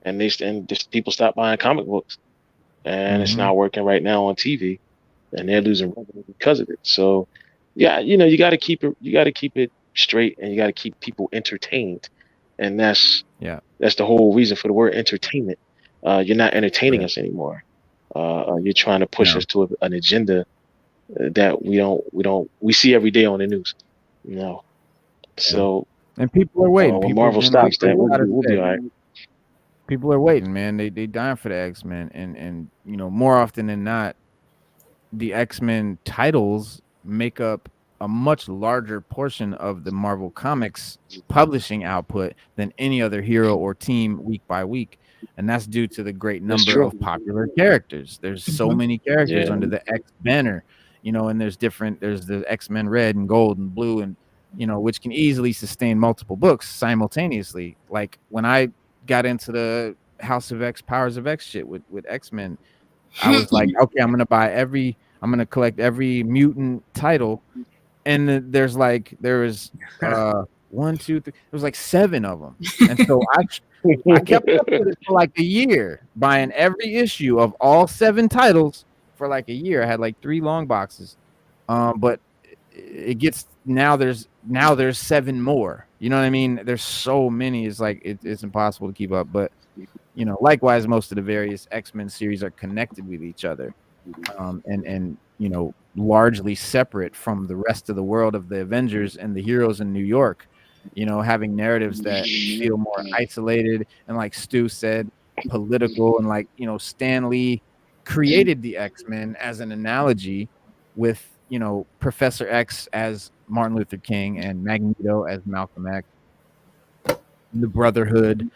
and just people stopped buying comic books, and it's not working right now on TV, and they're losing revenue because of it. So you got to keep it straight, and you got to keep people entertained, and that's the whole reason for the word entertainment. You're not entertaining us anymore. You're trying to push us to an agenda that we see every day on the news. So and people are waiting. When Marvel stops that, we'll be all right. People are waiting, man. They dying for the X-Men, and more often than not, the X-Men titles make up a much larger portion of the Marvel Comics publishing output than any other hero or team week by week. And that's due to the great number of popular characters. There's so many characters under the X banner, and there's the X-Men Red and Gold and Blue, and which can easily sustain multiple books simultaneously. Like when I got into the House of X, Powers of X shit with X-Men, I was like, okay, I'm gonna collect every mutant title, and there was 1, 2, 3, there was like 7 of them, and so I kept up with it for like a year, buying every issue of all 7 titles for like a year. I had like 3 long boxes, but it gets now there's 7 more. You know what I mean? There's so many. It's like it's impossible to keep up. But likewise, most of the various X-Men series are connected with each other, and largely separate from the rest of the world of the Avengers and the heroes in New York. Having narratives that feel more isolated and, like Stu said, political, and like Stan Lee created the X-Men as an analogy with Professor X as Martin Luther King and Magneto as Malcolm X, the Brotherhood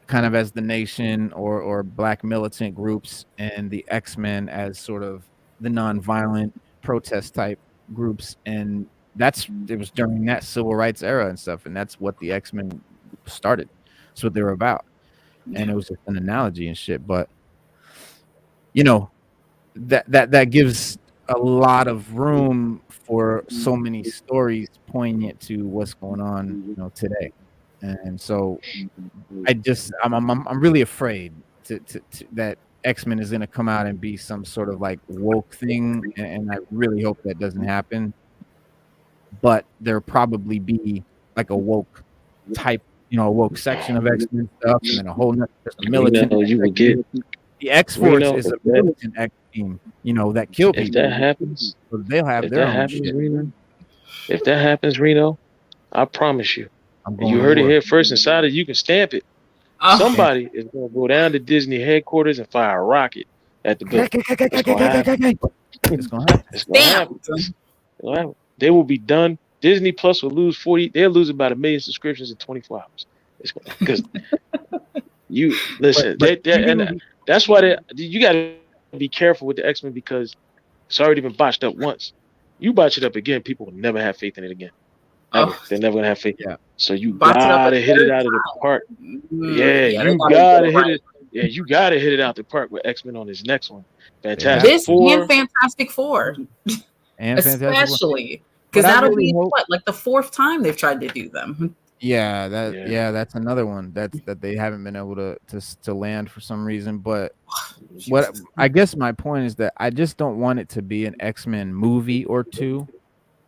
kind of as the Nation or Black militant groups, and the X-Men as sort of the nonviolent protest type groups. And it was during that civil rights era and stuff, and that's what the X-Men started. That's what they were about, and it was just an analogy and shit. But that gives a lot of room for so many stories poignant to what's going on today. And so I'm really afraid to that X-Men is going to come out and be some sort of like woke thing, and I really hope that doesn't happen. But there'll probably be like a woke type, a woke section of X-Men stuff, and then a whole there's a militant. You will get The X-Force is a militant team, that kill people. If that happens, they'll have their own shit. Reno, if that happens, Reno, I promise you, you to heard it war. here first. Inside it, you can stamp it. Oh, Somebody is going to go down to Disney headquarters and fire a rocket at the building. It's going to happen. It's gonna happen. It's going to happen. It's gonna happen. They will be done. Disney Plus will lose 40. They'll lose about 1 million subscriptions in 24 hours. It's because you listen. And that's why you got to be careful with the X-Men, because it's already been botched up once. You botch it up again, people will never have faith in it again. Ever. They're never gonna have faith. Yeah. So you gotta hit it out of the park. Yeah, you gotta hit it. Yeah, you gotta hit it out the park with X-Men on this next one. Fantastic Four. And Fantastic Four. And especially because that'll be like the 4th time they've tried to do them. Yeah, that's another one that they haven't been able to land for some reason. But what I guess my point is that I just don't want it to be an X-Men movie or two.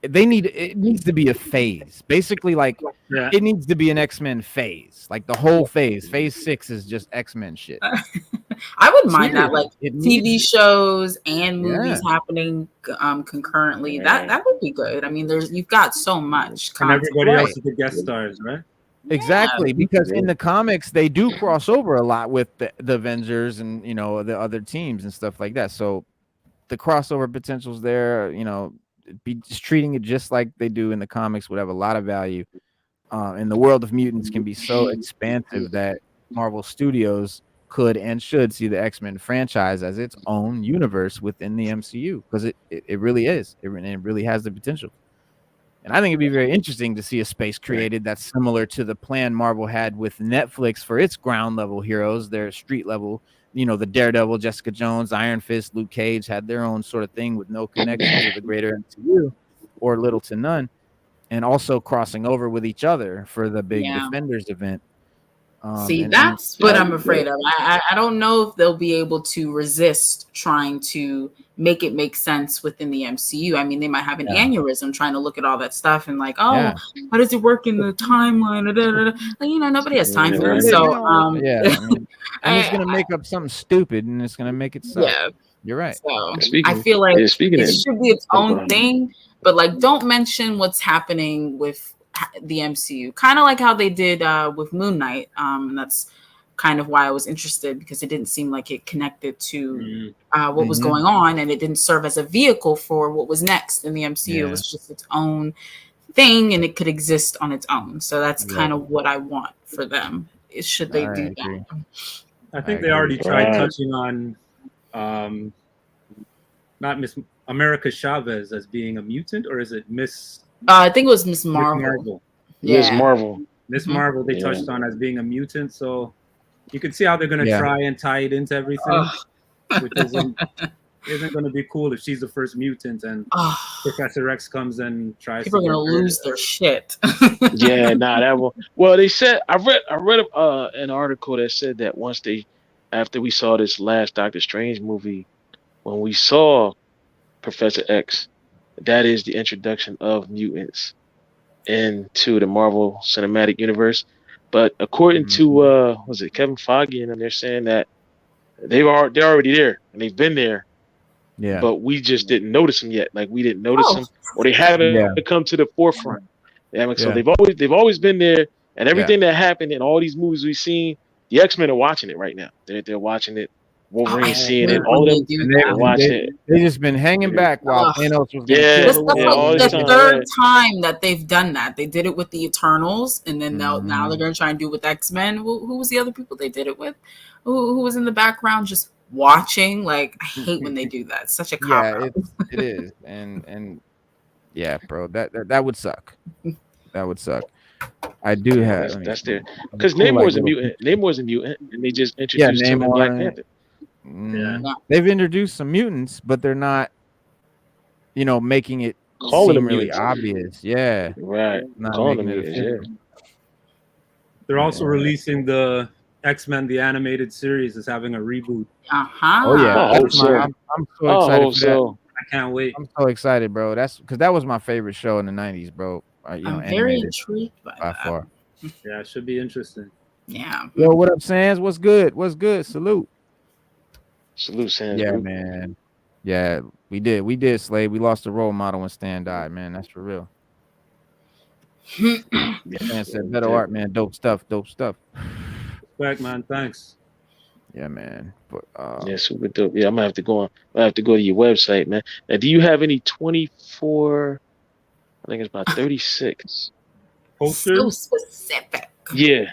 It needs to be a phase. Basically, like it needs to be an X-Men phase. Like the whole phase. Phase 6 is just X-Men shit. I wouldn't mind that, like TV shows and movies happening concurrently. That would be good. I mean, you've got so much content. And everybody else is the guest stars, right? Exactly, because in the comics they do cross over a lot with the Avengers and the other teams and stuff like that. So the crossover potential's there. Be just treating it just like they do in the comics would have a lot of value. And the world of mutants can be so expansive that Marvel Studios could and should see the X-Men franchise as its own universe within the MCU, because it really is. It really has the potential. And I think it'd be very interesting to see a space created that's similar to the plan Marvel had with Netflix for its ground level heroes, their street level. The Daredevil, Jessica Jones, Iron Fist, Luke Cage had their own sort of thing with no connection to the greater MCU or little to none, and also crossing over with each other for the big Defenders event. That's what I'm afraid of. I don't know if they'll be able to resist trying to make it make sense within the MCU. I mean, they might have an aneurysm trying to look at all that stuff and like, how does it work in the timeline? Nobody has time for it. So, and it's gonna make up something stupid, and it's gonna make it suck. Yeah, you're right. So I feel like it should be its own thing, but like, don't mention what's happening with the MCU, kind of like how they did with Moon Knight. And that's kind of why I was interested, because it didn't seem like it connected to what was going on, and it didn't serve as a vehicle for what was next in the MCU. It was just its own thing, and it could exist on its own. So that's kind of what I want for them. Should they do that? I think they already tried touching on not Miss America Chavez as being a mutant, or is it Miss? I think it was Miss Marvel. Miss Marvel. Miss Marvel, they touched on as being a mutant, so you can see how they're going to try and tie it into everything, which isn't going to be cool if she's the first mutant and Professor X comes and tries. People are going to lose their shit. That will. Well, they said I read an article that said that after we saw this last Doctor Strange movie, when we saw Professor X, that is the introduction of mutants into the Marvel Cinematic Universe. But according to was it Kevin Feige, and they're saying that they're already there and they've been there. Yeah. But we just didn't notice them yet. Like we didn't notice them, or they haven't come to the forefront. So they've always been there, and everything that happened in all these movies we've seen, the X-Men are watching it right now. They're watching it. Wolverine seeing it, all of them watching it. They just been hanging back while Thanos was the third time that they've done that. They did it with the Eternals, and then now they're going to try and do it with X-Men. Who was the other people they did it with? Who was in the background just watching? Like, I hate when they do that. It's such a cop-out. It is, and yeah, bro, that would suck. That would suck. I do have. That's there because Namor's a mutant. Namor's a mutant, and they just introduced him in Black Panther. They've introduced some mutants, but they're not, making it seem really obvious. Yeah, right. Not making it They're also releasing the X-Men the animated series is having a reboot. Oh yeah, I'm so excited for that. I can't wait. I'm so excited, bro. That's because that was my favorite show in the '90s, bro. I'm very intrigued by that. Far. Yeah, it should be interesting. Yeah. Yo, what up, Sans? What's good? What's good? Salute. Sans. Yeah, man. Yeah, we did, Slade. We lost a role model when Stan died, man. That's for real. Man said Beddo Art, man. Dope stuff. Respect, man. Thanks. Yeah, man. But Yeah, super dope. Yeah, I'm gonna have to go on. I have to go to your website, man. Now, do you have any 24? I think it's about 36. Posters? So specific. Yeah.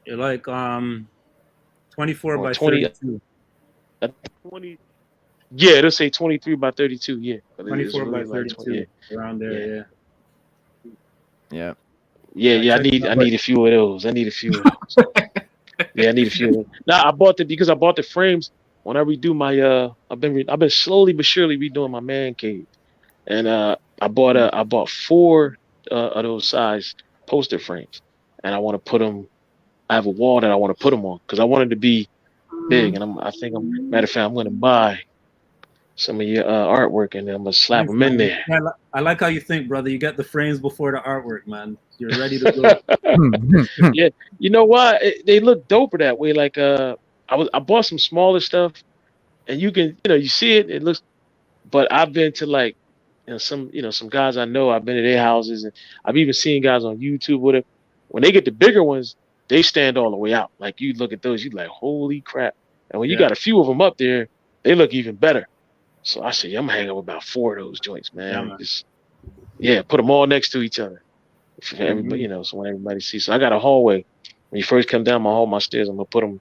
You're like 24 by 20. 32. 20. Yeah, it'll say 23 by 32. Yeah. 24 by really 32. Around there, yeah. Yeah. I need a few of those. Yeah, I need a few of those. Now I bought the frames when I redo my I've been slowly but surely redoing my man cave. And I bought 4 of those size poster frames. And I want to put them. I have a wall that I want to put them on because I want it to be big. And matter of fact, I'm going to buy some of your artwork and I'm gonna slap them in there. I like how you think, brother. You get the frames before the artwork, man. You're ready to go. Yeah, you know why? They look doper that way. Like I bought some smaller stuff, and you can you see it. It looks, but I've been to like some guys I know. I've been to their houses, and I've even seen guys on YouTube with it. When they get the bigger ones, they stand all the way out. Like you look at those, you like, holy crap! And when you got a few of them up there, they look even better. So I said, I'm gonna hang up about 4 of those joints, man. Put them all next to each other. For everybody, so when everybody sees. So I got a hallway. When you first come down my stairs, I'm gonna put them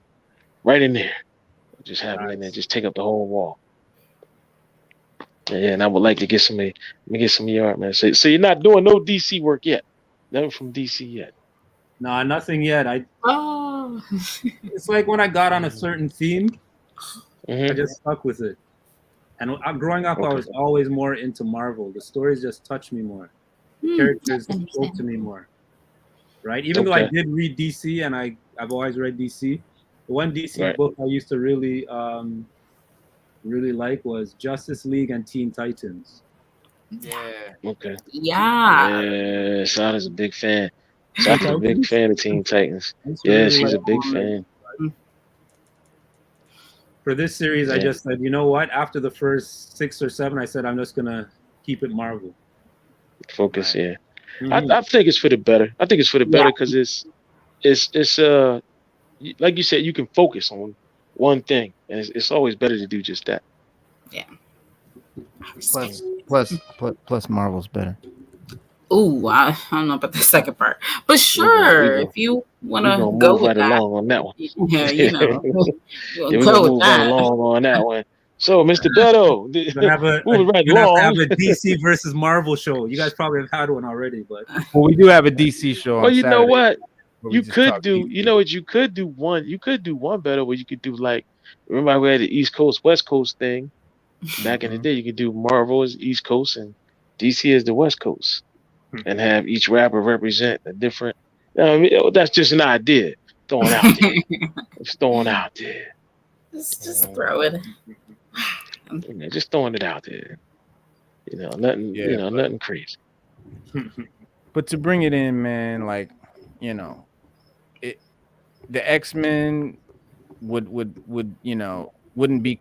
right in there. Just have them in there. Just take up the whole wall. Yeah, and I would like to get some of your art, man. So you're not doing no DC work yet? Nothing from DC yet? Nah, nothing yet. It's like when I got on a certain theme, I just stuck with it. And growing up, I was always more into Marvel. The stories just touched me more. Characters spoke to me more. Right? Even though I did read DC, and I've always read DC. The one DC book I used to really like was Justice League and Teen Titans. Yeah. Okay. Yeah. Yeah. Sada's a big fan. Sada's a big fan of Teen Titans. Yeah, she's a big fan. For this series, I just said, you know what? After the first 6 or 7, I said I'm just gonna keep it Marvel. Focus, I think it's for the better. I think it's for the better because it's like you said, you can focus on one thing, and it's always better to do just that. Yeah. Plus Marvel's better. Ooh, I don't know about the second part, but sure, if you want to go with right that. along on that one. Yeah, we're gonna move right along on that one. So, Mr. Beddo, we're gonna have a DC versus Marvel show. You guys probably have had one already, but we do have a DC show. Well, you know what? You could do. You know what? You could do one. You could do one better where you could do like. Remember, we had the East Coast West Coast thing back in the day. You could do Marvel as East Coast and DC as the West Coast. And have each rapper represent a different. That's just an idea. Throwing out there. Just throwing out there. Just throw it. Just throwing it out there. Nothing. Nothing crazy. But to bring it in, man, like the X-Men wouldn't be.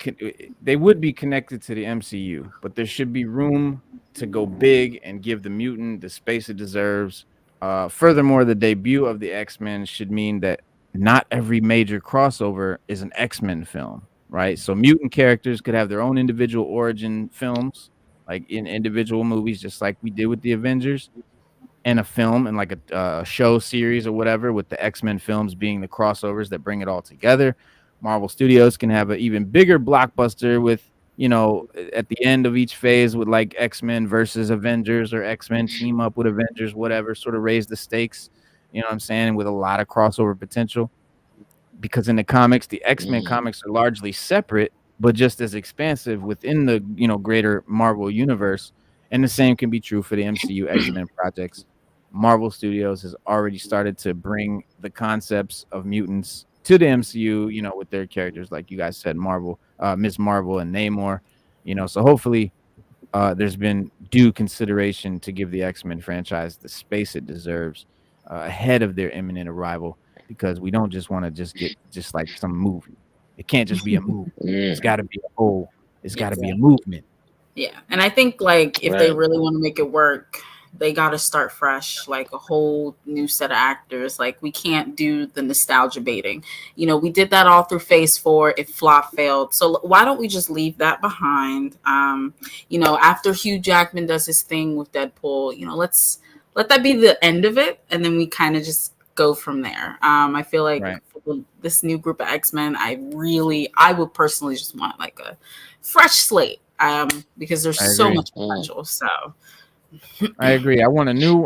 They would be connected to the MCU, but there should be room to go big and give the mutant the space it deserves. Furthermore, the debut of the X-Men should mean that not every major crossover is an X-Men film, right? So mutant characters could have their own individual origin films, like in individual movies, just like we did with the Avengers, and a film and like a show series or whatever, with the X-Men films being the crossovers that bring it all together. Marvel Studios can have an even bigger blockbuster with, at the end of each phase with like X-Men versus Avengers or X-Men team up with Avengers, whatever, sort of raise the stakes, you know what I'm saying, with a lot of crossover potential. Because in the comics, the X-Men comics are largely separate, but just as expansive within the, greater Marvel universe. And the same can be true for the MCU X-Men projects. Marvel Studios has already started to bring the concepts of mutants to the MCU, with their characters, like you guys said, Ms. Marvel and Namor, so hopefully there's been due consideration to give the X-Men franchise the space it deserves ahead of their imminent arrival, because we don't just want to just get just like some movie. It can't just be a movie. It's got to be a whole It's got to be a movement. Yeah, and I think like if they really want to make it work, they got to start fresh, like a whole new set of actors. Like we can't do the nostalgia baiting. You know, we did that all through Phase 4. It failed. So why don't we just leave that behind? You know, after Hugh Jackman does his thing with Deadpool, you know, let that be the end of it, and then we kind of just go from there. I feel like for this new group of X-Men, I would personally just want like a fresh slate. Because there's so much potential. So I agree. I want a new.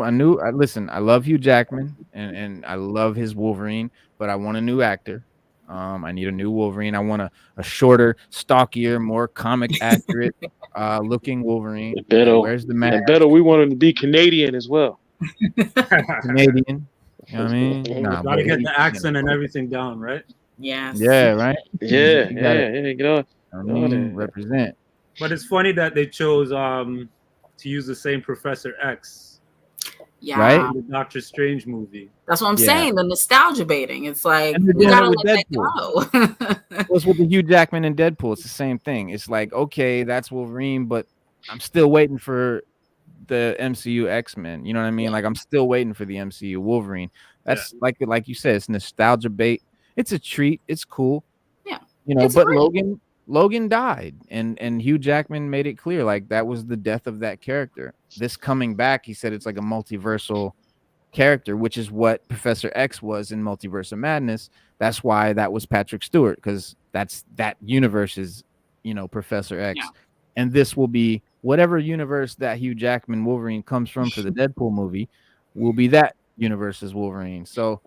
Listen, I love Hugh Jackman and I love his Wolverine, but I want a new actor. I need a new Wolverine. I want a shorter, stockier, more comic accurate looking Wolverine. Where's the mask? And Beddo, we want him to be Canadian as well. Canadian. You know what I mean? Nah, gotta get the accent and everything down, right? Yes. Yeah, right? Yeah, represent. But it's funny that they chose to use the same Professor X. Yeah. Right? The Doctor Strange movie. That's what I'm saying. The nostalgia baiting. It's like we gotta let that go. What's with the Hugh Jackman and Deadpool? It's the same thing. It's like, okay, that's Wolverine, but I'm still waiting for the MCU X-Men. You know what I mean? Like I'm still waiting for the MCU Wolverine. That's like you said, it's nostalgia bait. It's a treat. It's cool. Yeah. You know, but great. Logan died, and Hugh Jackman made it clear like that was the death of that character. This coming back, he said it's like a multiversal character, which is what Professor X was in Multiverse of Madness. That's why that was Patrick Stewart, because that universe is, you know, Professor X. Yeah. And this will be whatever universe that Hugh Jackman Wolverine comes from for the Deadpool movie will be that universe's Wolverine. So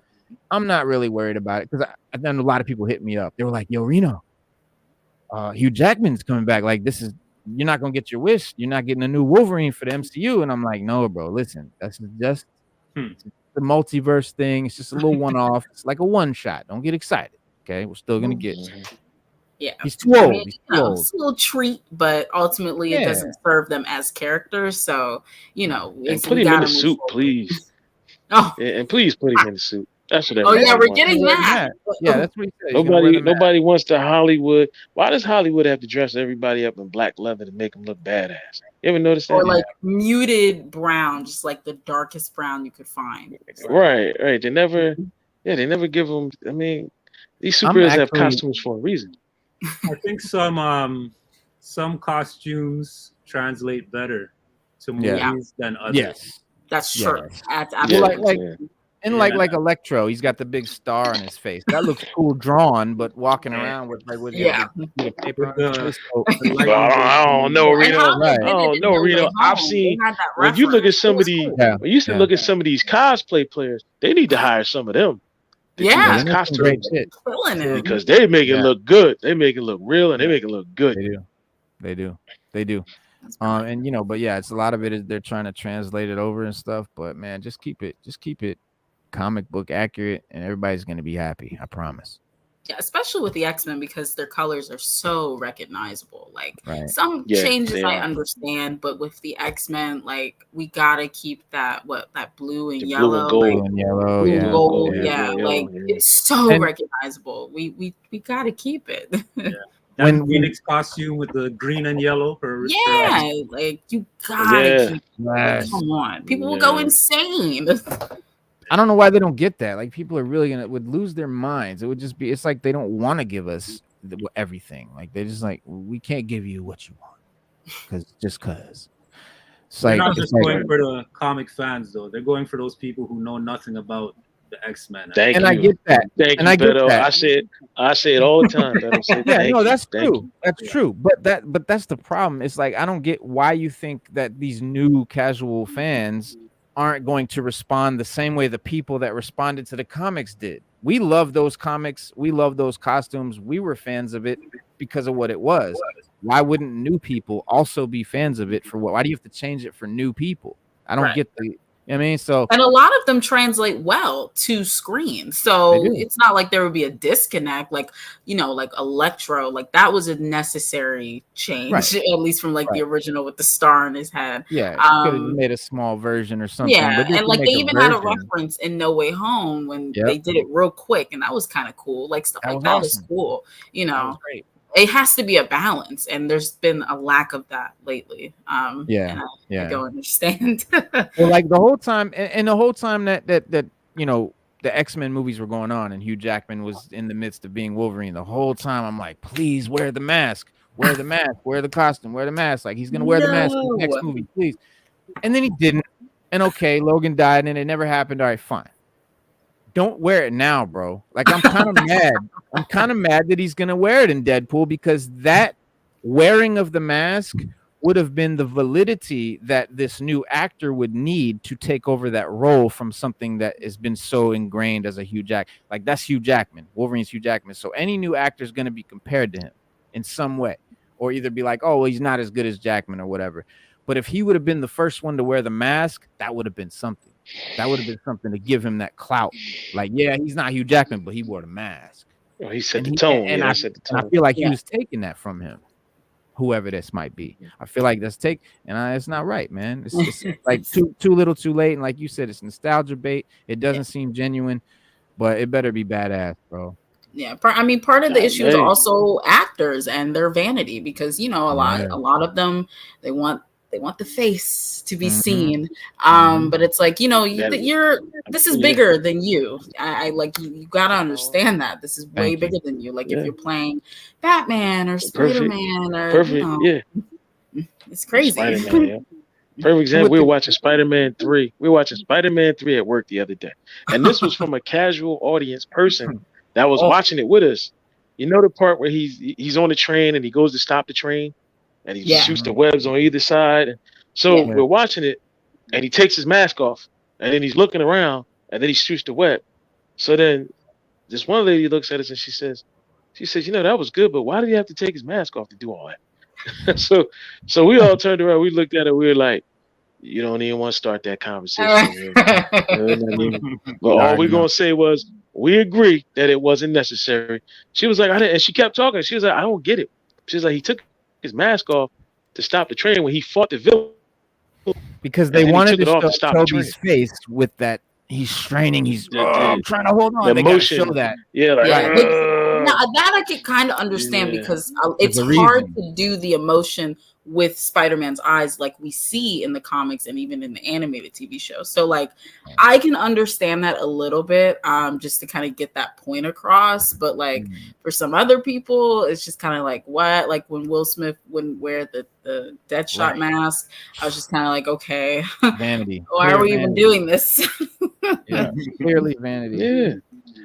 I'm not really worried about it, because I know a lot of people hit me up. They were like, yo, Reno, Hugh Jackman's coming back. Like, you're not gonna get your wish. You're not getting a new Wolverine for the MCU. And I'm like, no, bro. Listen, that's just the multiverse thing. It's just a little one-off. It's like a one-shot. Don't get excited. Okay, we're still gonna get. Yeah, he's too old. He's too old. It's a little treat, but ultimately it doesn't serve them as characters. So you know, and put him in the suit, please. Oh, and please put him in the suit. That's what. We're getting that. Yeah, that's what he said. Nobody wants to Hollywood. Why does Hollywood have to dress everybody up in black leather to make them look badass? You ever notice that? Or like muted brown, just like the darkest brown you could find. Right. They never give them. I mean, these superheroes have costumes for a reason. I think some costumes translate better to movies than others. Yes, that's true. Like Electro, he's got the big star on his face. That looks cool drawn, but walking around with the paper. I don't know, Reno. I've seen when you look at some of these. When you look at some of these cosplay players, they need to hire some of them. Costumes because they make it look good. They make it look real, and they make it look good. They do. And you know, but yeah, it's a lot of it is they're trying to translate it over and stuff. But man, just keep it comic book accurate, and everybody's gonna be happy. I promise. Yeah, especially with the X-Men, because their colors are so recognizable. Like some changes I understand, but with the X-Men, like we gotta keep that blue and yellow, blue and yellow, gold, like it's so recognizable. We gotta keep it. That Phoenix costume with the green and yellow. Like you gotta keep it. Come on, people will go insane. I don't know why they don't get that. Like people are really would lose their minds. It would just be. It's like they don't want to give us everything. Like they're just like, we can't give you what you want because. It's they're not just going for the comic fans though. They're going for those people who know nothing about the X-Men. I get that. I get that. I say it all the time. That's true. That's true. But that's the problem. It's like I don't get why you think that these new casual fans aren't going to respond the same way the people that responded to the comics did. We love those comics. We love those costumes. We were fans of it because of what it was. Why wouldn't new people also be fans of it? Why do you have to change it for new people? I don't get the. I mean, and a lot of them translate well to screen, so it's not like there would be a disconnect. Like like Electro, like that was a necessary change, at least from the original with the star in his head. Yeah, could have made a small version or something. Yeah, and like they even had a reference in No Way Home when they did it real quick, and that was kind of cool. Like stuff like that is cool. That was great. it has to be a balance, and there's been a lack of that lately. And I don't understand. Well, like the whole time, and the whole time that you know the X-Men movies were going on, and Hugh Jackman was in the midst of being Wolverine. The whole time, I'm like, please wear the mask, wear the mask, wear the costume, wear the mask. Like he's gonna wear the mask in the next movie, please. And then he didn't. And okay, Logan died, and it never happened. All right, fine. Don't wear it now, bro. Like I'm kind of mad. I'm kind of mad that he's gonna wear it in Deadpool, because that wearing of the mask would have been the validity that this new actor would need to take over that role from something that has been so ingrained as a Hugh Jackman. Like that's Hugh Jackman. Wolverine's Hugh Jackman. So any new actor is going to be compared to him in some way, or either be like, oh, well, he's not as good as Jackman or whatever. But if he would have been the first one to wear the mask, that would have been something. That would have been something to give him that clout. Like, yeah, he's not Hugh Jackman, but he wore the mask. Well, he set the tone. And I feel like he was taking that from him, whoever this might be. I feel like that's it's not right, man. It's like too little, too late. And like you said, it's nostalgia bait. It doesn't seem genuine, but it better be badass, bro. Yeah, I mean, part of the issue is also actors and their vanity, because you know a lot of them they want the face to be seen, but it's like, you know, this is bigger than you. I like you gotta understand that this is way bigger than you. Like if you're playing Batman or Spider-Man or it's crazy. Spider-Man, yeah. Perfect example. We were watching Spider-Man 3. We were watching Spider-Man 3 at work the other day, and this was from a casual audience person that was watching it with us. You know the part where he's on the train and he goes to stop the train, and he shoots the webs on either side. So we're watching it, and he takes his mask off, and then he's looking around, and then he shoots the web. So then this one lady looks at us, and she says, you know, that was good, but why did he have to take his mask off to do all that? so we all turned around, we looked at it, we were like, you don't even want to start that conversation. But all we're going to say was, we agree that it wasn't necessary. She was like, I didn't, and she kept talking. She was like, I don't get it. She was like, he took his mask off to stop the train when he fought the villain, because they wanted to show Tobi's face with that he's straining, he's trying to hold on. They gotta show that. Now that I can kind of understand, because it's hard to do the emotion with Spider-Man's eyes like we see in the comics and even in the animated TV show. So like I can understand that a little bit, just to kind of get that point across. But like for some other people, it's just kind of like, what? Like when Will Smith wouldn't wear the Deadshot mask, I was just kind of like, okay, vanity. Why are we even doing this? Clearly vanity. Yeah.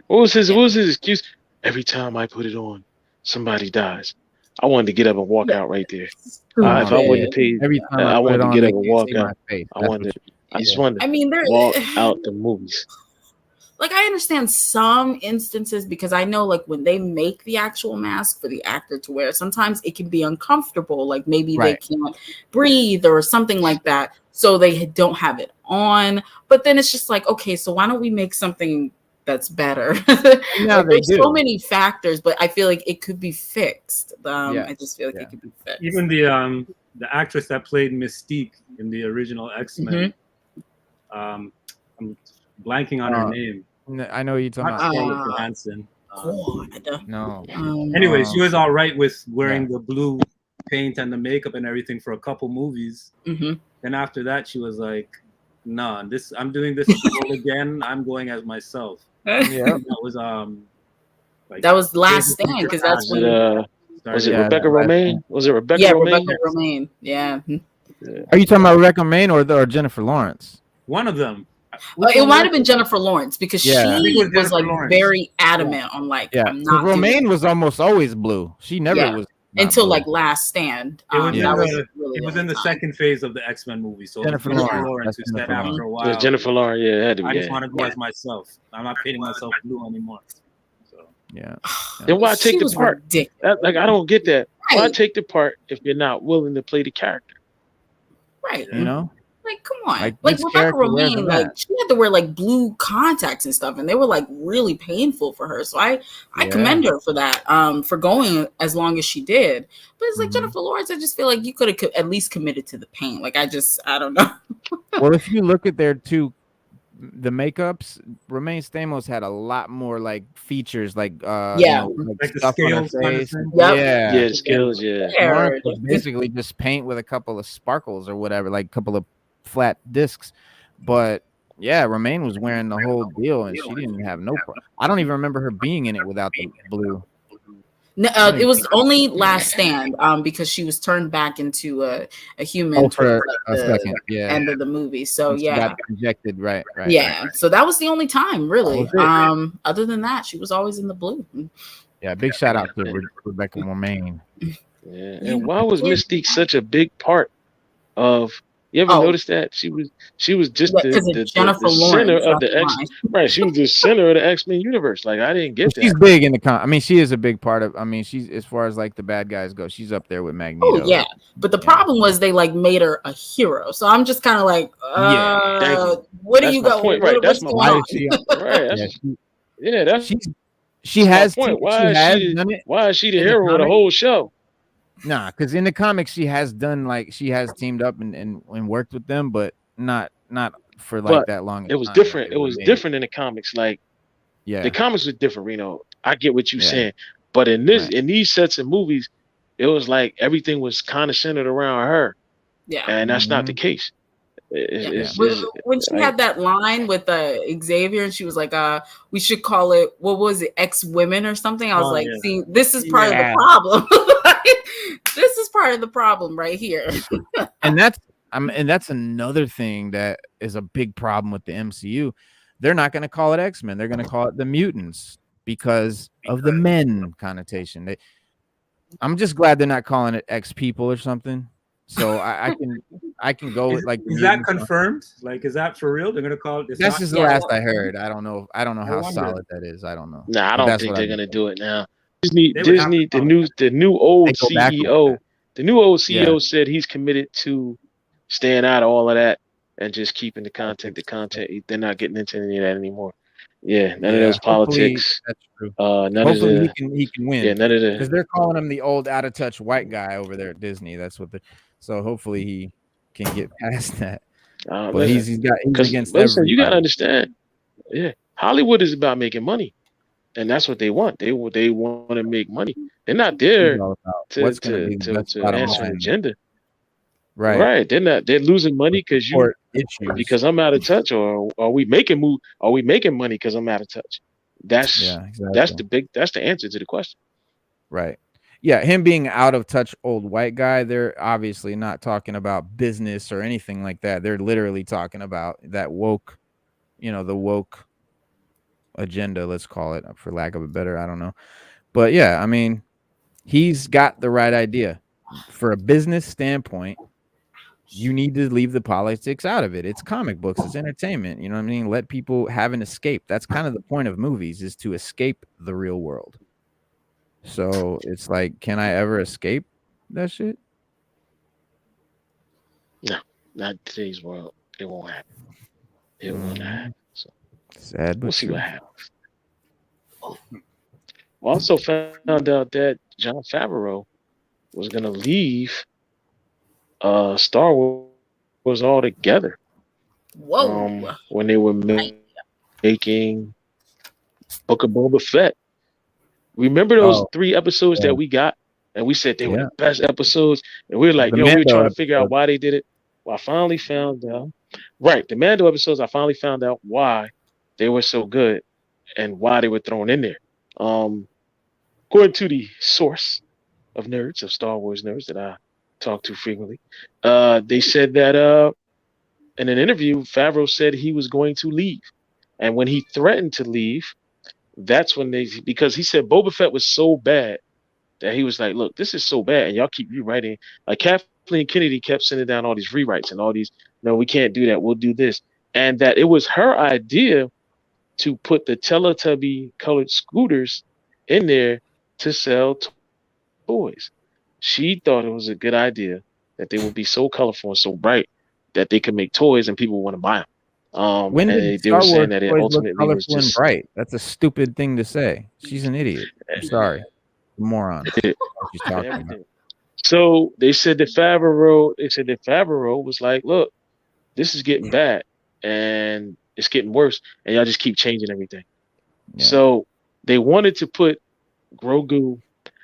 What was his excuse? Every time I put it on, somebody dies. I wanted to get up and walk out right there. If I wouldn't have paid, I wanted to get up and walk out. I just wanted to walk out the movies. Like I understand some instances, because I know like when they make the actual mask for the actor to wear, sometimes it can be uncomfortable. Like maybe they can't breathe or something like that, so they don't have it on. But then it's just like, okay, so why don't we make something that's better? There's so many factors, but I feel like it could be fixed. I just feel like it could be fixed. Even the actress that played Mystique in the original X-Men, I'm blanking on her name. I know you're talking about Scarlett Johansson. No. Anyway, she was all right with wearing the blue paint and the makeup and everything for a couple movies. Then after that, she was like, "Nah, I'm doing this role again. I'm going as myself." That was Last Stand, because that's when was it Rebecca Romaine? Was it Rebecca Romaine? Rebecca Romaine. Yeah. Are you talking about Rebecca Romaine or Jennifer Lawrence? One of them. It might have been Jennifer Lawrence, because she was like very adamant on like, I'm not. Romaine was almost always blue. She never was. Until like Last Stand. It was in the second phase of the X-Men movie. So Jennifer Lawrence, who said after a while, Jennifer Lawrence, had to be. I just want to go as myself. I'm not painting myself blue anymore. So then why take the part? Like I don't get that. Why take the part if you're not willing to play the character? Right. You know? Like, come on. Like Rebecca Romaine, like she had to wear like blue contacts and stuff, and they were like really painful for her. So I commend her for that, for going as long as she did. But it's like Jennifer Lawrence, I just feel like you could have at least committed to the paint. Like I don't know. Well, if you look at their two the makeups, Romaine Stamos had a lot more like features, like Yeah. Like the stuff on her scales kind of face. thing? Yep. Yeah, the skills, yeah. Lawrence was basically just paint with a couple of sparkles or whatever, like a couple of flat discs. But yeah, Romaine was wearing the whole deal, and she didn't have no problem. I don't even remember her being in it without the blue. No, it was only Last Stand, because she was turned back into a human for towards, a like, the second. Yeah, end of the movie. So and she yeah, got injected. Right. yeah. So that was the only time, really. That was Other than that, she was always in the blue. Yeah, big shout out to Rebecca Romaine. Yeah. And why was Mystique such a big part of? You ever notice that she was just the center of the X, right? She was the center of the X-Men universe. Like I didn't get that. She's big in the I mean, she is a big part of. I mean, she's as far as like the bad guys go, she's up there with Magneto. Oh yeah, but the problem was they like made her a hero. So I'm just kind of like, what do you go? Point, right? That's my point. Right. Yeah, that's she has. Why is she the hero of the whole show? Nah, because in the comics she has done she has teamed up and worked with them, but not for that long. It was different. It was different in the comics. Like, the comics was different, Reno. I get what you're saying, but in these sets of movies, it was like everything was kind of centered around her. Yeah, and that's not the case. When she had that line with Xavier, and she was like, "We should call it, what was it, X-Women or something?" I was see, this is part of the problem. This is part of the problem right here. And that's another thing that is a big problem with the MCU. They're not going to call it X-Men. They're going to call it the Mutants because of the men connotation. I'm just glad they're not calling it X People or something. So I can go with like. Is that confirmed? Like, is that for real? They're gonna call it. That's just the last I heard. I don't know how solid that is. I don't know. Nah, I don't think they're gonna do it now. Disney, the new old CEO, said he's committed to staying out of all of that and just keeping the content. They're not getting into any of that anymore. Yeah, none of those politics. That's true. Hopefully he can win. Yeah, none of because they're calling him the old out of touch white guy over there at Disney. That's what so hopefully he can get past that. But he's against everybody. You gotta understand. Yeah, Hollywood is about making money, and that's what they want. They want to make money. They're not there to answer an agenda. Right. They're losing money because I'm out of touch, or are we making money because I'm out of touch? That's the answer to the question. Right. Yeah, him being out of touch old white guy, they're obviously not talking about business or anything like that. They're literally talking about that woke, the woke agenda, let's call it, for lack of a better, I don't know. But yeah, I mean, he's got the right idea. For a business standpoint, you need to leave the politics out of it. It's comic books, it's entertainment. You know what I mean? Let people have an escape. That's kind of the point of movies, is to escape the real world. So it's like, can I ever escape that shit? No, not today's world. It won't happen. It will not happen. So sad, but we'll see what happens. We also found out that Jon Favreau was going to leave Star Wars altogether. Whoa! When they were making Book of Boba Fett. Remember those 3 episodes that we got, and we said they were the best episodes, and we were like, we were trying to figure out why they did it. Well, I finally found out. Right, the Mando episodes, I finally found out why they were so good and why they were thrown in there. According to the source of Star Wars nerds that I talk to frequently, they said that in an interview, Favreau said he was going to leave, and when he threatened to leave, that's when because he said Boba Fett was so bad that he was like, look, this is so bad, and y'all keep rewriting. Like Kathleen Kennedy kept sending down all these rewrites and all these, no, we can't do that, we'll do this. And that it was her idea to put the Teletubby colored scooters in there to sell toys. She thought it was a good idea that they would be so colorful and so bright that they could make toys and people would want to buy them. When did Star Wars saying that it ultimately was just bright? That's a stupid thing to say. She's an idiot. I'm sorry, moron. She's talking about. So they said that Favreau was like, "Look, this is getting bad," and it's getting worse, and y'all just keep changing everything. Yeah. So they wanted to put Grogu,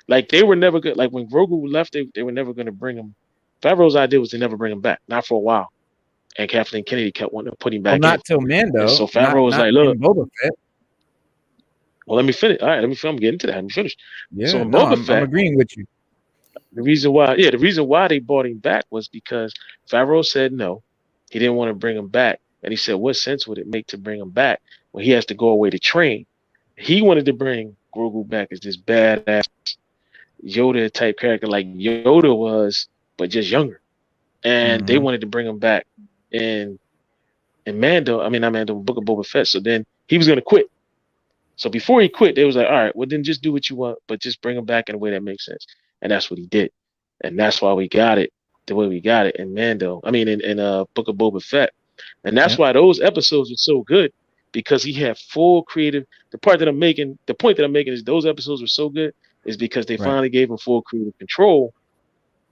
like they were never good. Like when Grogu left, they were never going to bring him. Favreau's idea was to never bring him back, not for a while. And Kathleen Kennedy kept wanting to put him Well, back not in. till Mando. And so Favreau was not like, look, in Boba Fett. well, let me finish. All right, I'm getting to that. Let me finish. Yeah, so in no, Boba Fett, I'm agreeing with you. the reason why they brought him back was because Favreau said no. He didn't want to bring him back. And he said, what sense would it make to bring him back when he has to go away to train? He wanted to bring Grogu back as this badass Yoda type character like Yoda was, but just younger. And they wanted to bring him back in Mando, not Mando, Book of Boba Fett. So then he was going to quit. So before he quit, they was like, all right, well then just do what you want, but just bring him back in a way that makes sense. And that's what he did. And that's why we got it the way we got it in Mando. In Book of Boba Fett. And that's why those episodes are so good, because he had full creative. The point that I'm making is those episodes were so good is because they finally gave him full creative control.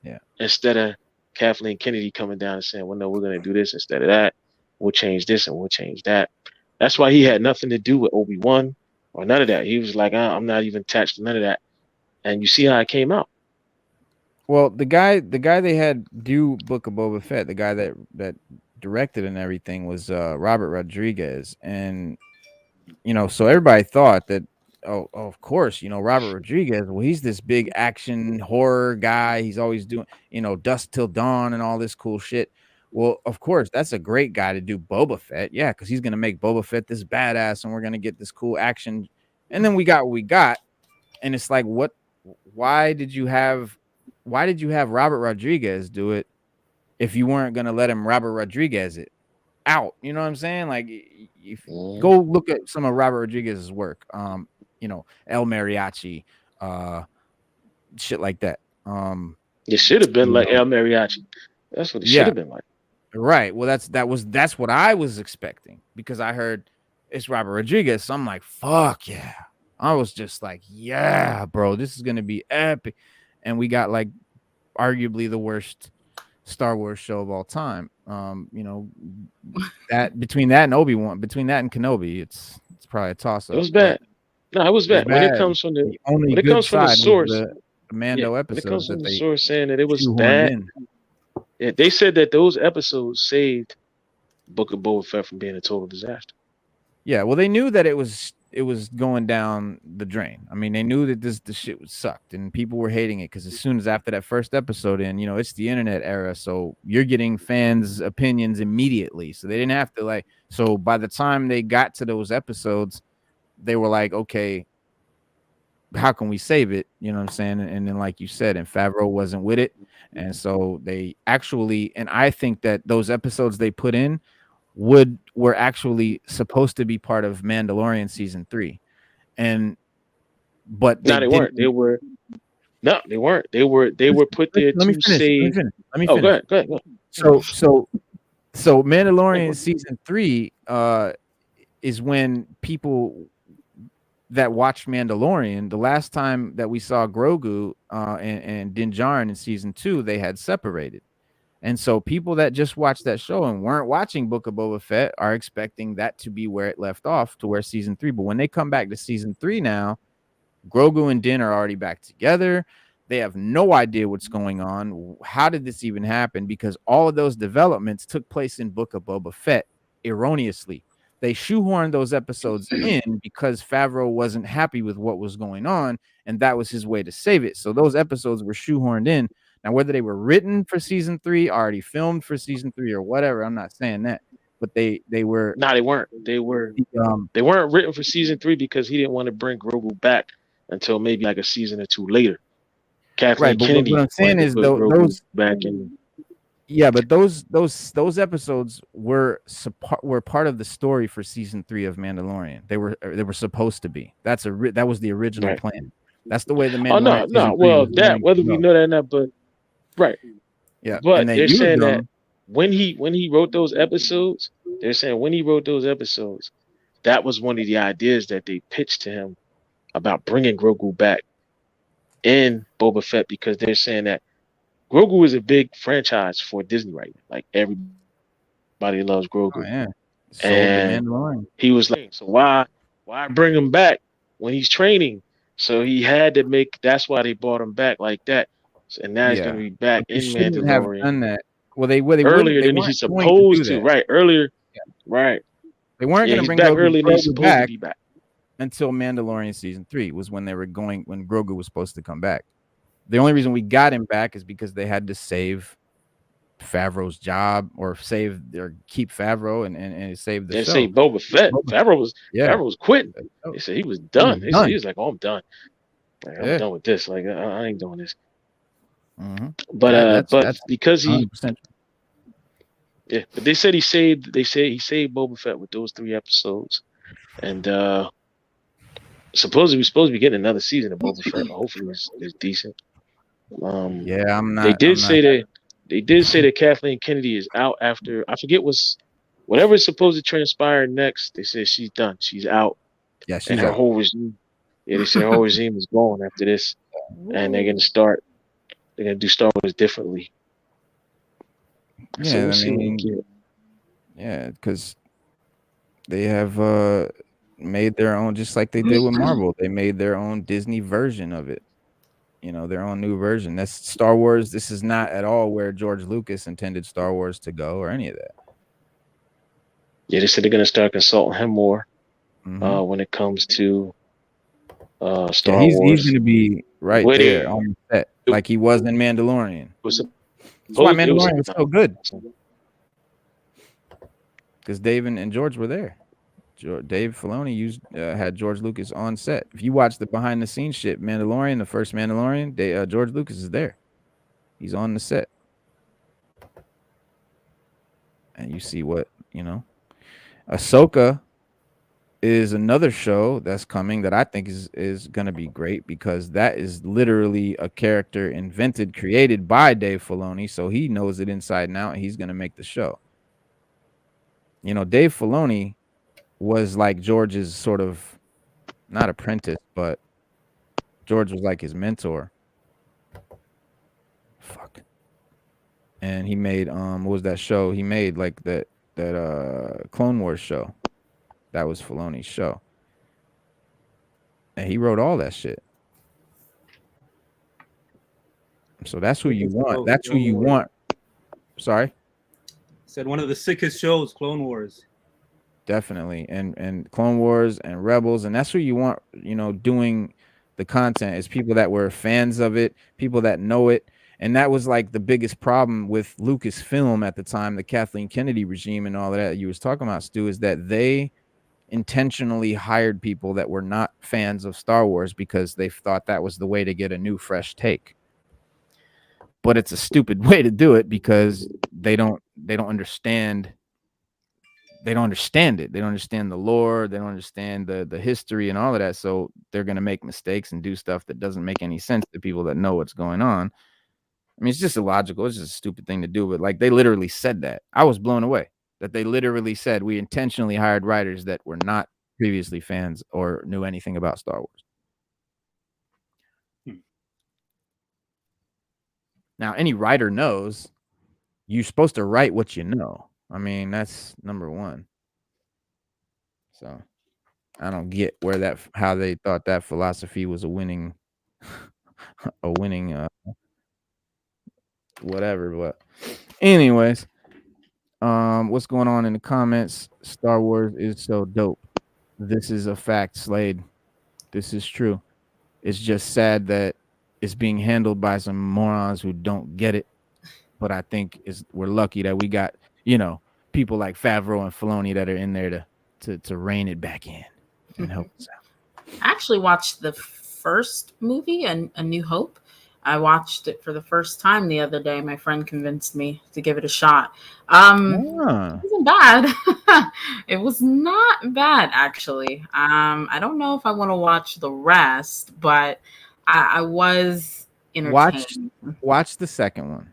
Yeah. Instead of Kathleen Kennedy coming down and saying, well, no, we're going to do this instead of that. We'll change this and we'll change that. That's why he had nothing to do with Obi-Wan or none of that. He was like, I'm not even attached to none of that. And you see how it came out. Well, the guy they had do Book of Boba Fett, the guy that directed and everything was Robert Rodriguez. And, so everybody thought that, of course, Robert Rodriguez, well, he's this big action horror guy. He's always doing, Dusk Till Dawn and all this cool shit. Well, of course, that's a great guy to do Boba Fett. Yeah, because he's going to make Boba Fett this badass and we're going to get this cool action. And then we got what we got. And it's like, why did you have Robert Rodriguez do it if you weren't going to let him Robert Rodriguez it out? You know what I'm saying? Like, go look at some of Robert Rodriguez's work. El Mariachi, shit like that. It should have been like El Mariachi. That's what it should have been like. Right. Well, that's what I was expecting, because I heard it's Robert Rodriguez. So I'm like, fuck yeah. I was just like, yeah, bro, this is gonna be epic. And we got like arguably the worst Star Wars show of all time. That between that and Obi-Wan, between that and Kenobi, it's probably a toss-up. It was bad. No, it was bad. When it comes from the source, the Mando episodes, when it comes from the source saying that it was bad. Yeah, they said that those episodes saved Book of Boba Fett from being a total disaster. Yeah, well, they knew that it was going down the drain. I mean, they knew that the shit was sucked and people were hating it, because as soon as after that first episode it's the internet era, so you're getting fans' opinions immediately. So they didn't have to so by the time they got to those episodes, they were like, okay, how can we save it? You know what I'm saying? And then, like you said, and Favreau wasn't with it. And so they actually, and I think that those episodes they put in were actually supposed to be part of Mandalorian season 3. But they weren't. They weren't. They were put there to save. Let me finish. Oh, go ahead. So Mandalorian season 3 is when people that watched Mandalorian, the last time that we saw Grogu and Din Djarin in season 2, they had separated. And so people that just watched that show and weren't watching Book of Boba Fett are expecting that to be where it left off, to where season 3. But when they come back to season 3 now, Grogu and Din are already back together. They have no idea what's going on. How did this even happen? Because all of those developments took place in Book of Boba Fett erroneously. They shoehorned those episodes in because Favreau wasn't happy with what was going on, and that was his way to save it. So those episodes were shoehorned in. Now, whether they were written for season 3, already filmed for season 3, or whatever, I'm not saying that, but they were. No, they weren't. They weren't written for season 3 because he didn't want to bring Grogu back until maybe like a season or 2 later. Kathleen Kennedy. What I'm saying is those back in. Yeah, but those episodes were part of the story for season 3 of Mandalorian. They were supposed to be. That was the original plan. That's the way the Mandalorian. Oh no. Well, that whether we know that or not, but right. Yeah, but they're saying that when he wrote those episodes, that was one of the ideas that they pitched to him about bringing Grogu back in Boba Fett, because they're saying that Grogu is a big franchise for Disney right now. Like everybody loves Grogu. Oh, yeah. And he was like, so why bring him back when he's training? So he had to make. That's why they brought him back like that. And now he's going to be back in Mandalorian. Have done that. Well, they earlier than he's supposed to. Right, earlier. Yeah. Right. They weren't going to bring back earlier than he's supposed to be back until Mandalorian season 3 was when when Grogu was supposed to come back. The only reason we got him back is because they had to save Favreau's job or keep Favreau and save the show. Save Boba Fett. Favreau was quitting. They said he was done. He was like, "Oh, I'm done. Like, I'm done with this. Like, I ain't doing this." Mm-hmm. But that's because he, 100%. Yeah. But they said he saved Boba Fett with those 3 episodes, and supposedly we're supposed to be getting another season of Boba Fett. Hopefully, it's decent. I'm not. They did say that Kathleen Kennedy is out after, I forget whatever is supposed to transpire next. They said she's done. She's out. Yeah, she's and her out. whole regime. Yeah, they said her whole regime is gone after this, and they're gonna do Star Wars differently. Yeah, so because they have made their own, just like they did with Marvel. They made their own Disney version of it. Their own new version. That's Star Wars. This is not at all where George Lucas intended Star Wars to go or any of that. Yeah, they said they're going to start consulting him more when it comes to Star Wars. He's going to be right there on the set, like he was in Mandalorian. That's why Mandalorian was so good. Because Dave and George were there. Dave Filoni had George Lucas on set. If you watch the behind the scenes shit, Mandalorian, the first Mandalorian, George Lucas is there. He's on the set. And you see what, Ahsoka is another show that's coming that I think is going to be great, because that is literally a character created by Dave Filoni. So he knows it inside and out, and he's going to make the show. Dave Filoni was like George's sort of, not apprentice, but George was like his mentor. Fuck. And he made what was that show? He made like that Clone Wars show. That was Filoni's show. And he wrote all that shit. So that's who you want. That's who you want. Sorry? Said one of the sickest shows, Clone Wars. Definitely. And Clone Wars and Rebels, and that's who you want, doing the content, is people that were fans of it, people that know it. And that was like the biggest problem with Lucasfilm at the time, the Kathleen Kennedy regime and all of that you was talking about, Stu, is that they intentionally hired people that were not fans of Star Wars because they thought that was the way to get a new, fresh take. But it's a stupid way to do it, because they don't understand. They don't understand it. They don't understand the lore. They don't understand the history and all of that. So they're going to make mistakes and do stuff that doesn't make any sense to people that know what's going on. I mean, it's just illogical. It's just a stupid thing to do. But like, they literally said that. I was blown away that they literally said we intentionally hired writers that were not previously fans or knew anything about Star Wars. Now, any writer knows you're supposed to write what you know. I mean, that's number one. So I don't get how they thought that philosophy was a winning whatever. But anyways, what's going on in the comments? Star Wars is so dope. This is a fact, Slade. This is true. It's just sad that it's being handled by some morons who don't get it. But I think we're lucky that we got, people like Favreau and Filoni that are in there to rein it back in and help us out. I actually watched the first movie, A New Hope. I watched it for the first time the other day. My friend convinced me to give it a shot. It wasn't bad. It was not bad, actually. I don't know if I want to watch the rest, but I was entertained. Watch the second one.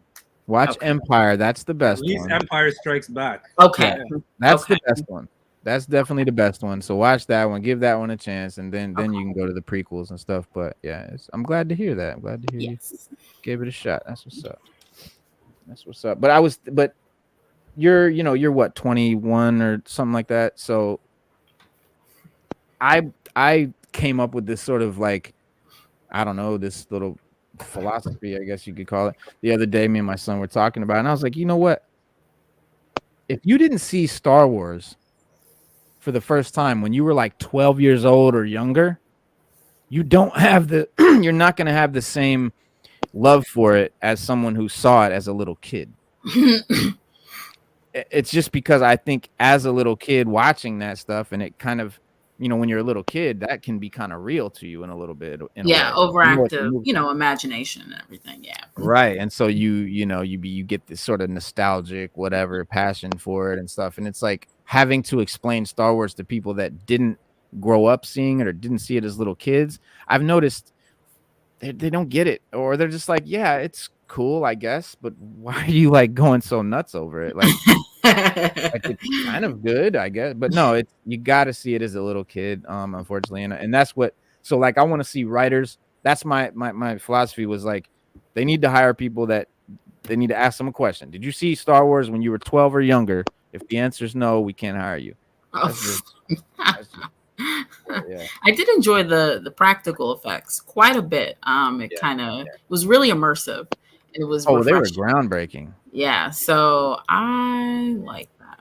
Watch Empire. That's the best one. At least Empire Strikes Back. Okay. Yeah, that's the best one. That's definitely the best one. So watch that one. Give that one a chance, and then you can go to the prequels and stuff. But yeah, I'm glad to hear that. I'm glad to hear you gave it a shot. That's what's up. But you're what, 21 or something like that. So I came up with this sort of like, I don't know, this little philosophy, I guess you could call it. The other day, me and my son were talking about it, and I was like, you know what? If you didn't see Star Wars for the first time when you were like 12 years old or younger, you don't have the you're not going to have the same love for it as someone who saw it as a little kid. It's just because I think as a little kid watching that stuff, and it kind of, when you're a little kid, that can be kind of real to you in a little bit. Overactive, imagination and everything. Yeah. Right. And so you get this sort of nostalgic, whatever, passion for it and stuff. And it's like having to explain Star Wars to people that didn't grow up seeing it or didn't see it as little kids. I've noticed they don't get it, or they're just like, yeah, it's cool, I guess, but why are you like going so nuts over it? Like, like it's kind of good, I guess, but no, you got to see it as a little kid, unfortunately, and that's what. So like, I want to see writers. That's my philosophy was like, they need to hire people that they need to ask them a question. Did you see Star Wars when you were 12 or younger? If the answer is no, we can't hire you. Yeah. I did enjoy the practical effects quite a bit. It kind of was really immersive. It was they were groundbreaking. Yeah, so I like that.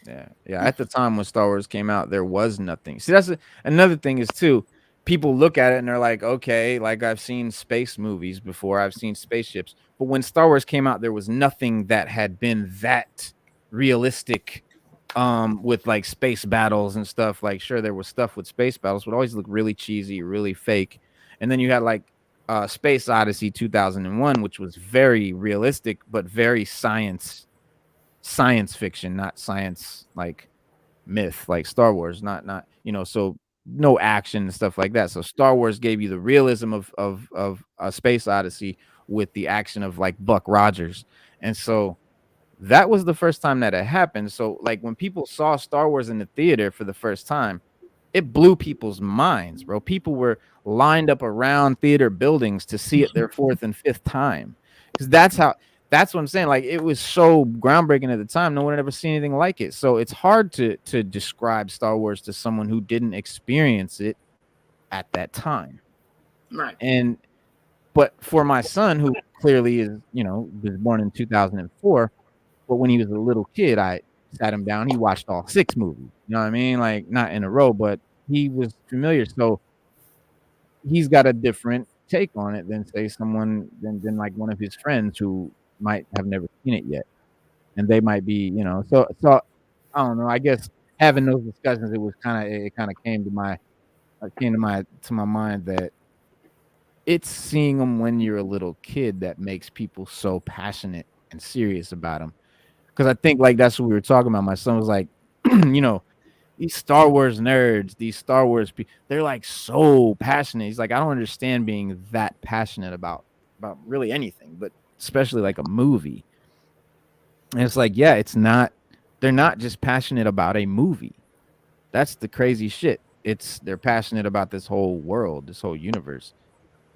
Yeah. At the time when Star Wars came out, there was nothing. See, that's another thing is too. People look at it and they're like, okay, like I've seen space movies before, I've seen spaceships, but when Star Wars came out, there was nothing that had been that realistic. With like space battles and stuff. Like, sure, there was stuff with space battles, but always look really cheesy, really fake. And then you had like Space Odyssey 2001, which was very realistic, but very science fiction, not science like myth, like Star Wars, not so no action and stuff like that. So Star Wars gave you the realism of Space Odyssey with the action of like Buck Rogers, and so. That was the first time that it happened. So, like, when people saw Star Wars in the theater for the first time, it blew people's minds, bro. People were lined up around theater buildings to see it their fourth and fifth time. Because that's what I'm saying. Like, it was so groundbreaking at the time. No one had ever seen anything like it. So it's hard to describe Star Wars to someone who didn't experience it at that time. Right. But for my son, who clearly is, was born in 2004, but when he was a little kid, I sat him down. He watched all 6 movies. You know what I mean? Like, not in a row, but he was familiar. So he's got a different take on it than, say, someone than like one of his friends who might have never seen it yet. And they might be, so I don't know. I guess having those discussions, it kind of came to my mind that it's seeing them when you're a little kid that makes people so passionate and serious about them. Because I think like that's what we were talking about. My son was like, these Star Wars nerds, these Star Wars people, they're like so passionate. He's like, I don't understand being that passionate about really anything, but especially like a movie. And it's like, yeah, they're not just passionate about a movie. That's the crazy shit. They're passionate about this whole world, this whole universe.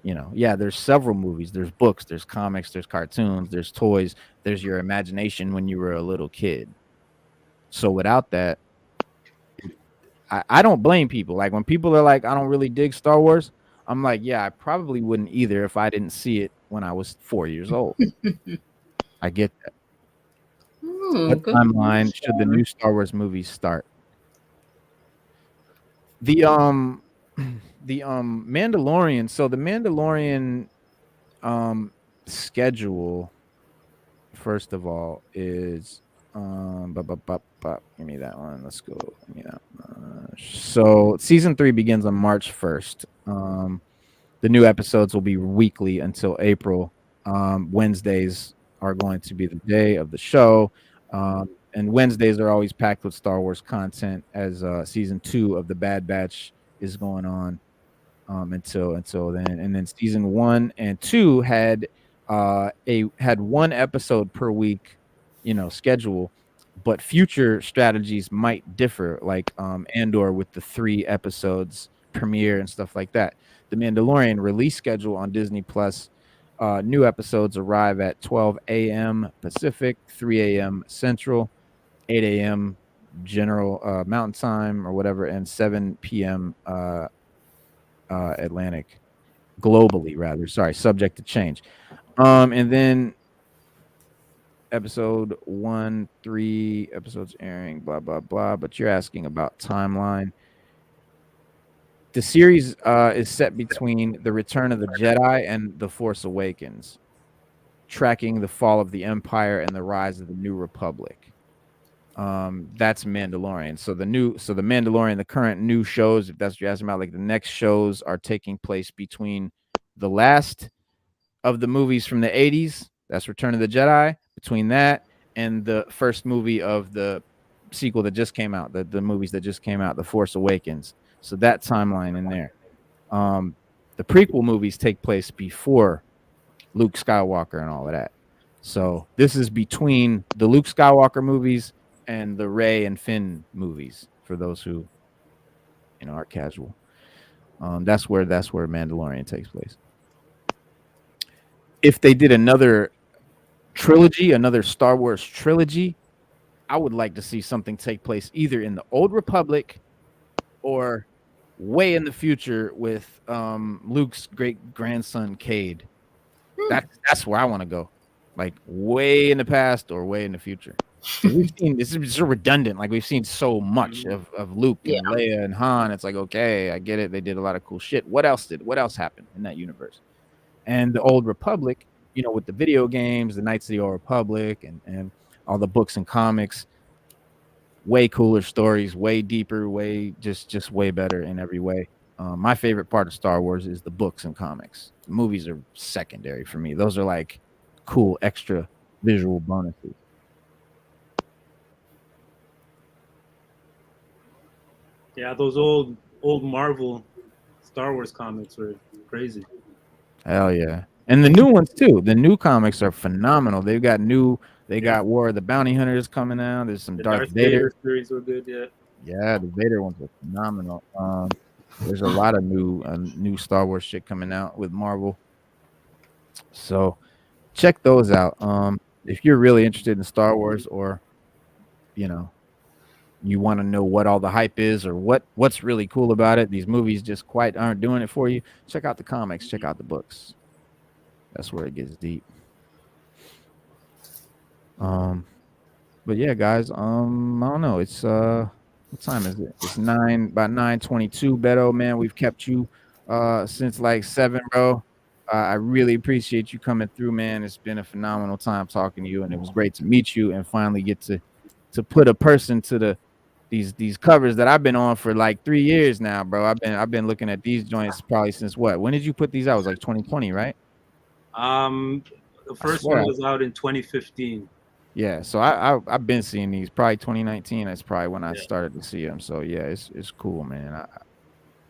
There's several movies, there's books, there's comics, there's cartoons, there's toys, there's your imagination when you were a little kid. So without that, I don't blame people. Like when people are like, I don't really dig Star Wars, I'm like, yeah, I probably wouldn't either if I didn't see it when I was 4 years old. I get that. What timeline should the new Star Wars movies start? The Mandalorian. So the Mandalorian schedule, first of all, is give me that one. Let's go. Give me that one. So season 3 begins on March 1st. The new episodes will be weekly until April. Wednesdays are going to be the day of the show. And Wednesdays are always packed with Star Wars content as season 2 of the Bad Batch is going on. Until then, and then season 1 and 2 had one episode per week, schedule, but future strategies might differ, like Andor with the 3 episodes premiere and stuff like that. The Mandalorian release schedule on Disney Plus New episodes arrive at 12 a.m. Pacific, 3 a.m. Central, 8 a.m. General Mountain Time or whatever, and 7 p.m. Atlantic, globally rather. Sorry, subject to change. And then episode 1, 3 episodes airing, blah blah blah. But you're asking about timeline. The series is set between The Return of the Jedi and The Force Awakens, tracking the fall of the Empire and the rise of the New Republic. That's Mandalorian. So the Mandalorian, the current new shows, if that's what you're asking about, like the next shows are taking place between the last of the movies from the 80s, that's Return of the Jedi, between that and the first movie of the sequel that just came out, the movies that just came out, The Force Awakens. So that timeline in there. The prequel movies take place before Luke Skywalker and all of that. So this is between the Luke Skywalker movies and the Rey and Finn movies, for those who are casual. That's where Mandalorian takes place. If they did another trilogy, another Star Wars trilogy, I would like to see something take place either in the Old Republic or way in the future with Luke's great grandson Cade. That's where I want to go, like way in the past or way in the future. We've seen, this is so redundant. Like we've seen so much of Luke and Leia and Han. It's like, okay, I get it. They did a lot of cool shit. What else happened in that universe? And the Old Republic, with the video games, the Knights of the Old Republic, and all the books and comics, way cooler stories, way deeper, way just way better in every way. My favorite part of Star Wars is the books and comics. The movies are secondary for me. Those are like cool extra visual bonuses. Yeah, those old Marvel Star Wars comics were crazy. Hell yeah. And the new ones too. The new comics are phenomenal. They got War of the Bounty Hunters coming out. There's some Darth Vader series were good, yeah. Yeah, the Vader ones are phenomenal. There's a lot of new Star Wars shit coming out with Marvel. So check those out. If you're really interested in Star Wars, or you want to know what all the hype is, or what's really cool about it, these movies just quite aren't doing it for you, check out the comics, check out the books. That's where it gets deep. But yeah, guys, I don't know. It's what time is it? It's about 9:22. Beddo, man, we've kept you since like 7, bro. I really appreciate you coming through, man. It's been a phenomenal time talking to you, and it was great to meet you and finally get to put a person to these covers that I've been on for like 3 years now, bro. I've been looking at these joints probably since what? When did you put these out? It was like 2020, right? The first one was out in 2015. Yeah, so I've been seeing these probably 2019. That's probably when I started to see them. So yeah, it's cool, man.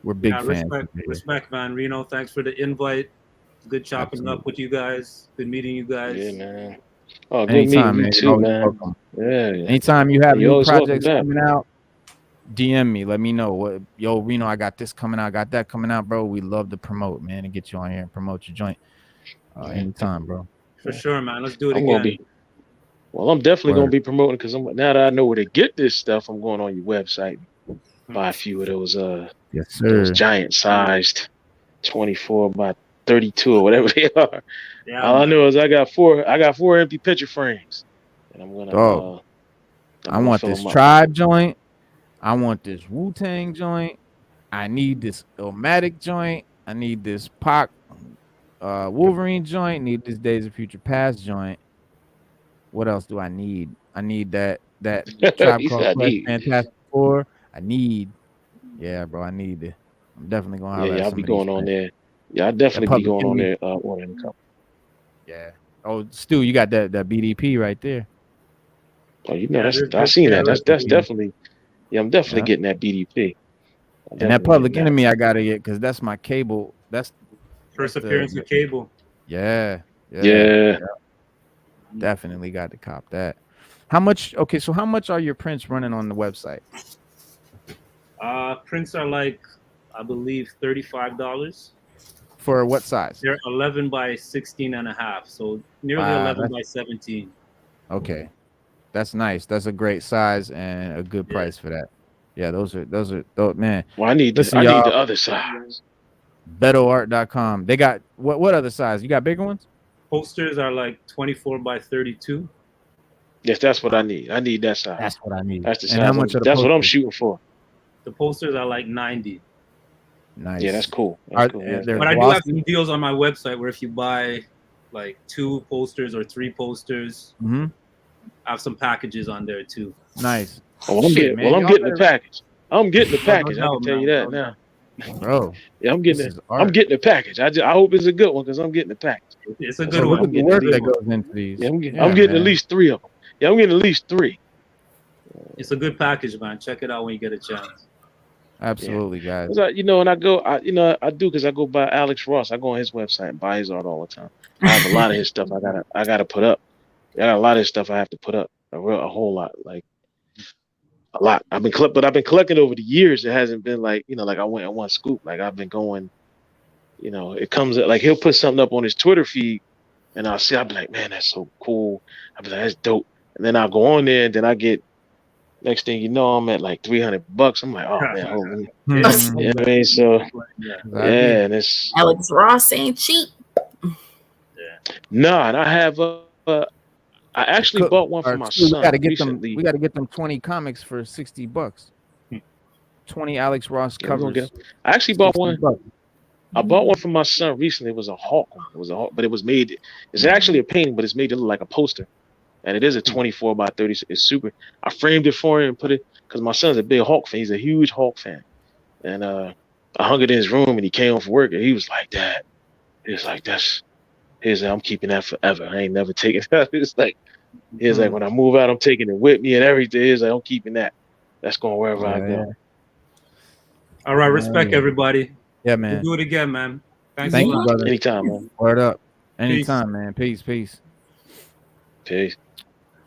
We're big fans. Respect, man. Reno, thanks for the invite. Good chopping up with you guys. Good meeting you guys. Yeah, man. Oh, good meeting you too, man. Yeah. Anytime you have new projects coming out, DM me. Let me know. Yo, Reno, I got this coming out. I got that coming out, bro. We love to promote, man, and get you on here and promote your joint. Anytime, bro. For sure, man. Let's do it again. I'm definitely going to be promoting, because now that I know where to get this stuff, I'm going on your website, buy a few of those yes, sir. Those giant sized 24 by 32 or whatever they are. Yeah, all I know is I got four empty picture frames, and I'm gonna I want this Tribe joint, I want this Wu-Tang joint, I need this Illmatic joint, I need this Pac Wolverine joint, need this Days of Future Past joint. What else do I need? I need that Tribe Called Quest Fantastic Four. I need it. I'm definitely gonna have I'll be going on there. Yeah, I'll definitely be going on there ordering a couple. Yeah. Oh, Stu, you got that BDP right there. Oh, I've seen that. That's definitely. Yeah, I'm definitely getting that BDP. And that Public Enemy I gotta get, because that's my Cable. That's first appearance with Cable. Yeah. Definitely got to cop that. How much? Okay, so how much are your prints running on the website? Prints are like, I believe, $35. for what size? They're 11 by 16 and a half, so nearly Wow, 11 by 17. Okay, that's nice. That's a great size and a good price for that. Yeah, those are man. Well, I need the other size. BeddoArt.com. They got what other size? You got bigger ones? Posters are like 24 by 32. Yes, that's what I need. I need that size. That's what I need. That's the And how size. much are the That's what I'm posters? shooting for. The posters are like 90. Nice. Yeah, that's cool. That's cool. Yeah. But I do have some deals on my website where if you buy like 2 posters or 3 posters, I have some packages on there too. Nice. Oh, I'm getting the package. I'm getting the package. I can tell you that now. Bro. Yeah, I'm getting the package. I hope it's a good one because I'm getting the package. It's a good one. Look at the work that goes into these. Yeah, I'm getting at least 3 of them. Yeah, I'm getting at least 3. It's a good package, man. Check it out when you get a chance. Absolutely, guys. And I do because I go by Alex Ross. I go on his website and buy his art all the time. I have a lot of his stuff I gotta put up. I got a lot of his stuff I have to put up. A whole lot, like a lot. I've been collecting over the years. It hasn't been like I went in one scoop. Like I've been going. It comes like he'll put something up on his Twitter feed, and I'll be like, man, that's so cool. I'll be like, that's dope. And then I'll go on there, and then I get. Next thing you know, I'm at like $300. I'm like, oh man, you know what I mean? So and it's Alex Ross ain't cheap. No, and I have I actually bought one for my son. We gotta get recently. them. We gotta get them 20 comics for $60. 20 Alex Ross covers. I actually bought one. $60. I bought one for my son recently. It was a Hawk. But it was made. It's actually a painting, but it's made to look like a poster. And it is a 24 by 30. It's super. I framed it for him and put it because my son's a big Hawk fan. He's a huge Hawk fan. And I hung it in his room and he came home from work and he was like, Dad, it's like, I'm keeping that forever. I ain't never taking that. It's like, like, when I move out, I'm taking it with me and everything. It's like, I'm keeping that. That's going wherever I go. All right. Respect everybody. Yeah, man. We'll do it again, man. Thank you, brother. Anytime, man. Word up. Anytime, man. Peace. Peace.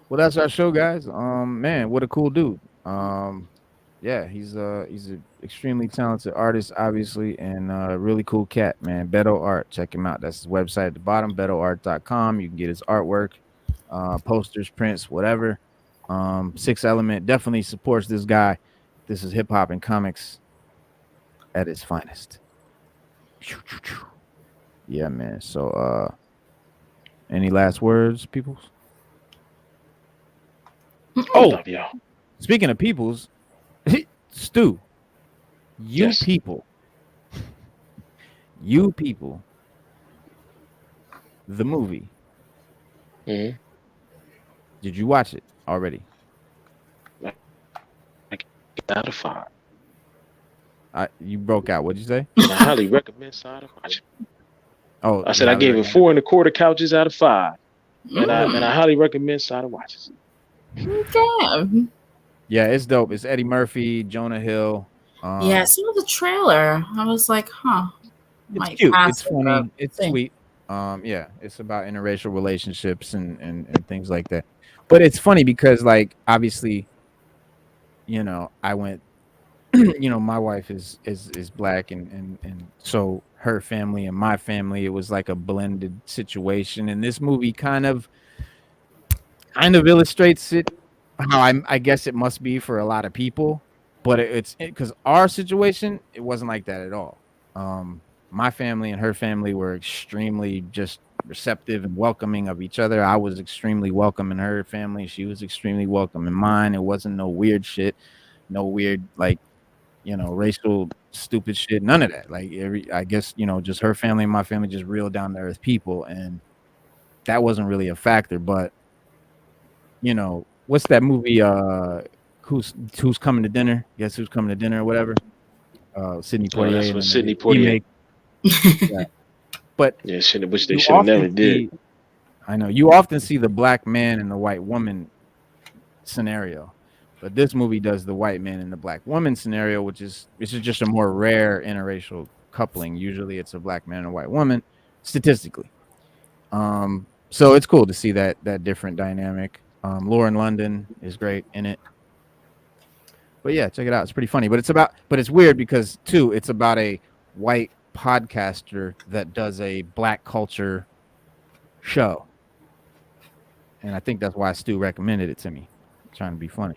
Well, that's our show, guys. Man, what a cool dude. Yeah, he's an extremely talented artist, obviously, and a really cool cat, man. Beddo Art, check him out. That's his website at the bottom, beddoart.com. You can get his artwork, posters, prints, whatever. 6 Element definitely supports this guy. This is hip hop and comics at its finest. Yeah, man. So, any last words, peoples? Oh, y'all. Speaking of peoples, Stu, people, the movie. Mm-hmm. Did you watch it already? Out of 5. You broke out. What'd you say? I highly recommend Side of Watch. Oh, I said I gave it 4 1/4 couches out of 5, and I highly recommend Side of Watches. Okay. Yeah, it's dope. It's Eddie Murphy, Jonah Hill. Yeah, I saw the trailer. I was like, It's cute. It's funny. It's sweet. Yeah, it's about interracial relationships and things like that. But it's funny because, like, obviously, I went, my wife is black, and so her family and my family, it was like a blended situation. And this movie kind of illustrates it how I guess it must be for a lot of people, but it's because our situation, it wasn't like that at all. My family and her family were extremely just receptive and welcoming of each other. I was extremely welcome in her family. She was extremely welcome in mine. It wasn't no weird shit, no weird, like, racial stupid shit, none of that. Like, I guess, just her family and my family, just real down to earth people, and that wasn't really a factor. But what's that movie? Who's coming to dinner? Guess who's coming to dinner or whatever? Sidney Poitier. That's what Sidney Poitier. Yeah. But which they should have never did. I know you often see the black man and the white woman scenario, but this movie does the white man and the black woman scenario, which is just a more rare interracial coupling. Usually, it's a black man and a white woman, statistically. So it's cool to see that different dynamic. Lauren London is great in it. But yeah, check it out. It's pretty funny. But it's weird because too, it's about a white podcaster that does a black culture show. And I think that's why Stu recommended it to me. I'm trying to be funny.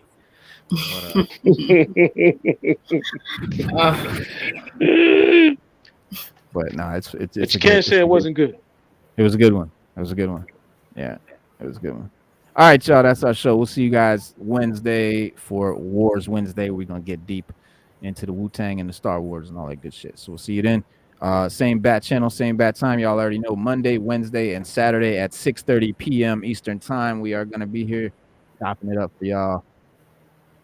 But no, it's But you can't say it wasn't good. It was a good one. It was a good one. Yeah, it was a good one. All right, y'all. That's our show. We'll see you guys Wednesday for Wars Wednesday. We're gonna get deep into the Wu-Tang and the Star Wars and all that good shit. So we'll see you then. Same bat channel, same bat time. Y'all already know Monday, Wednesday, and Saturday at 6:30 p.m. Eastern time. We are gonna be here chopping it up for y'all.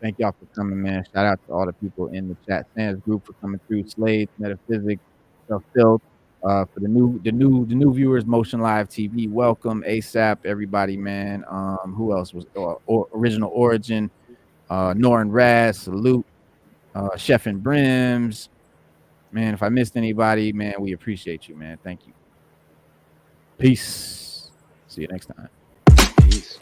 Thank y'all for coming, man. Shout out to all the people in the chat stands group for coming through. Slade, Metaphysics, Self-Filled. For the new viewers, Motion Live TV, welcome. ASAP, everybody, man. Who else was Original Origin? Norin Raz, salute. Chef and Brims. Man, if I missed anybody, man, we appreciate you, man. Thank you. Peace. See you next time. Peace.